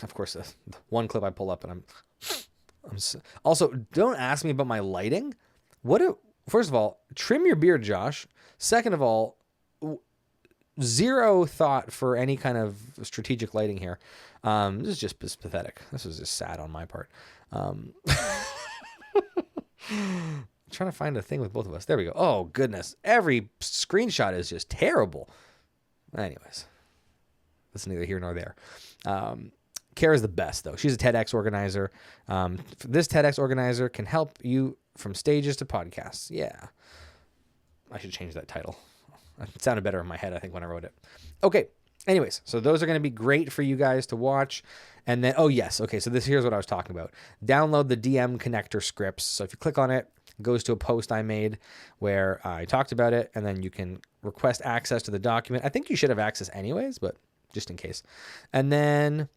Of course, the one clip I pull up and I'm also, don't ask me about my lighting. First of all, trim your beard, Josh. Second of all, zero thought for any kind of strategic lighting here. This is just pathetic. This was just sad on my part. Trying to find a thing with both of us. There we go. Oh, goodness. Every screenshot is just terrible. Anyways, that's neither here nor there. Kara's the best, though. She's a TEDx organizer. This TEDx organizer can help you from stages to podcasts. Yeah. I should change that title. It sounded better in my head, I think, when I wrote it. Okay. Anyways, so those are going to be great for you guys to watch. And then, oh yes, okay, so here's what I was talking about. Download the DM connector scripts. So if you click on it, it goes to a post I made where I talked about it, and then you can request access to the document. I think you should have access anyways, but just in case. And then,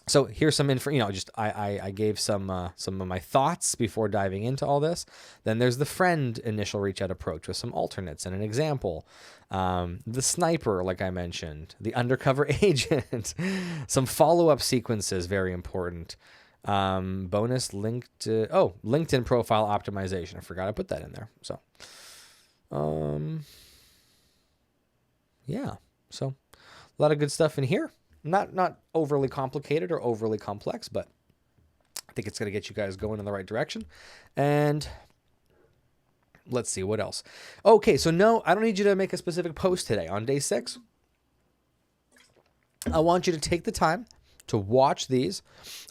so here's some info, I gave some of my thoughts before diving into all this. Then there's the friend initial reach out approach with some alternates and an example. The sniper, like I mentioned, the undercover agent, some follow-up sequences, very important. Bonus LinkedIn profile optimization. I forgot I put that in there. So, yeah, so a lot of good stuff in here. Not overly complicated or overly complex, but I think it's going to get you guys going in the right direction. And let's see, what else? Okay, so no, I don't need you to make a specific post today. On day 6, I want you to take the time to watch these.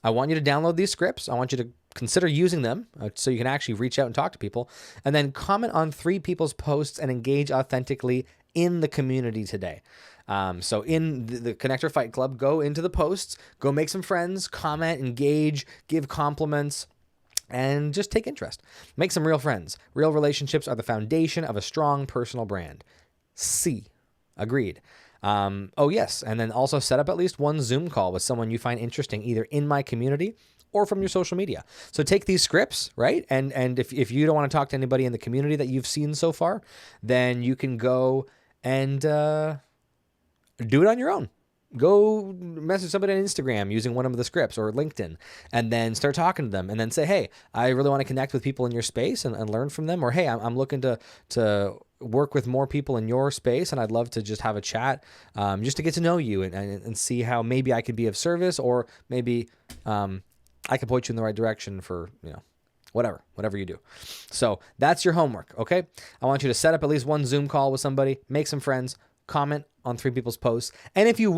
I want you to download these scripts. I want you to consider using them so you can actually reach out and talk to people. And then comment on 3 people's posts and engage authentically in the community today. So in the Connector Fight Club, go into the posts, go make some friends, comment, engage, give compliments, and just take interest. Make some real friends. Real relationships are the foundation of a strong personal brand. C. Agreed. Oh, yes. And then also set up at least one Zoom call with someone you find interesting, either in my community or from your social media. So take these scripts, right? And if you don't want to talk to anybody in the community that you've seen so far, then you can go and do it on your own. Go message somebody on Instagram using one of the scripts or LinkedIn, and then start talking to them, and then say, hey, I really want to connect with people in your space and learn from them. Or, hey, I'm looking to work with more people in your space, and I'd love to just have a chat just to get to know you and see how maybe I could be of service, or maybe I could point you in the right direction for, whatever you do. So that's your homework, okay? I want you to set up at least one Zoom call with somebody, make some friends, comment on 3 people's posts. And if you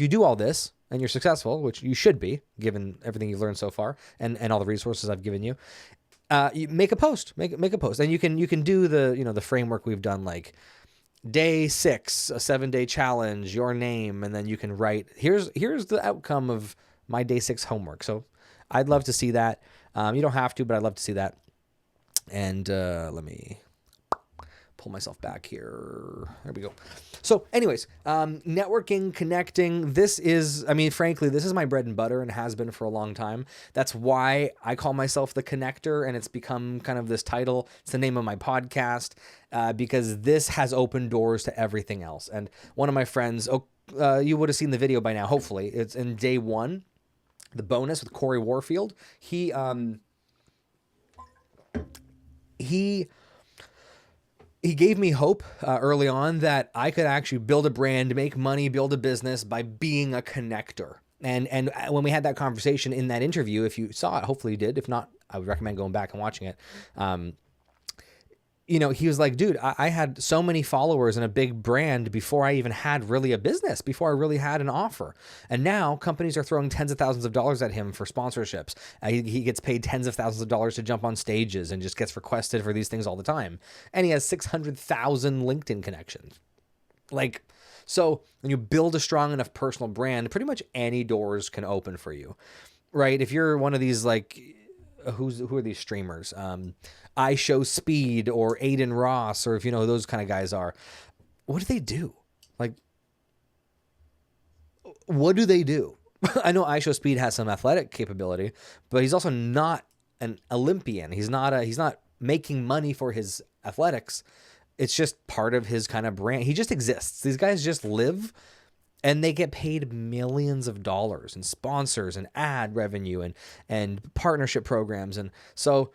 do all this and you're successful, which you should be, given everything you've learned so far and all the resources I've given you, you make a post, make a post. And you can do the framework we've done, like day 6, a 7-day challenge, your name, and then you can write, here's the outcome of my day 6 homework. So I'd love to see that. You don't have to, but I'd love to see that. And let me pull myself back here. There we go. So anyways, networking, connecting, frankly, this is my bread and butter and has been for a long time. That's why I call myself the Connector, and it's become kind of this title. It's the name of my podcast, because this has opened doors to everything else. And one of my friends, you would have seen the video by now, hopefully. It's in day 1, the bonus with Corey Warfield. He gave me hope early on that I could actually build a brand, make money, build a business by being a connector. And when we had that conversation in that interview, if you saw it, hopefully you did. If not, I would recommend going back and watching it. He was like, dude, I had so many followers and a big brand before I even had really a business, before I really had an offer. And now companies are throwing tens of thousands of dollars at him for sponsorships. He gets paid tens of thousands of dollars to jump on stages and just gets requested for these things all the time. And he has 600,000 LinkedIn connections. So when you build a strong enough personal brand, pretty much any doors can open for you, right? If you're one of these, who are these streamers? I Show Speed or Aiden Ross, or if you know who those kind of guys are, what do they do? What do they do? I know I Show Speed has some athletic capability, but he's also not an Olympian. He's not making money for his athletics. It's just part of his kind of brand. He just exists. These guys just live, and they get paid millions of dollars and sponsors and ad revenue and partnership programs. And so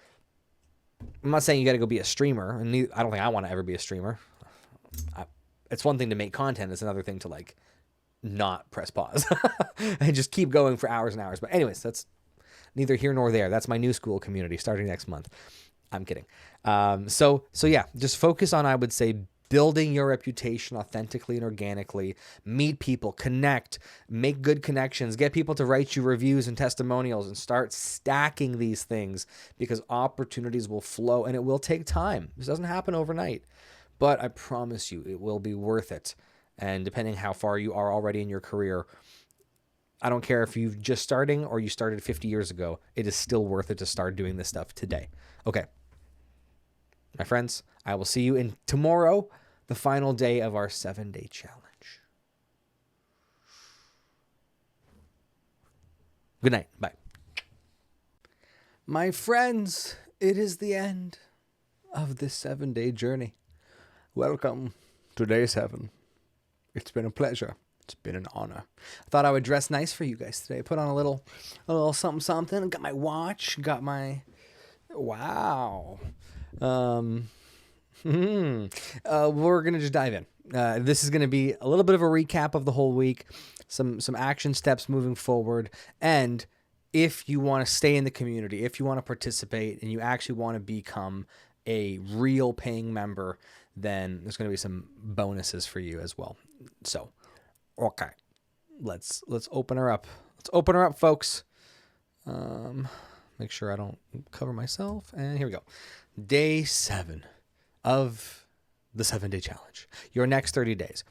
I'm not saying you got to go be a streamer, and I don't think I want to ever be a streamer. It's one thing to make content. It's another thing to not press pause and just keep going for hours and hours. But anyways, that's neither here nor there. That's my new school community starting next month. I'm kidding. So yeah, just focus on, I would say, building your reputation authentically and organically. Meet people, connect, make good connections, get people to write you reviews and testimonials, and start stacking these things, because opportunities will flow, and it will take time. This doesn't happen overnight, but I promise you it will be worth it. And depending how far you are already in your career, I don't care if you're just starting or you started 50 years ago, it is still worth it to start doing this stuff today. Okay. My friends, I will see you in tomorrow, the final day of our 7-day challenge. Good night. Bye. My friends, it is the end of this 7-day journey. Welcome to day 7. It's been a pleasure. It's been an honor. I thought I would dress nice for you guys today. Put on a little something. Got my watch. Got my... Wow. We're going to just dive in. This is going to be a little bit of a recap of the whole week, some action steps moving forward, and if you want to stay in the community, if you want to participate, and you actually want to become a real paying member, then there's going to be some bonuses for you as well. So, okay, let's open her up. Let's open her up, folks. Make sure I don't cover myself, and here we go. Day 7 of the 7-day challenge. Your next 30 days.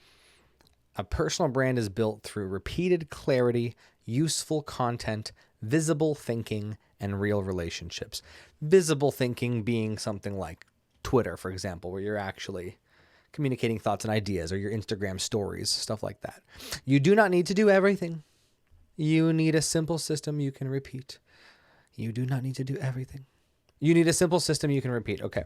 A personal brand is built through repeated clarity, useful content, visible thinking, and real relationships. Visible thinking being something like Twitter, for example, where you're actually communicating thoughts and ideas, or your Instagram stories, stuff like that. You do not need to do everything. You need a simple system you can repeat. You do not need to do everything. You need a simple system you can repeat. Okay.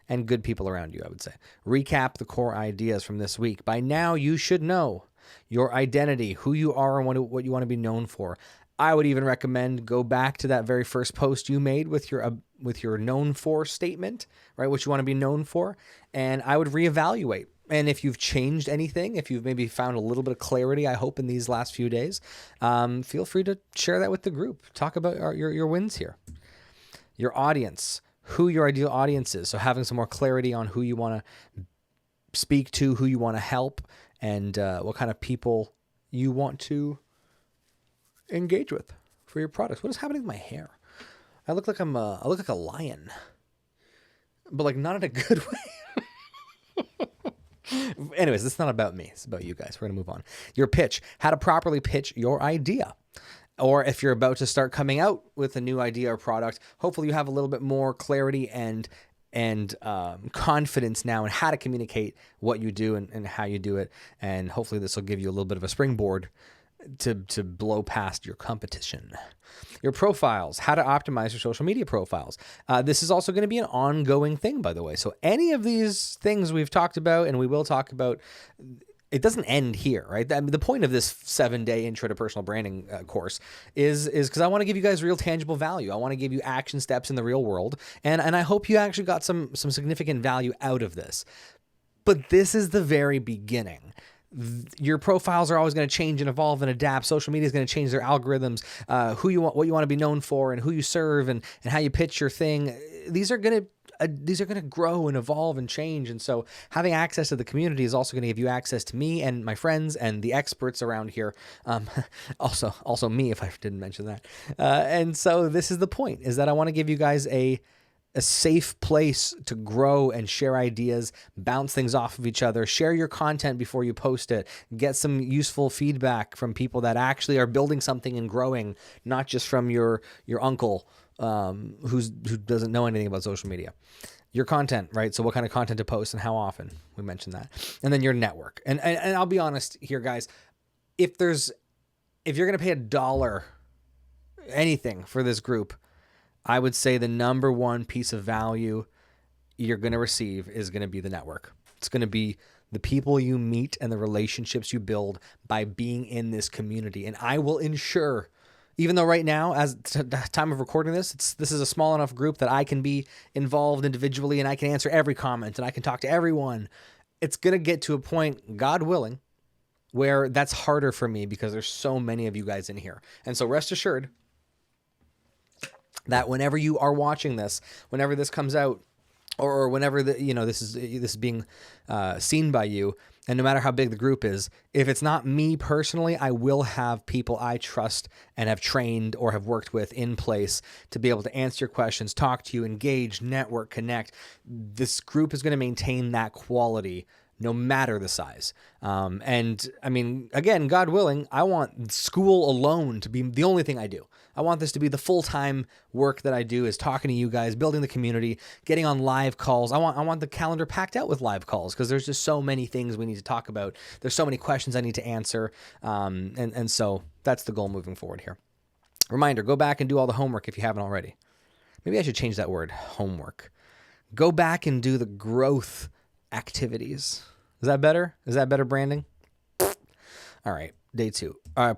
And good people around you, I would say. Recap the core ideas from this week. By now, you should know your identity, who you are, and what you want to be known for. I would even recommend go back to that very first post you made with your known for statement, right? What you want to be known for. And I would reevaluate. And if you've changed anything, if you've maybe found a little bit of clarity, I hope in these last few days, feel free to share that with the group. Talk about your wins here. Your audience, who your ideal audience is. So having some more clarity on who you want to speak to, who you want to help, and what kind of people you want to engage with for your products. What is happening with my hair? I look like I look like a lion, but like not in a good way. Anyways, this is not about me. It's about you guys. We're going to move on. Your pitch, how to properly pitch your idea. Or if you're about to start coming out with a new idea or product, hopefully you have a little bit more clarity and confidence now in how to communicate what you do and how you do it. And hopefully this will give you a little bit of a springboard to blow past your competition. Your profiles, how to optimize your social media profiles. This is also going to be an ongoing thing, by the way. So any of these things we've talked about and we will talk about, it doesn't end here, right? I mean, the point of this 7-day intro to personal branding course is because I want to give you guys real tangible value. I want to give you action steps in the real world. And I hope you actually got some significant value out of this. But this is the very beginning. Your profiles are always going to change and evolve and adapt. Social media is going to change their algorithms, what you want to be known for, and who you serve, and how you pitch your thing. These are going to grow and evolve and change. And so having access to the community is also going to give you access to me and my friends and the experts around here. Also me, if I didn't mention that. And so this is the point, is that I want to give you guys a safe place to grow and share ideas, bounce things off of each other, share your content before you post it, get some useful feedback from people that actually are building something and growing, not just from your uncle who doesn't know anything about social media. Your content, right? So what kind of content to post and how often? We mentioned that. And then your network. And I'll be honest here, guys, if you're going to pay $1 anything for this group, I would say the number one piece of value you're going to receive is going to be the network. It's going to be the people you meet and the relationships you build by being in this community. And I will ensure, even though right now, as the time of recording this is a small enough group that I can be involved individually and I can answer every comment and I can talk to everyone. It's going to get to a point, God willing, where that's harder for me because there's so many of you guys in here. And so rest assured that whenever you are watching this, whenever this comes out, or whenever this is being seen by you, and no matter how big the group is, if it's not me personally, I will have people I trust and have trained or have worked with in place to be able to answer your questions, talk to you, engage, network, connect. This group is going to maintain that quality no matter the size. And I mean, again, God willing, I want school alone to be the only thing I do. I want this to be the full-time work that I do, is talking to you guys, building the community, getting on live calls. I want the calendar packed out with live calls, because there's just so many things we need to talk about. There's so many questions I need to answer. And so that's the goal moving forward here. Reminder, go back and do all the homework if you haven't already. Maybe I should change that word, homework. Go back and do the growth activities. Is that better? Is that better branding? All right.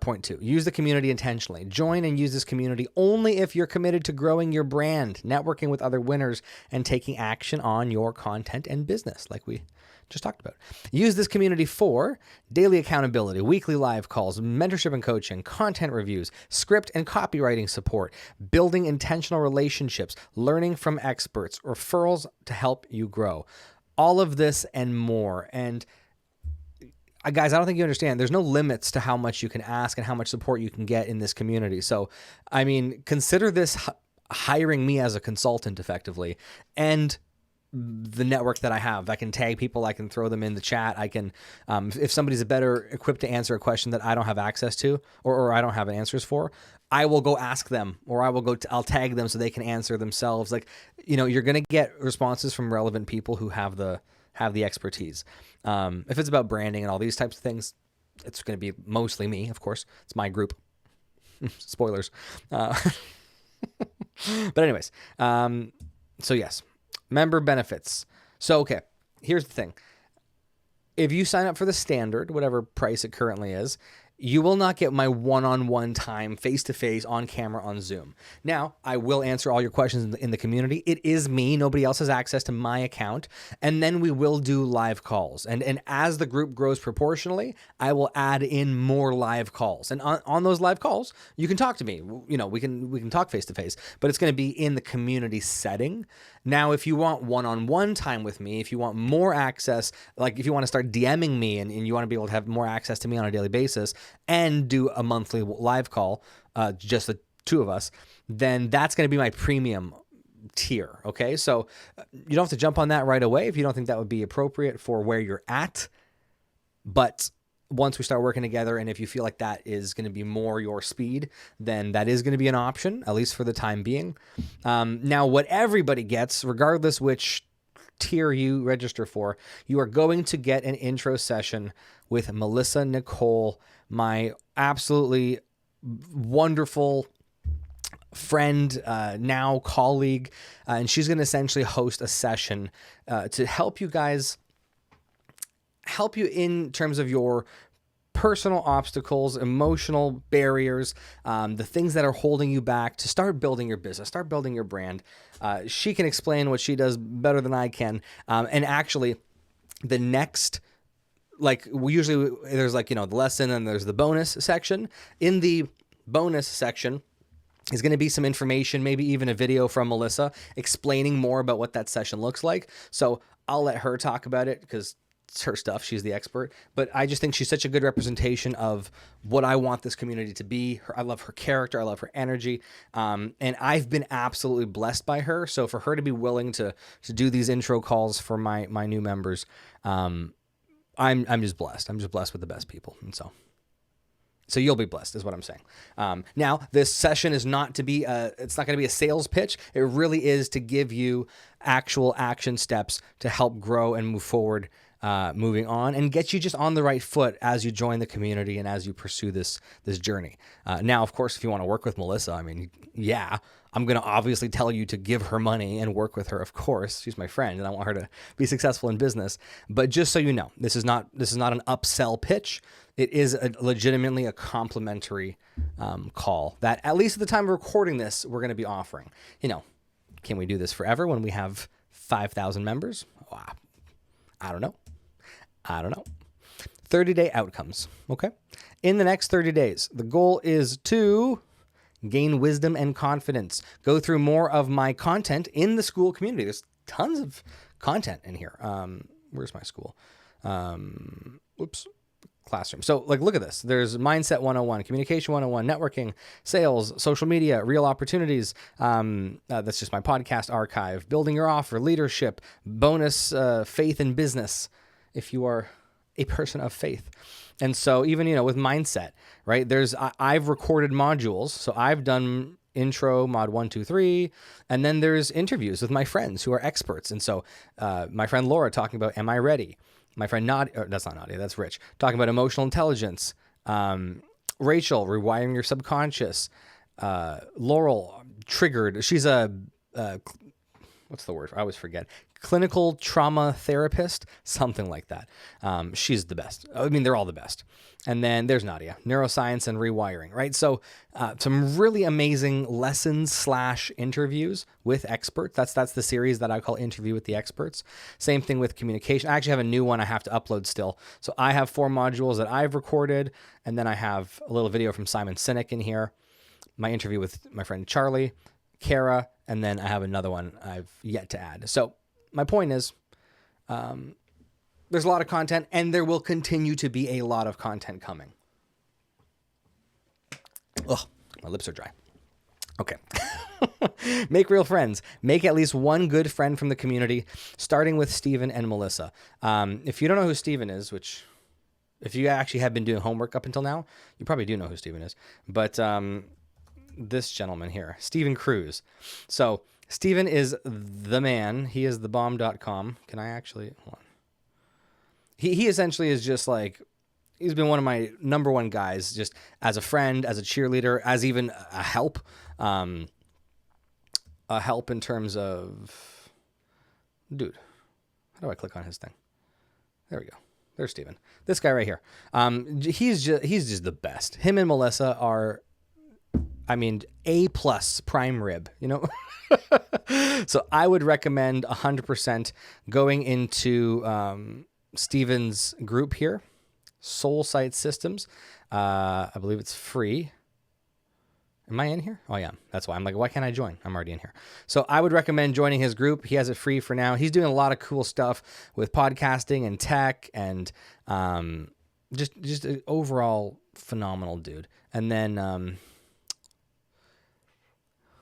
Point 2, use the community intentionally. Join and use this community only if you're committed to growing your brand, networking with other winners, and taking action on your content and business, like we just talked about. Use this community for daily accountability, weekly live calls, mentorship and coaching, content reviews, script and copywriting support, building intentional relationships, learning from experts, referrals to help you grow. All of this and more. And guys, I don't think you understand. There's no limits to how much you can ask and how much support you can get in this community. So, I mean, consider this hiring me as a consultant effectively, and the network that I have. I can tag people. I can throw them in the chat. I can, if somebody's better equipped to answer a question that I don't have access to, or I don't have answers for, I will go ask them, or I'll tag them so they can answer themselves. Like, you're going to get responses from relevant people who have the expertise. If it's about branding and all these types of things, it's going to be mostly me, of course. It's my group. Spoilers. But anyways, so yes, member benefits. So, okay, here's the thing. If you sign up for the standard, whatever price it currently is, you will not get my one-on-one time, face-to-face, on camera, on Zoom. Now, I will answer all your questions in the community. It is me. Nobody else has access to my account. And then we will do live calls. And as the group grows proportionally, I will add in more live calls. And on those live calls, you can talk to me. We can talk face-to-face, but it's going to be in the community setting. Now, if you want one-on-one time with me, if you want more access, like if you want to start DMing me and you want to be able to have more access to me on a daily basis and do a monthly live call, just the two of us, then that's going to be my premium tier. Okay. So you don't have to jump on that right away if you don't think that would be appropriate for where you're at. But once we start working together, and if you feel like that is going to be more your speed, then that is going to be an option, at least for the time being. Now, what everybody gets, regardless which tier you register for, you are going to get an intro session with Melissa Nicole, my absolutely wonderful friend, now colleague, and she's going to essentially host a session to help you guys, help you in terms of your personal obstacles, emotional barriers, the things that are holding you back to start building your business, start building your brand. She can explain what she does better than I can. And actually, the next, like, there's the lesson and there's the bonus section. In the bonus section is going to be some information, maybe even a video from Melissa explaining more about what that session looks like. So I'll let her talk about it because it's her stuff. She's the expert. But I just think she's such a good representation of what I want this community to be. I love her character. I love her energy. And I've been absolutely blessed by her. So for her to be willing to do these intro calls for my new members, I'm just blessed. I'm just blessed with the best people. And so you'll be blessed is what I'm saying. Now, this session is not to be it's not going to be a sales pitch. It really is to give you actual action steps to help grow and move forward, moving on, and get you just on the right foot as you join the community and as you pursue this journey. Now, of course, if you want to work with Melissa, I mean, yeah, I'm going to obviously tell you to give her money and work with her. Of course, she's my friend and I want her to be successful in business. But just so you know, this is not an upsell pitch. It is legitimately a complimentary call that, at least at the time of recording this, we're going to be offering. Can we do this forever when we have 5,000 members? Wow. I don't know. 30-day outcomes. Okay. In the next 30 days, the goal is to gain wisdom and confidence, go through more of my content in the school community. There's tons of content in here. Where's my school? Classroom. So look at this. There's Mindset 101, Communication 101, Networking, Sales, Social Media, Real Opportunities. That's just my podcast archive. Building Your Offer, Leadership, Bonus, Faith in Business. if you are a person of faith. And so even, with mindset, right? I've recorded modules. So I've done intro, mod 1, 2, 3, and then there's interviews with my friends who are experts. And so my friend Laura talking about, am I ready? My friend Nadia, that's not Nadia, that's Rich, talking about emotional intelligence. Rachel, rewiring your subconscious. Laurel, triggered. She's what's the word? I always forget. Clinical trauma therapist, something like that. She's the best. I mean, they're all the best. And then there's Nadia, neuroscience and rewiring, right? So some really amazing lessons / interviews with experts. That's the series that I call Interview with the Experts. Same thing with communication. I actually have a new one I have to upload still. So I have 4 modules that I've recorded, and then I have a little video from Simon Sinek in here, my interview with my friend Charlie, Kara, and then I have another one I've yet to add. So my point is, there's a lot of content, and there will continue to be a lot of content coming. Ugh, my lips are dry. Okay. Make real friends. Make at least one good friend from the community, starting with Stephen and Melissa. If you don't know who Stephen is, which if you actually have been doing homework up until now, you probably do know who Stephen is. But this gentleman here, Stephen Cruz. So Stephen is the man. He is thebomb.com. Can I actually... Hold on. He essentially is just like... He's been one of my number one guys, just as a friend, as a cheerleader, as even a help. A help in terms of... Dude, how do I click on his thing? There we go. There's Stephen. This guy right here. He's just the best. Him and Melissa are... A+ prime rib, So I would recommend 100% going into Steven's group here, Soul Sight Systems. I believe it's free. Am I in here? Oh, yeah. That's why I'm like, why can't I join? I'm already in here. So I would recommend joining his group. He has it free for now. He's doing a lot of cool stuff with podcasting and tech and just an overall phenomenal dude. And then...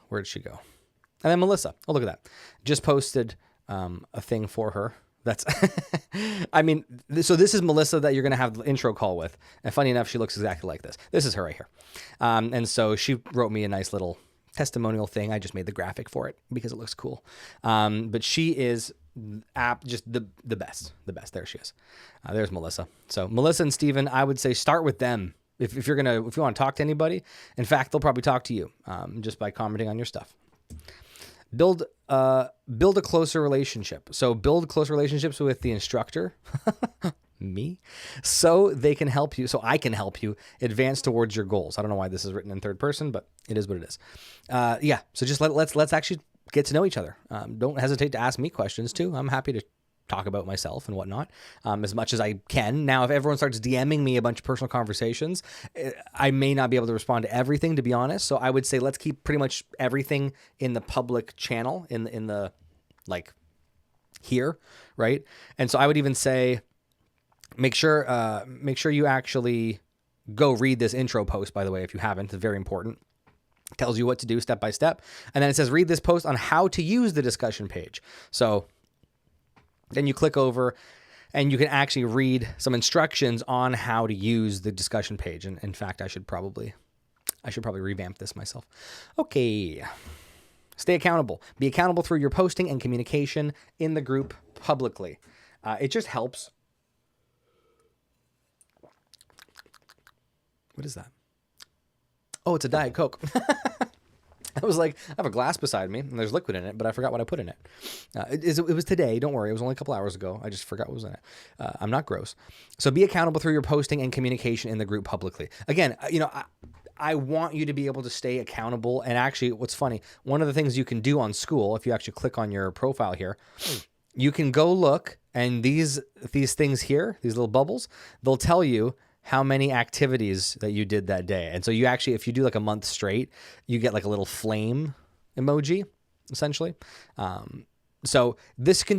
where'd she go? And then Melissa. Oh, look at that. Just posted a thing for her. That's, so this is Melissa that you're going to have the intro call with. And funny enough, she looks exactly like this. This is her right here. And so she wrote me a nice little testimonial thing. I just made the graphic for it because it looks cool. But she is just the best. The best. There she is. There's Melissa. So Melissa and Steven, I would say start with them. If you want to talk to anybody, in fact, they'll probably talk to you just by commenting on your stuff. Build a closer relationship. So build close relationships with the instructor, me, so they can help you. So I can help you advance towards your goals. I don't know why this is written in third person, but it is what it is. So just let's actually get to know each other. Don't hesitate to ask me questions too. I'm happy to talk about myself and whatnot as much as I can. Now, if everyone starts DMing me a bunch of personal conversations, I may not be able to respond to everything, to be honest. So I would say let's keep pretty much everything in the public channel, in the like here, right? And so I would even say make sure you actually go read this intro post, by the way, if you haven't. It's very important. It tells you what to do step by step. And then it says read this post on how to use the discussion page. So then you click over and you can actually read some instructions on how to use the discussion page. And in fact, I should probably revamp this myself. Okay. Stay accountable. Be accountable through your posting and communication in the group publicly. It just helps. What is that? Oh, it's a Diet Coke. I was like, I have a glass beside me, and there's liquid in it, but I forgot what I put in it. It was today. Don't worry. It was only a couple hours ago. I just forgot what was in it. I'm not gross. So be accountable through your posting and communication in the group publicly. Again, I want you to be able to stay accountable. And actually, what's funny, one of the things you can do on School, if you actually click on your profile here, you can go look, and these things here, these little bubbles, they'll tell you how many activities that you did that day. And so you actually, if you do like a month straight, you get like a little flame emoji, essentially. So this can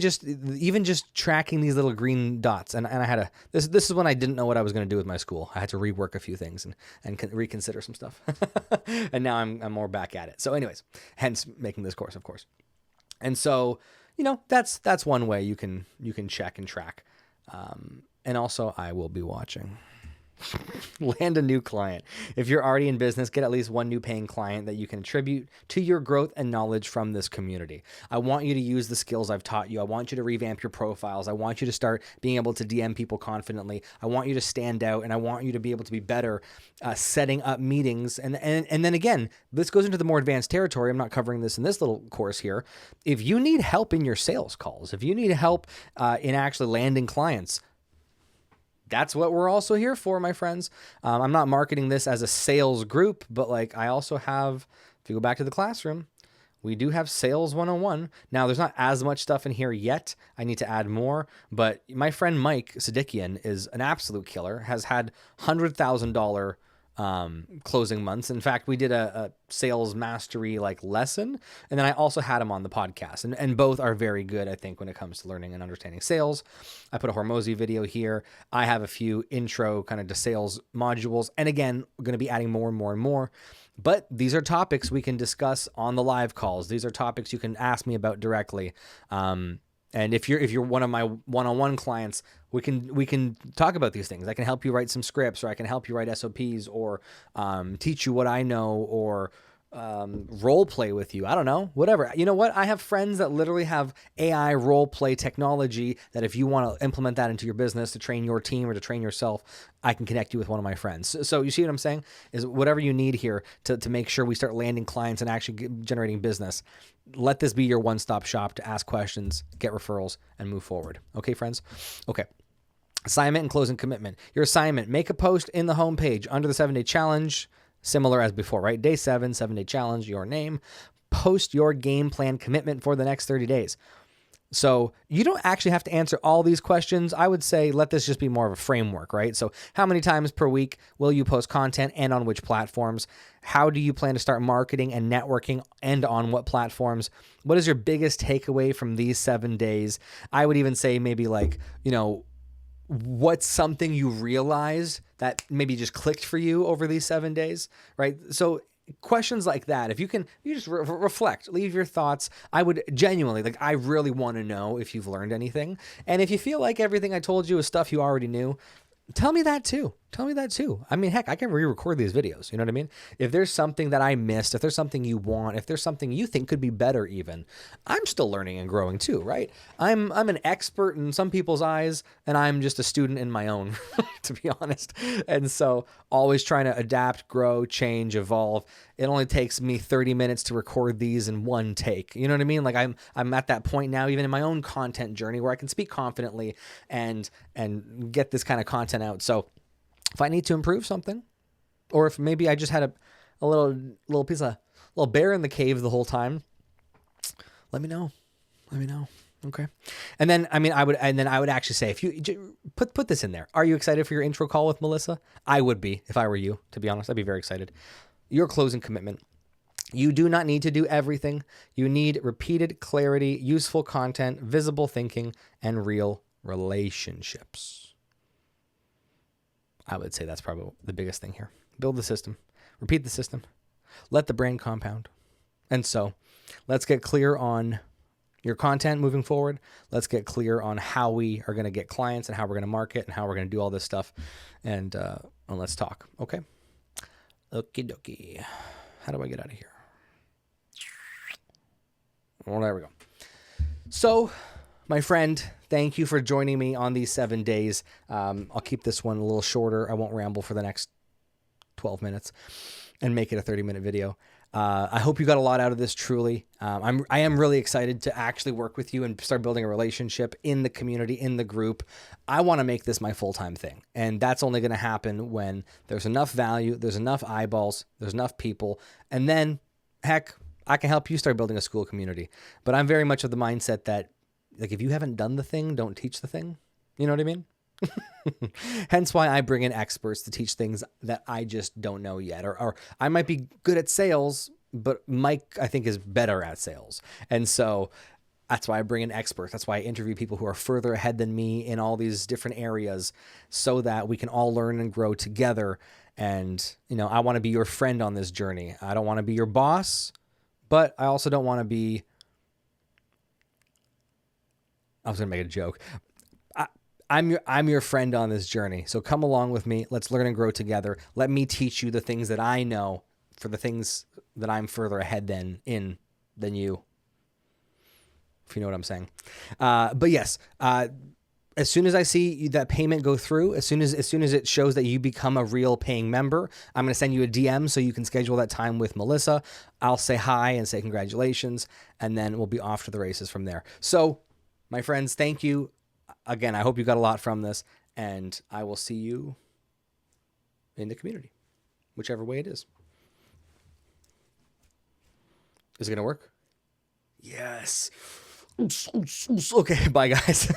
even just tracking these little green dots. And I had this is when I didn't know what I was going to do with my School. I had to rework a few things and reconsider some stuff. And now I'm more back at it. So anyways, hence making this course, of course. And so, that's one way you can check and track. And also, I will be watching. Land a new client. If you're already in business, get at least one new paying client that you can attribute to your growth and knowledge from this community. I want you to use the skills I've taught you. I want you to revamp your profiles. I want you to start being able to DM people confidently. I want you to stand out, and I want you to be able to be better setting up meetings. And then again, this goes into the more advanced territory. I'm not covering this in this little course here. If you need help in your sales calls, if you need help in actually landing clients, that's what we're also here for, my friends. I'm not marketing this as a sales group, but like I also have, if you go back to the classroom, we do have Sales 101. Now, there's not as much stuff in here yet. I need to add more, but my friend Mike Sadikian is an absolute killer, has had $100,000 closing months. In fact, we did a sales mastery like lesson, and then I also had him on the podcast, and both are very good, I think, when it comes to learning and understanding sales. I put a Hormozy video here. I have a few intro kind of to sales modules, and again, we're going to be adding more and more and more. But these are topics we can discuss on the live calls. These are topics you can ask me about directly. And if you're one of my one-on-one clients, we can talk about these things. I can help you write some scripts, or I can help you write SOPs, or teach you what I know, or role play with you. I don't know, whatever. You know what? I have friends that literally have AI role play technology that if you want to implement that into your business to train your team or to train yourself, I can connect you with one of my friends. So you see what I'm saying? Is whatever you need here to make sure we start landing clients and actually generating business. Let this be your one-stop shop to ask questions, get referrals, and move forward. Okay, friends? Okay. Assignment and closing commitment. Your assignment, make a post in the homepage under the 7-day challenge, similar as before, right? Day 7, 7-day challenge, your name. Post your game plan commitment for the next 30 days. So you don't actually have to answer all these questions. I would say let this just be more of a framework, right? So how many times per week will you post content, and on which platforms? How do you plan to start marketing and networking, and on what platforms? What is your biggest takeaway from these 7 days? I would even say maybe like, what's something you realized that maybe just clicked for you over these 7 days, right? So questions like that, if you just reflect, leave your thoughts. I would genuinely, I really want to know if you've learned anything. And if you feel like everything I told you is stuff you already knew, tell me that too. I mean, heck, I can re-record these videos. You know what I mean? If there's something that I missed, if there's something you want, if there's something you think could be better even, I'm still learning and growing too, right? I'm an expert in some people's eyes, and I'm just a student in my own, to be honest. And so always trying to adapt, grow, change, evolve. It only takes me 30 minutes to record these in one take. You know what I mean? Like I'm at that point now, even in my own content journey, where I can speak confidently and get this kind of content out. So if I need to improve something, or if maybe I just had a little piece of little bear in the cave the whole time, let me know. Okay. And then, I would actually say, if you put this in there, are you excited for your intro call with Melissa? I would be, if I were you, to be honest. I'd be very excited. Your closing commitment. You do not need to do everything. You need repeated clarity, useful content, visible thinking, and real relationships. I would say that's probably the biggest thing here. Build the system, repeat the system, let the brand compound. And so let's get clear on your content moving forward. Let's get clear on how we are going to get clients and how we're going to market and how we're going to do all this stuff. And let's talk. Okay. Okie dokie. How do I get out of here? Well, there we go. So, my friend, thank you for joining me on these 7 days. I'll keep this one a little shorter. I won't ramble for the next 12 minutes and make it a 30-minute video. I hope you got a lot out of this, truly. I am really excited to actually work with you and start building a relationship in the community, in the group. I want to make this my full-time thing. And that's only going to happen when there's enough value, there's enough eyeballs, there's enough people. And then, heck, I can help you start building a school community. But I'm very much of the mindset that, if you haven't done the thing, don't teach the thing. You know what I mean? Hence why I bring in experts to teach things that I just don't know yet. Or I might be good at sales, but Mike, I think, is better at sales. And so that's why I bring in experts. That's why I interview people who are further ahead than me in all these different areas so that we can all learn and grow together. And, I want to be your friend on this journey. I don't want to be your boss, but I also don't want to be... I was going to make a joke. I'm your friend on this journey. So come along with me. Let's learn and grow together. Let me teach you the things that I know for the things that I'm further ahead than you, if you know what I'm saying. But yes, as soon as I see that payment go through, as soon as it shows that you become a real paying member, I'm going to send you a DM so you can schedule that time with Melissa. I'll say hi and say congratulations, and then we'll be off to the races from there. So, my friends, thank you. Again, I hope you got a lot from this, and I will see you in the community, whichever way it is. Is it going to work? Yes. Okay, bye, guys.